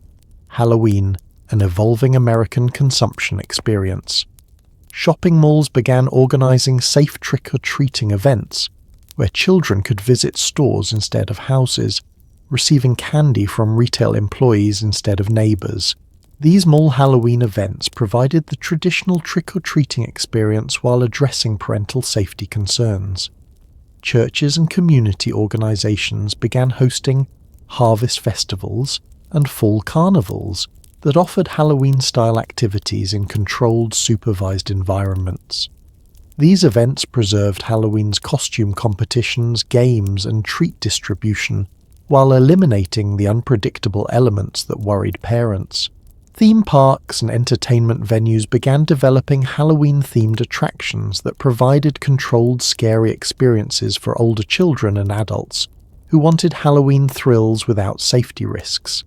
Halloween, an Evolving American Consumption Experience. Shopping malls began organizing safe trick-or-treating events, where children could visit stores instead of houses, receiving candy from retail employees instead of neighbors. These All Halloween events provided the traditional trick-or-treating experience while addressing parental safety concerns. Churches and community organizations began hosting harvest festivals and fall carnivals that offered Halloween-style activities in controlled, supervised environments. These events preserved Halloween's costume competitions, games, and treat distribution, while eliminating the unpredictable elements that worried parents. Theme parks and entertainment venues began developing Halloween-themed attractions that provided controlled, scary experiences for older children and adults who wanted Halloween thrills without safety risks.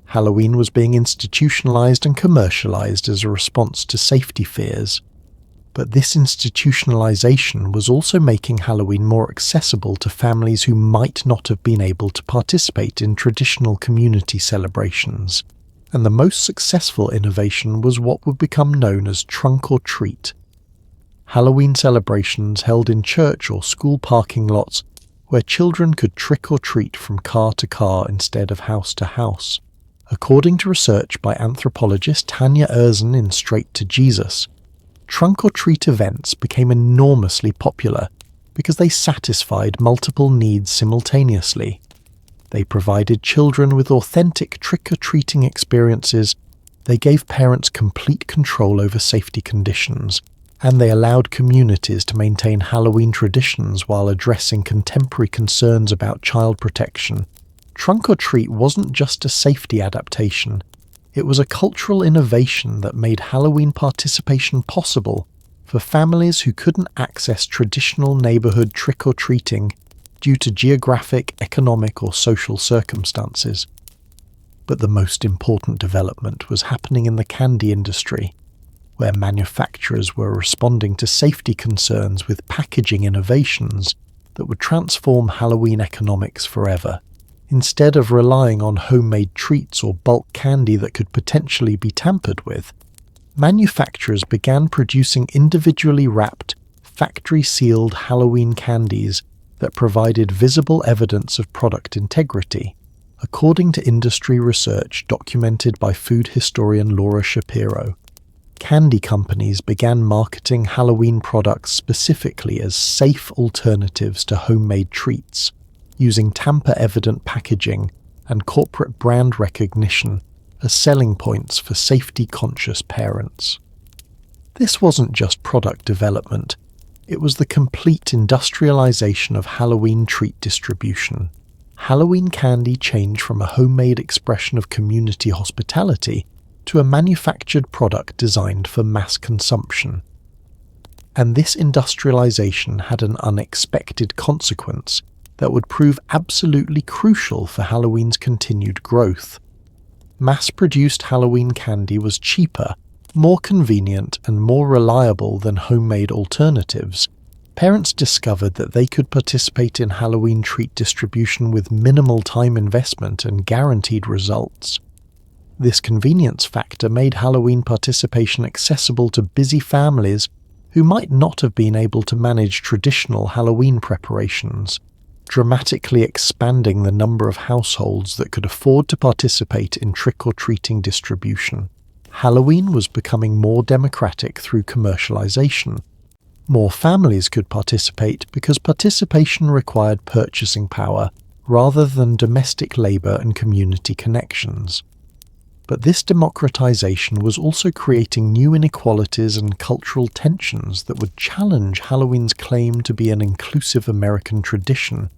Halloween was being institutionalized and commercialized as a response to safety fears. But this institutionalization was also making Halloween more accessible to families who might not have been able to participate in traditional community celebrations. And the most successful innovation was what would become known as trunk or treat. Halloween celebrations held in church or school parking lots where children could trick or treat from car to car instead of house to house. According to research by anthropologist Tanya Erzan in Straight to Jesus, trunk or treat events became enormously popular because they satisfied multiple needs simultaneously. They provided children with authentic trick-or-treating experiences, they gave parents complete control over safety conditions, and they allowed communities to maintain Halloween traditions while addressing contemporary concerns about child protection. Trunk or treat wasn't just a safety adaptation, it was a cultural innovation that made Halloween participation possible for families who couldn't access traditional neighborhood trick-or-treating due to geographic, economic, or social circumstances. But the most important development was happening in the candy industry, where manufacturers were responding to safety concerns with packaging innovations that would transform Halloween economics forever. Instead of relying on homemade treats or bulk candy that could potentially be tampered with, manufacturers began producing individually wrapped, factory-sealed Halloween candies that provided visible evidence of product integrity. According to industry research documented by food historian Laura Shapiro, candy companies began marketing Halloween products specifically as safe alternatives to homemade treats, using tamper-evident packaging and corporate brand recognition as selling points for safety-conscious parents. This wasn't just product development, it was the complete industrialization of Halloween treat distribution. Halloween candy changed from a homemade expression of community hospitality to a manufactured product designed for mass consumption. And this industrialization had an unexpected consequence that would prove absolutely crucial for Halloween's continued growth. Mass-produced Halloween candy was cheaper, more convenient, and more reliable than homemade alternatives. Parents discovered that they could participate in Halloween treat distribution with minimal time investment and guaranteed results. This convenience factor made Halloween participation accessible to busy families who might not have been able to manage traditional Halloween preparations, dramatically expanding the number of households that could afford to participate in trick-or-treating distribution. Halloween was becoming more democratic through commercialization. More families could participate because participation required purchasing power rather than domestic labor and community connections. But this democratization was also creating new inequalities and cultural tensions that would challenge Halloween's claim to be an inclusive American tradition.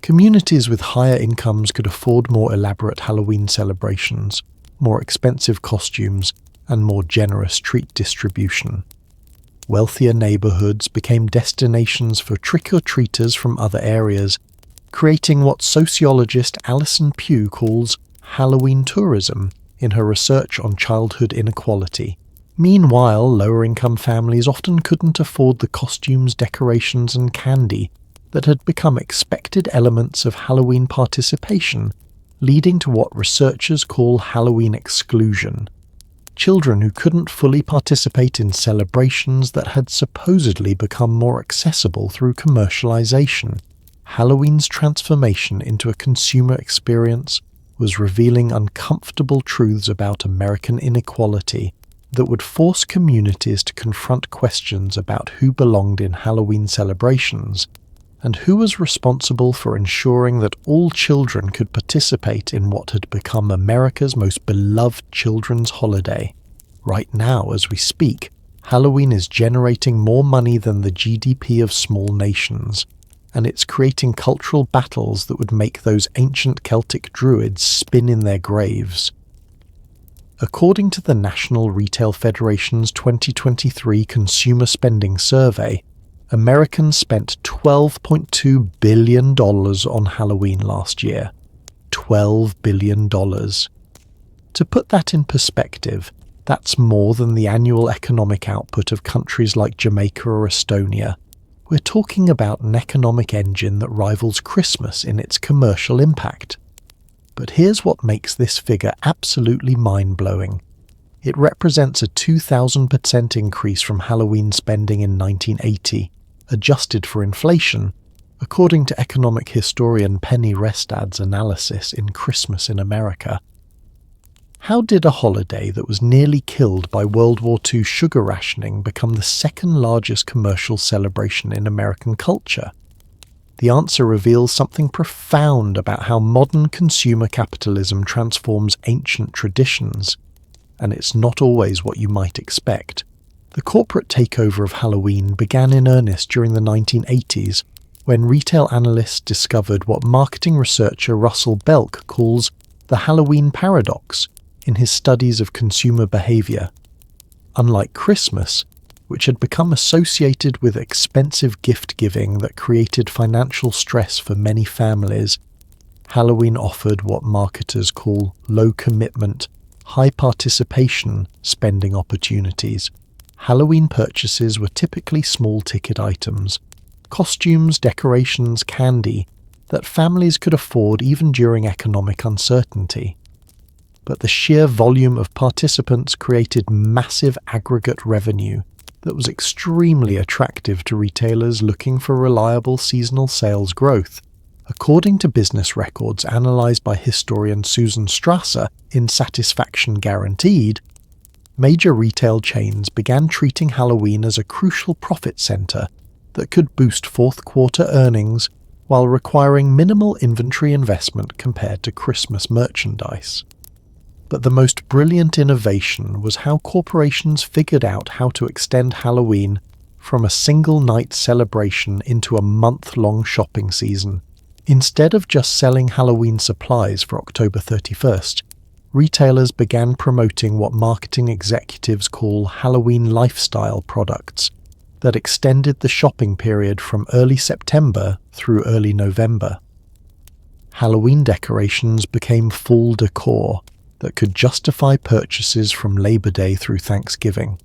Communities with higher incomes could afford more elaborate Halloween celebrations, more expensive costumes, and more generous treat distribution. Wealthier neighborhoods became destinations for trick-or-treaters from other areas, creating what sociologist Alison Pugh calls Halloween tourism in her research on childhood inequality. Meanwhile, lower-income families often couldn't afford the costumes, decorations, and candy that had become expected elements of Halloween participation, leading to what researchers call Halloween exclusion. Children who couldn't fully participate in celebrations that had supposedly become more accessible through commercialization. Halloween's transformation into a consumer experience was revealing uncomfortable truths about American inequality that would force communities to confront questions about who belonged in Halloween celebrations and who was responsible for ensuring that all children could participate in what had become America's most beloved children's holiday. Right now, as we speak, Halloween is generating more money than the GDP of small nations, and it's creating cultural battles that would make those ancient Celtic druids spin in their graves. According to the National Retail Federation's 2023 Consumer Spending Survey, Americans spent $12.2 billion on Halloween last year. $12 billion. To put that in perspective, that's more than the annual economic output of countries like Jamaica or Estonia. We're talking about an economic engine that rivals Christmas in its commercial impact. But here's what makes this figure absolutely mind-blowing. It represents a 2,000% increase from Halloween spending in 1980, adjusted for inflation, according to economic historian Penny Restad's analysis in Christmas in America. How did a holiday that was nearly killed by World War II sugar rationing become the second largest commercial celebration in American culture? The answer reveals something profound about how modern consumer capitalism transforms ancient traditions, and it's not always what you might expect. The corporate takeover of Halloween began in earnest during the 1980s, when retail analysts discovered what marketing researcher Russell Belk calls the Halloween paradox in his studies of consumer behavior. Unlike Christmas, which had become associated with expensive gift-giving that created financial stress for many families, Halloween offered what marketers call low-commitment, high-participation spending opportunities. Halloween purchases were typically small-ticket items, costumes, decorations, candy, that families could afford even during economic uncertainty. But the sheer volume of participants created massive aggregate revenue that was extremely attractive to retailers looking for reliable seasonal sales growth. According to business records analysed by historian Susan Strasser in Satisfaction Guaranteed, major retail chains began treating Halloween as a crucial profit centre that could boost fourth-quarter earnings while requiring minimal inventory investment compared to Christmas merchandise. But the most brilliant innovation was how corporations figured out how to extend Halloween from a single-night celebration into a month-long shopping season. Instead of just selling Halloween supplies for October 31st, retailers began promoting what marketing executives call Halloween lifestyle products that extended the shopping period from early September through early November. Halloween decorations became fall decor that could justify purchases from Labor Day through Thanksgiving.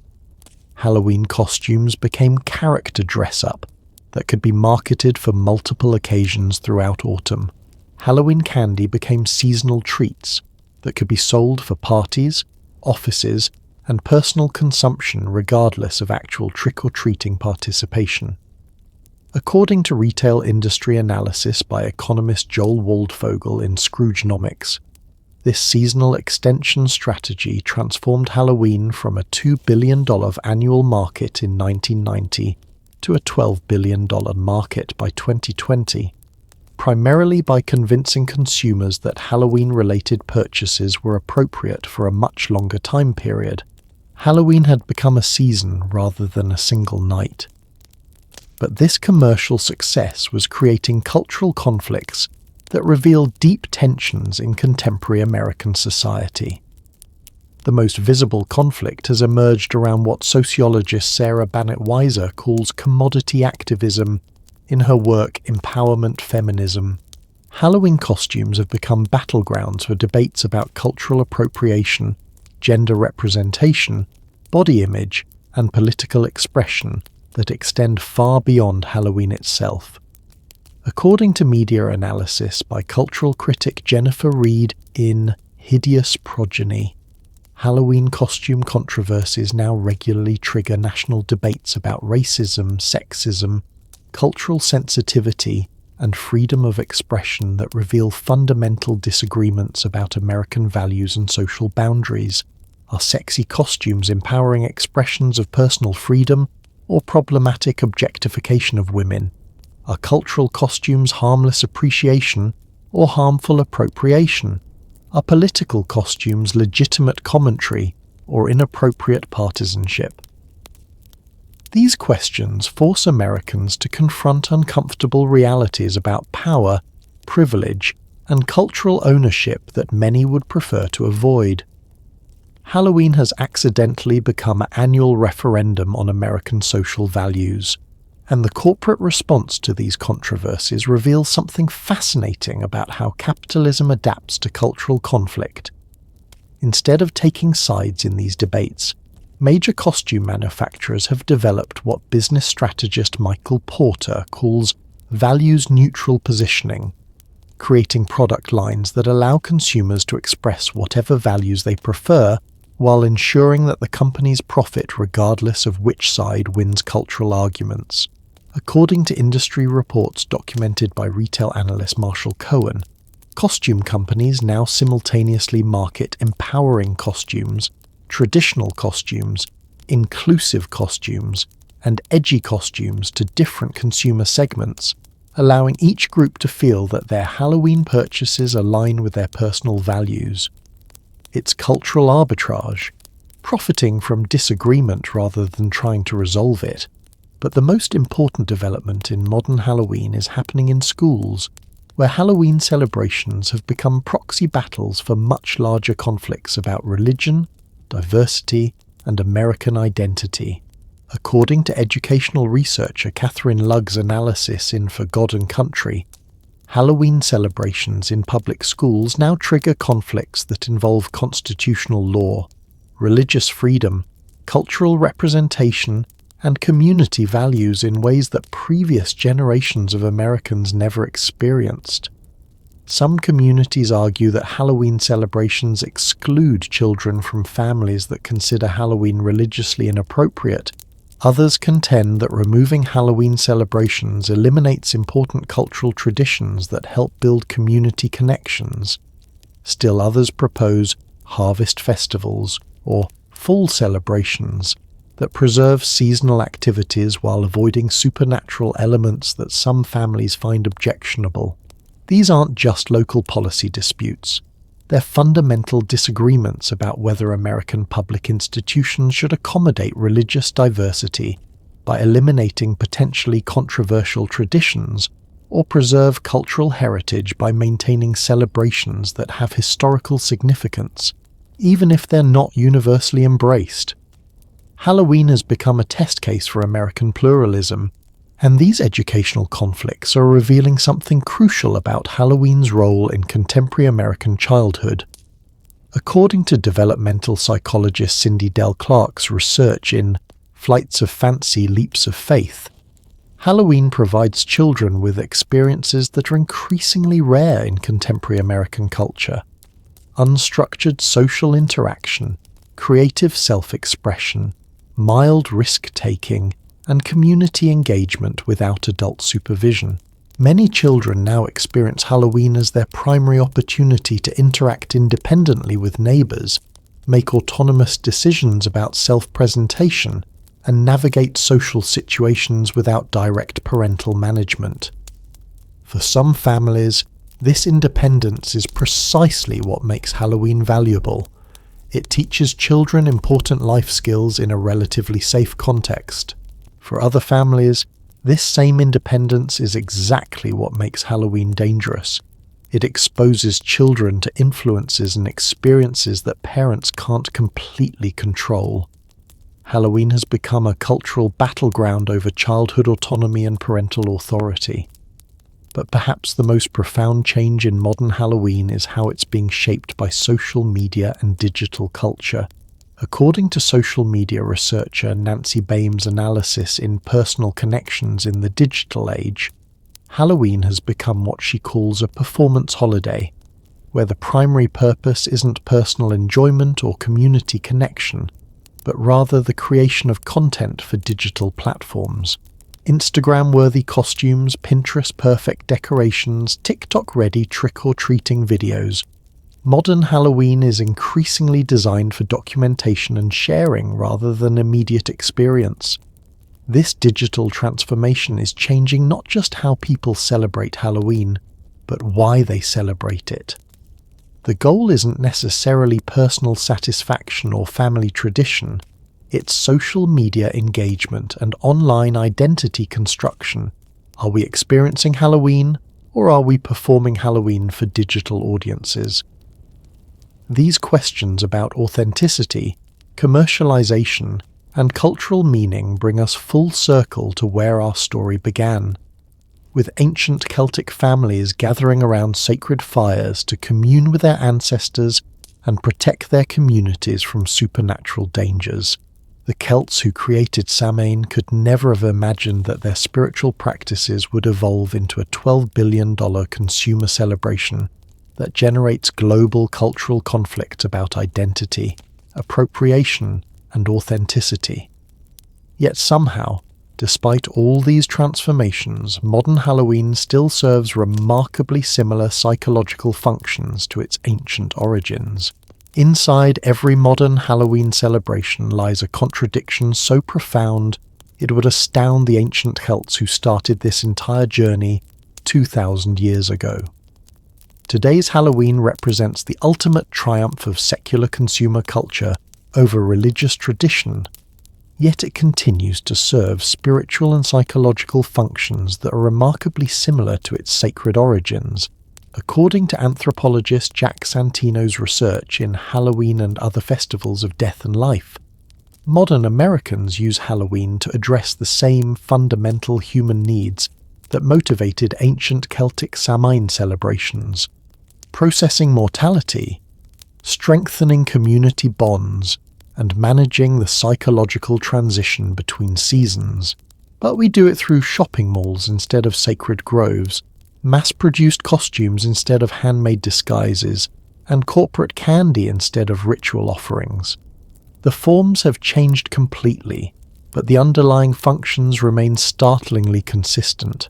Halloween costumes became character dress-up that could be marketed for multiple occasions throughout autumn. Halloween candy became seasonal treats that could be sold for parties, offices, and personal consumption regardless of actual trick-or-treating participation. According to retail industry analysis by economist Joel Waldfogel in Scroogenomics, this seasonal extension strategy transformed Halloween from a $2 billion annual market in 1990 to a $12 billion market by 2020, primarily by convincing consumers that Halloween-related purchases were appropriate for a much longer time period. Halloween had become a season rather than a single night. But this commercial success was creating cultural conflicts that revealed deep tensions in contemporary American society. The most visible conflict has emerged around what sociologist Sarah Bannett-Weiser calls commodity activism in her work Empowerment Feminism. Halloween costumes have become battlegrounds for debates about cultural appropriation, gender representation, body image, and political expression that extend far beyond Halloween itself. According to media analysis by cultural critic Jennifer Reed in Hideous Progeny, Halloween costume controversies now regularly trigger national debates about racism, sexism, cultural sensitivity, and freedom of expression that reveal fundamental disagreements about American values and social boundaries? Are sexy costumes empowering expressions of personal freedom or problematic objectification of women? Are cultural costumes harmless appreciation or harmful appropriation? Are political costumes legitimate commentary or inappropriate partisanship? These questions force Americans to confront uncomfortable realities about power, privilege, and cultural ownership that many would prefer to avoid. Halloween has accidentally become an annual referendum on American social values, and the corporate response to these controversies reveals something fascinating about how capitalism adapts to cultural conflict. Instead of taking sides in these debates, major costume manufacturers have developed what business strategist Michael Porter calls values-neutral positioning, creating product lines that allow consumers to express whatever values they prefer while ensuring that the companies profit regardless of which side wins cultural arguments. According to industry reports documented by retail analyst Marshall Cohen, costume companies now simultaneously market empowering costumes, traditional costumes, inclusive costumes, and edgy costumes to different consumer segments, allowing each group to feel that their Halloween purchases align with their personal values. It's cultural arbitrage, profiting from disagreement rather than trying to resolve it. But the most important development in modern Halloween is happening in schools, where Halloween celebrations have become proxy battles for much larger conflicts about religion, diversity, and American identity. According to educational researcher Catherine Lugg's analysis in For God and Country, Halloween celebrations in public schools now trigger conflicts that involve constitutional law, religious freedom, cultural representation, and community values in ways that previous generations of Americans never experienced. Some communities argue that Halloween celebrations exclude children from families that consider Halloween religiously inappropriate. Others contend that removing Halloween celebrations eliminates important cultural traditions that help build community connections. Still others propose harvest festivals or fall celebrations that preserve seasonal activities while avoiding supernatural elements that some families find objectionable. These aren't just local policy disputes. They're fundamental disagreements about whether American public institutions should accommodate religious diversity by eliminating potentially controversial traditions or preserve cultural heritage by maintaining celebrations that have historical significance, even if they're not universally embraced. Halloween has become a test case for American pluralism, and these educational conflicts are revealing something crucial about Halloween's role in contemporary American childhood. According to developmental psychologist Cindy Dell Clark's research in Flights of Fancy, Leaps of Faith, Halloween provides children with experiences that are increasingly rare in contemporary American culture. Unstructured social interaction, creative self-expression, mild risk-taking, and community engagement without adult supervision. Many children now experience Halloween as their primary opportunity to interact independently with neighbors, make autonomous decisions about self-presentation, and navigate social situations without direct parental management. For some families, this independence is precisely what makes Halloween valuable. It teaches children important life skills in a relatively safe context. For other families, this same independence is exactly what makes Halloween dangerous. It exposes children to influences and experiences that parents can't completely control. Halloween has become a cultural battleground over childhood autonomy and parental authority. But perhaps the most profound change in modern Halloween is how it's being shaped by social media and digital culture. According to social media researcher Nancy Baim's analysis in Personal Connections in the Digital Age, Halloween has become what she calls a performance holiday, where the primary purpose isn't personal enjoyment or community connection, but rather the creation of content for digital platforms. Instagram-worthy costumes, Pinterest-perfect decorations, TikTok-ready trick-or-treating videos. Modern Halloween is increasingly designed for documentation and sharing rather than immediate experience. This digital transformation is changing not just how people celebrate Halloween, but why they celebrate it. The goal isn't necessarily personal satisfaction or family tradition, it's social media engagement and online identity construction. Are we experiencing Halloween, or are we performing Halloween for digital audiences? These questions about authenticity, commercialization, and cultural meaning bring us full circle to where our story began, with ancient Celtic families gathering around sacred fires to commune with their ancestors and protect their communities from supernatural dangers. The Celts who created Samhain could never have imagined that their spiritual practices would evolve into a $12 billion consumer celebration that generates global cultural conflict about identity, appropriation, and authenticity. Yet somehow, despite all these transformations, modern Halloween still serves remarkably similar psychological functions to its ancient origins. Inside every modern Halloween celebration lies a contradiction so profound it would astound the ancient Celts who started this entire journey 2,000 years ago. Today's Halloween represents the ultimate triumph of secular consumer culture over religious tradition, yet it continues to serve spiritual and psychological functions that are remarkably similar to its sacred origins. According to anthropologist Jack Santino's research in Halloween and Other Festivals of Death and Life, modern Americans use Halloween to address the same fundamental human needs that motivated ancient Celtic Samhain celebrations: processing mortality, strengthening community bonds, and managing the psychological transition between seasons. But we do it through shopping malls instead of sacred groves, mass-produced costumes instead of handmade disguises, and corporate candy instead of ritual offerings. The forms have changed completely, but the underlying functions remain startlingly consistent.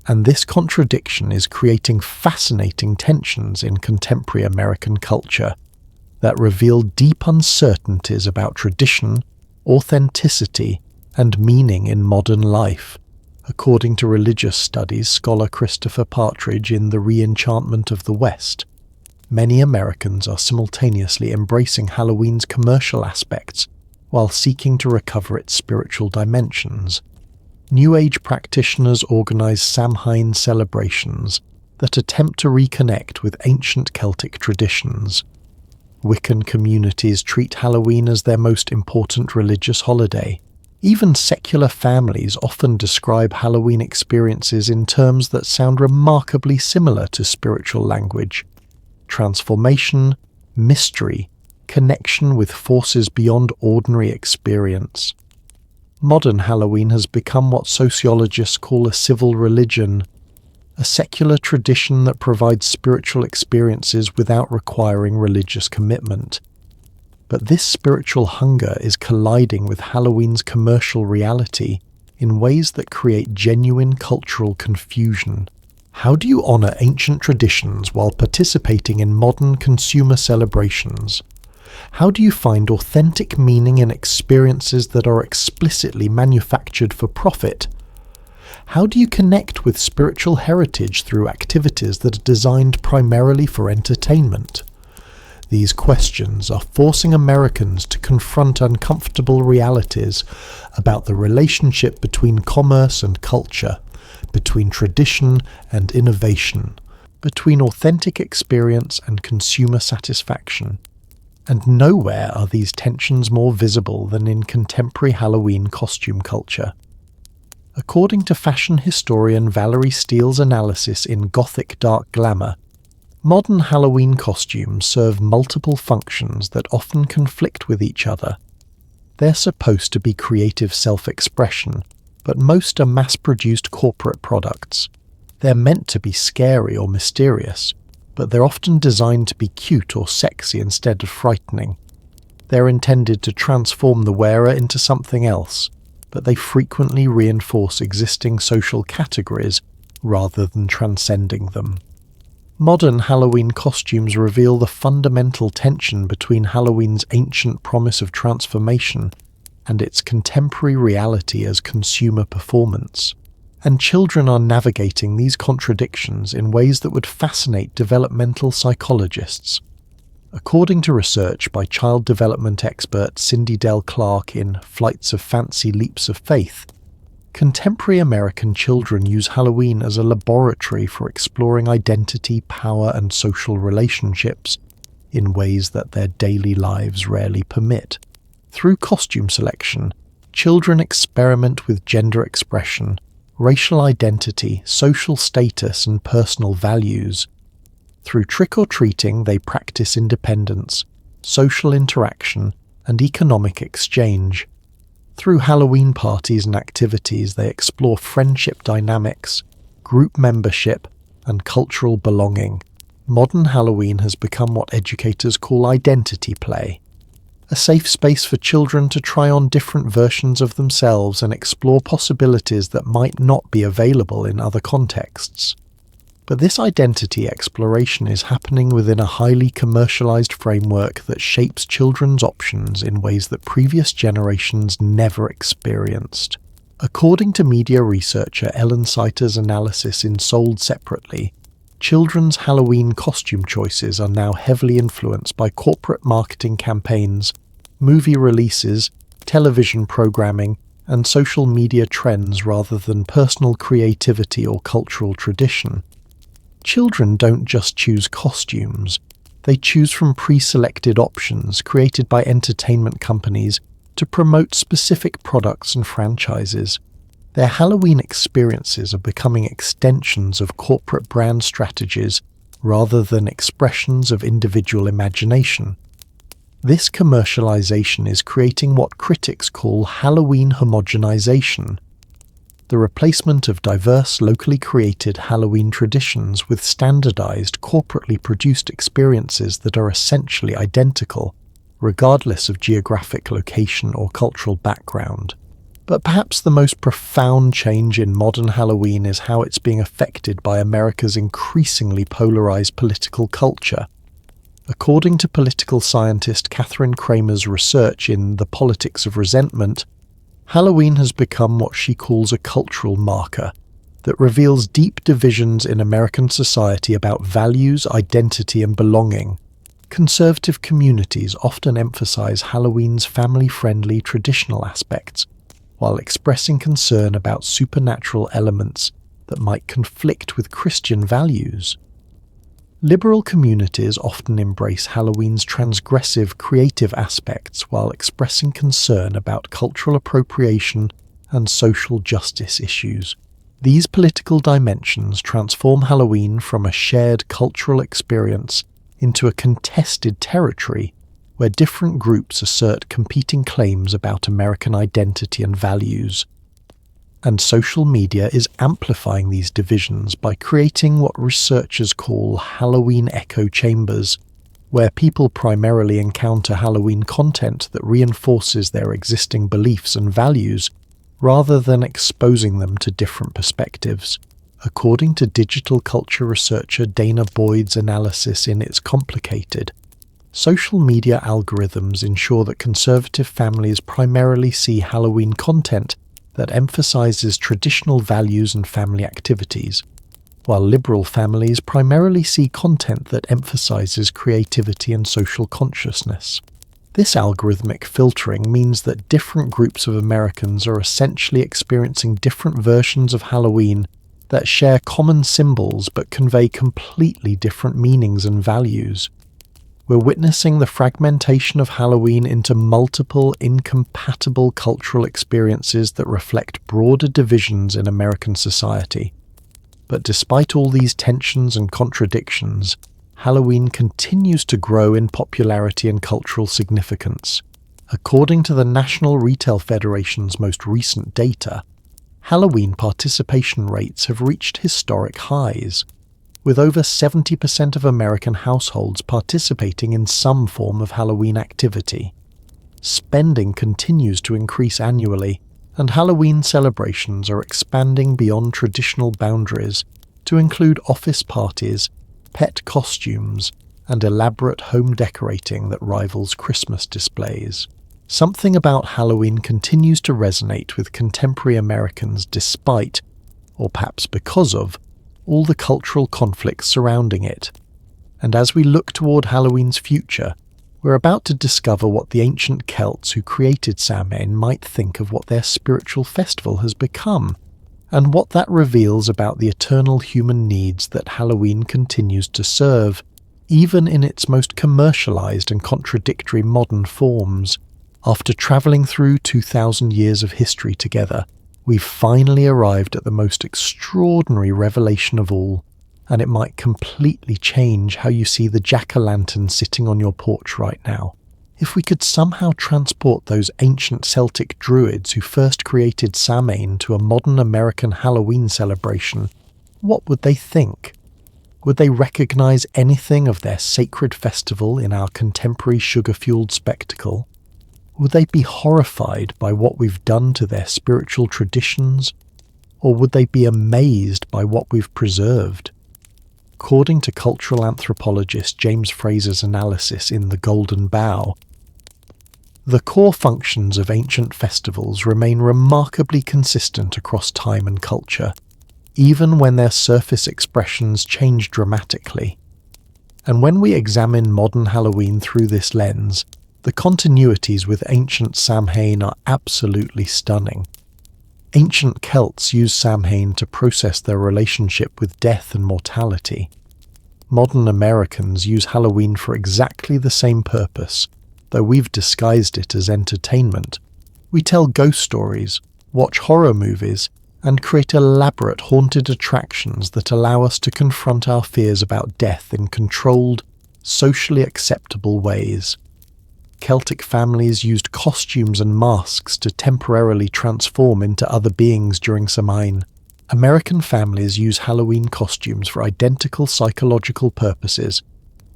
And this contradiction is creating fascinating tensions in contemporary American culture that reveal deep uncertainties about tradition, authenticity, and meaning in modern life. According to religious studies scholar Christopher Partridge in The Re-Enchantment of the West, many Americans are simultaneously embracing Halloween's commercial aspects while seeking to recover its spiritual dimensions. New Age practitioners organize Samhain celebrations that attempt to reconnect with ancient Celtic traditions. Wiccan communities treat Halloween as their most important religious holiday. Even secular families often describe Halloween experiences in terms that sound remarkably similar to spiritual language: transformation, mystery, connection with forces beyond ordinary experience. Modern Halloween has become what sociologists call a civil religion, a secular tradition that provides spiritual experiences without requiring religious commitment. But this spiritual hunger is colliding with Halloween's commercial reality in ways that create genuine cultural confusion. How do you honor ancient traditions while participating in modern consumer celebrations? How do you find authentic meaning in experiences that are explicitly manufactured for profit? How do you connect with spiritual heritage through activities that are designed primarily for entertainment? These questions are forcing Americans to confront uncomfortable realities about the relationship between commerce and culture, between tradition and innovation, between authentic experience and consumer satisfaction. And nowhere are these tensions more visible than in contemporary Halloween costume culture. According to fashion historian Valerie Steele's analysis in Gothic Dark Glamour, modern Halloween costumes serve multiple functions that often conflict with each other. They're supposed to be creative self-expression, but most are mass-produced corporate products. They're meant to be scary or mysterious, but they're often designed to be cute or sexy instead of frightening. They're intended to transform the wearer into something else, but they frequently reinforce existing social categories rather than transcending them. Modern Halloween costumes reveal the fundamental tension between Halloween's ancient promise of transformation and its contemporary reality as consumer performance. And children are navigating these contradictions in ways that would fascinate developmental psychologists. According to research by child development expert Cindy Dell Clark in Flights of Fancy, Leaps of Faith, contemporary American children use Halloween as a laboratory for exploring identity, power, and social relationships in ways that their daily lives rarely permit. Through costume selection, children experiment with gender expression, racial identity, social status, and personal values. Through trick-or-treating, they practice independence, social interaction, and economic exchange. Through Halloween parties and activities, they explore friendship dynamics, group membership, and cultural belonging. Modern Halloween has become what educators call identity play, a safe space for children to try on different versions of themselves and explore possibilities that might not be available in other contexts. But this identity exploration is happening within a highly commercialized framework that shapes children's options in ways that previous generations never experienced. According to media researcher Ellen Seiter's analysis in Sold Separately, children's Halloween costume choices are now heavily influenced by corporate marketing campaigns, movie releases, television programming, and social media trends rather than personal creativity or cultural tradition. Children don't just choose costumes, they choose from pre-selected options created by entertainment companies to promote specific products and franchises. Their Halloween experiences are becoming extensions of corporate brand strategies rather than expressions of individual imagination. This commercialization is creating what critics call Halloween homogenization, the replacement of diverse, locally created Halloween traditions with standardized, corporately produced experiences that are essentially identical, regardless of geographic location or cultural background. But perhaps the most profound change in modern Halloween is how it's being affected by America's increasingly polarized political culture. According to political scientist Catherine Kramer's research in The Politics of Resentment, Halloween has become what she calls a cultural marker that reveals deep divisions in American society about values, identity, and belonging. Conservative communities often emphasize Halloween's family-friendly traditional aspects, while expressing concern about supernatural elements that might conflict with Christian values. Liberal communities often embrace Halloween's transgressive, creative aspects while expressing concern about cultural appropriation and social justice issues. These political dimensions transform Halloween from a shared cultural experience into a contested territory where different groups assert competing claims about American identity and values. And social media is amplifying these divisions by creating what researchers call Halloween echo chambers, where people primarily encounter Halloween content that reinforces their existing beliefs and values, rather than exposing them to different perspectives. According to digital culture researcher Dana Boyd's analysis in It's Complicated, social media algorithms ensure that conservative families primarily see Halloween content that emphasizes traditional values and family activities, while liberal families primarily see content that emphasizes creativity and social consciousness. This algorithmic filtering means that different groups of Americans are essentially experiencing different versions of Halloween that share common symbols but convey completely different meanings and values. We're witnessing the fragmentation of Halloween into multiple, incompatible cultural experiences that reflect broader divisions in American society. But despite all these tensions and contradictions, Halloween continues to grow in popularity and cultural significance. According to the National Retail Federation's most recent data, Halloween participation rates have reached historic highs, with over 70% of American households participating in some form of Halloween activity. Spending continues to increase annually, and Halloween celebrations are expanding beyond traditional boundaries to include office parties, pet costumes, and elaborate home decorating that rivals Christmas displays. Something about Halloween continues to resonate with contemporary Americans despite, or perhaps because of, all the cultural conflicts surrounding it. And as we look toward Halloween's future, we're about to discover what the ancient Celts who created Samhain might think of what their spiritual festival has become, and what that reveals about the eternal human needs that Halloween continues to serve, even in its most commercialized and contradictory modern forms. After traveling through 2,000 years of history together, we've finally arrived at the most extraordinary revelation of all, and it might completely change how you see the jack-o'-lantern sitting on your porch right now. If we could somehow transport those ancient Celtic druids who first created Samhain to a modern American Halloween celebration, what would they think? Would they recognize anything of their sacred festival in our contemporary sugar-fueled spectacle? Would they be horrified by what we've done to their spiritual traditions? Or would they be amazed by what we've preserved? According to cultural anthropologist James Fraser's analysis in The Golden Bough, the core functions of ancient festivals remain remarkably consistent across time and culture, even when their surface expressions change dramatically. And when we examine modern Halloween through this lens, the continuities with ancient Samhain are absolutely stunning. Ancient Celts used Samhain to process their relationship with death and mortality. Modern Americans use Halloween for exactly the same purpose, though we've disguised it as entertainment. We tell ghost stories, watch horror movies, and create elaborate haunted attractions that allow us to confront our fears about death in controlled, socially acceptable ways. Celtic families used costumes and masks to temporarily transform into other beings during Samhain. American families use Halloween costumes for identical psychological purposes,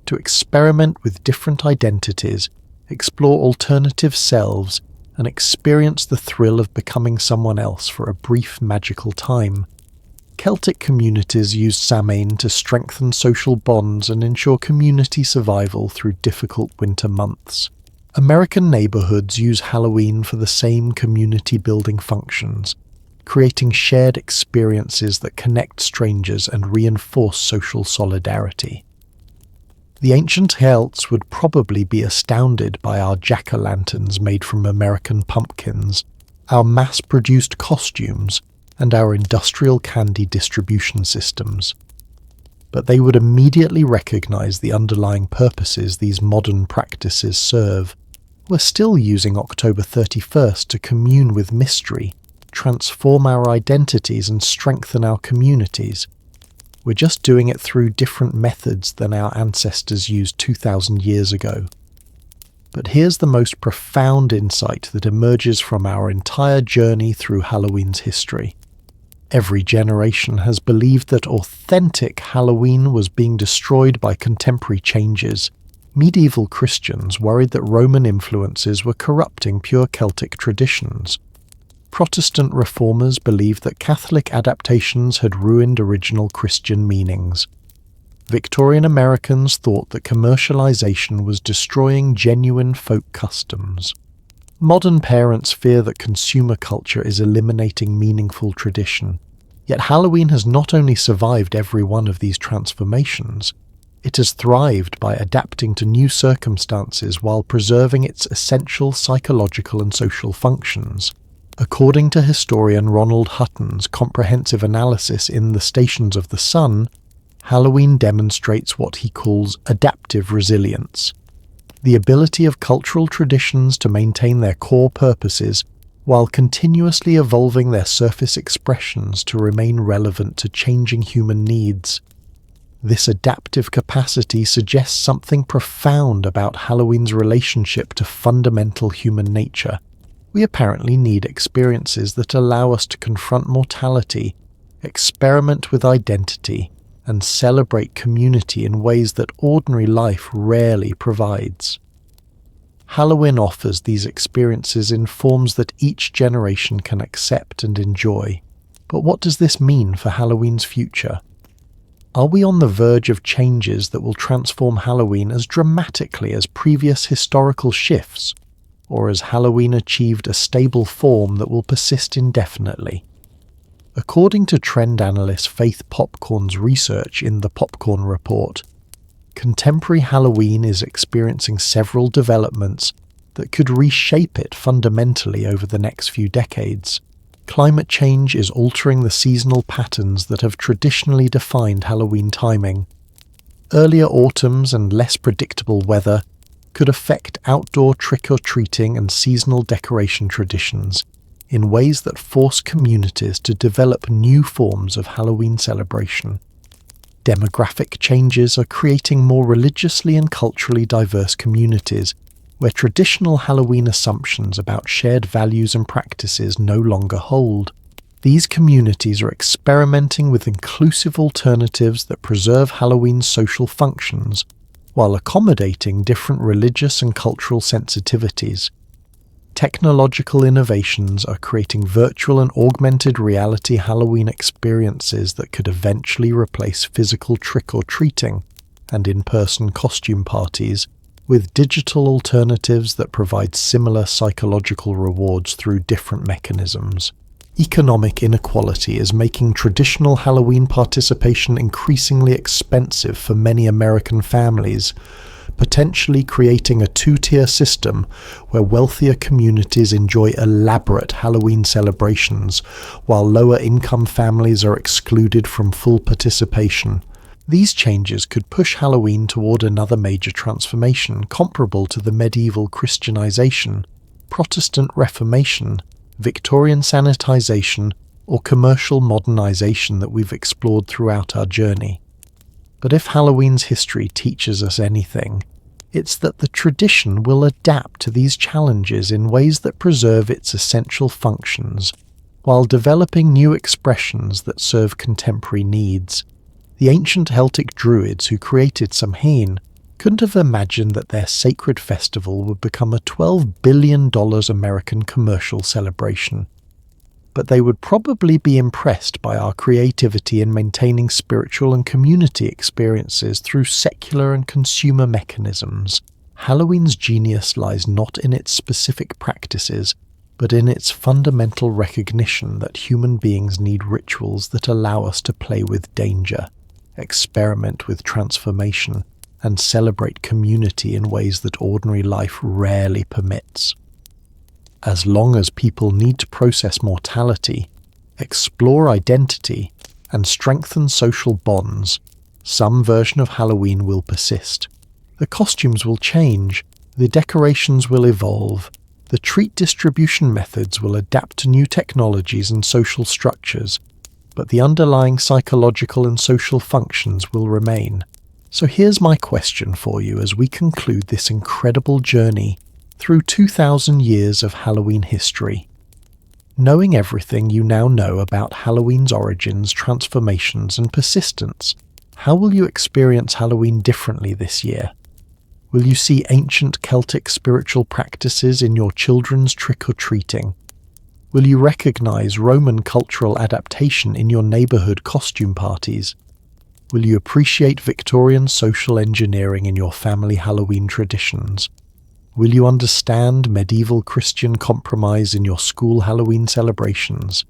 to experiment with different identities, explore alternative selves, and experience the thrill of becoming someone else for a brief magical time. Celtic communities used Samhain to strengthen social bonds and ensure community survival through difficult winter months. American neighborhoods use Halloween for the same community-building functions, creating shared experiences that connect strangers and reinforce social solidarity. The ancient Celts would probably be astounded by our jack-o'-lanterns made from American pumpkins, our mass-produced costumes, and our industrial candy distribution systems. But they would immediately recognize the underlying purposes these modern practices serve. We're still using October 31st to commune with mystery, transform our identities, and strengthen our communities. We're just doing it through different methods than our ancestors used 2,000 years ago. But here's the most profound insight that emerges from our entire journey through Halloween's history. Every generation has believed that authentic Halloween was being destroyed by contemporary changes. Medieval Christians worried that Roman influences were corrupting pure Celtic traditions. Protestant reformers believed that Catholic adaptations had ruined original Christian meanings. Victorian Americans thought that commercialization was destroying genuine folk customs. Modern parents fear that consumer culture is eliminating meaningful tradition. Yet Halloween has not only survived every one of these transformations, it has thrived by adapting to new circumstances while preserving its essential psychological and social functions. According to historian Ronald Hutton's comprehensive analysis in The Stations of the Sun, Halloween demonstrates what he calls adaptive resilience, the ability of cultural traditions to maintain their core purposes while continuously evolving their surface expressions to remain relevant to changing human needs. This adaptive capacity suggests something profound about Halloween's relationship to fundamental human nature. We apparently need experiences that allow us to confront mortality, experiment with identity, and celebrate community in ways that ordinary life rarely provides. Halloween offers these experiences in forms that each generation can accept and enjoy. But what does this mean for Halloween's future? Are we on the verge of changes that will transform Halloween as dramatically as previous historical shifts? Or has Halloween achieved a stable form that will persist indefinitely? According to trend analyst Faith Popcorn's research in the Popcorn Report, contemporary Halloween is experiencing several developments that could reshape it fundamentally over the next few decades. Climate change is altering the seasonal patterns that have traditionally defined Halloween timing. Earlier autumns and less predictable weather could affect outdoor trick-or-treating and seasonal decoration traditions in ways that force communities to develop new forms of Halloween celebration. Demographic changes are creating more religiously and culturally diverse communities where traditional Halloween assumptions about shared values and practices no longer hold. These communities are experimenting with inclusive alternatives that preserve Halloween's social functions while accommodating different religious and cultural sensitivities. Technological innovations are creating virtual and augmented reality Halloween experiences that could eventually replace physical trick-or-treating and in-person costume parties with digital alternatives that provide similar psychological rewards through different mechanisms. Economic inequality is making traditional Halloween participation increasingly expensive for many American families, potentially creating a two-tier system where wealthier communities enjoy elaborate Halloween celebrations, while lower-income families are excluded from full participation. These changes could push Halloween toward another major transformation comparable to the medieval Christianization, Protestant Reformation, Victorian sanitization, or commercial modernization that we've explored throughout our journey. But if Halloween's history teaches us anything, it's that the tradition will adapt to these challenges in ways that preserve its essential functions, while developing new expressions that serve contemporary needs. The ancient Celtic druids who created Samhain couldn't have imagined that their sacred festival would become a $12 billion American commercial celebration. But they would probably be impressed by our creativity in maintaining spiritual and community experiences through secular and consumer mechanisms. Halloween's genius lies not in its specific practices, but in its fundamental recognition that human beings need rituals that allow us to play with danger, experiment with transformation, and celebrate community in ways that ordinary life rarely permits. As long as people need to process mortality, explore identity, and strengthen social bonds, some version of Halloween will persist. The costumes will change, the decorations will evolve, the treat distribution methods will adapt to new technologies and social structures, but the underlying psychological and social functions will remain. So here's my question for you as we conclude this incredible journey through 2,000 years of Halloween history. Knowing everything you now know about Halloween's origins, transformations, and persistence, how will you experience Halloween differently this year? Will you see ancient Celtic spiritual practices in your children's trick-or-treating? Will you recognize Roman cultural adaptation in your neighborhood costume parties? Will you appreciate Victorian social engineering in your family Halloween traditions? Will you understand medieval Christian compromise in your school Halloween celebrations?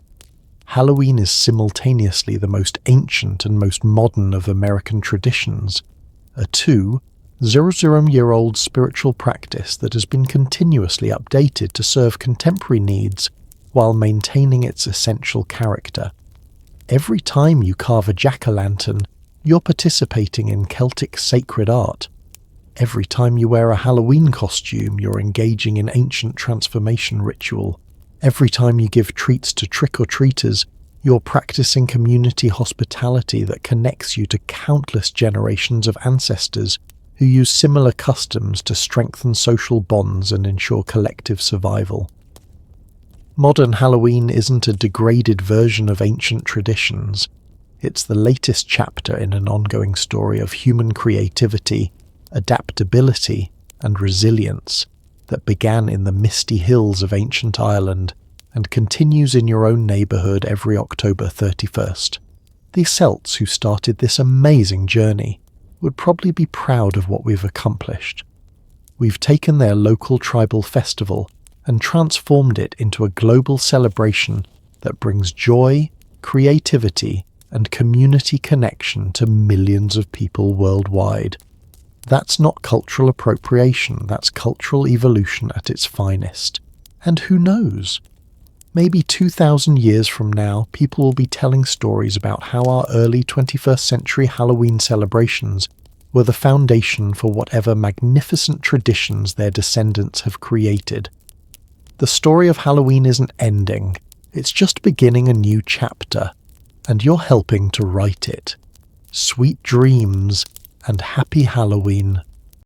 Halloween is simultaneously the most ancient and most modern of American traditions, a 2,000-year-old spiritual practice that has been continuously updated to serve contemporary needs while maintaining its essential character. Every time you carve a jack-o'-lantern, you're participating in Celtic sacred art. Every time you wear a Halloween costume, you're engaging in ancient transformation ritual. Every time you give treats to trick-or-treaters, you're practicing community hospitality that connects you to countless generations of ancestors who use similar customs to strengthen social bonds and ensure collective survival. Modern Halloween isn't a degraded version of ancient traditions. It's the latest chapter in an ongoing story of human creativity, adaptability, and resilience. that began in the misty hills of ancient Ireland and continues in your own neighbourhood every October 31st. The Celts who started this amazing journey would probably be proud of what we've accomplished. We've taken their local tribal festival and transformed it into a global celebration that brings joy, creativity, and community connection to millions of people worldwide. That's not cultural appropriation, that's cultural evolution at its finest. And who knows? Maybe 2,000 years from now, people will be telling stories about how our early 21st century Halloween celebrations were the foundation for whatever magnificent traditions their descendants have created. The story of Halloween isn't ending, it's just beginning a new chapter, and you're helping to write it. Sweet dreams and happy Halloween.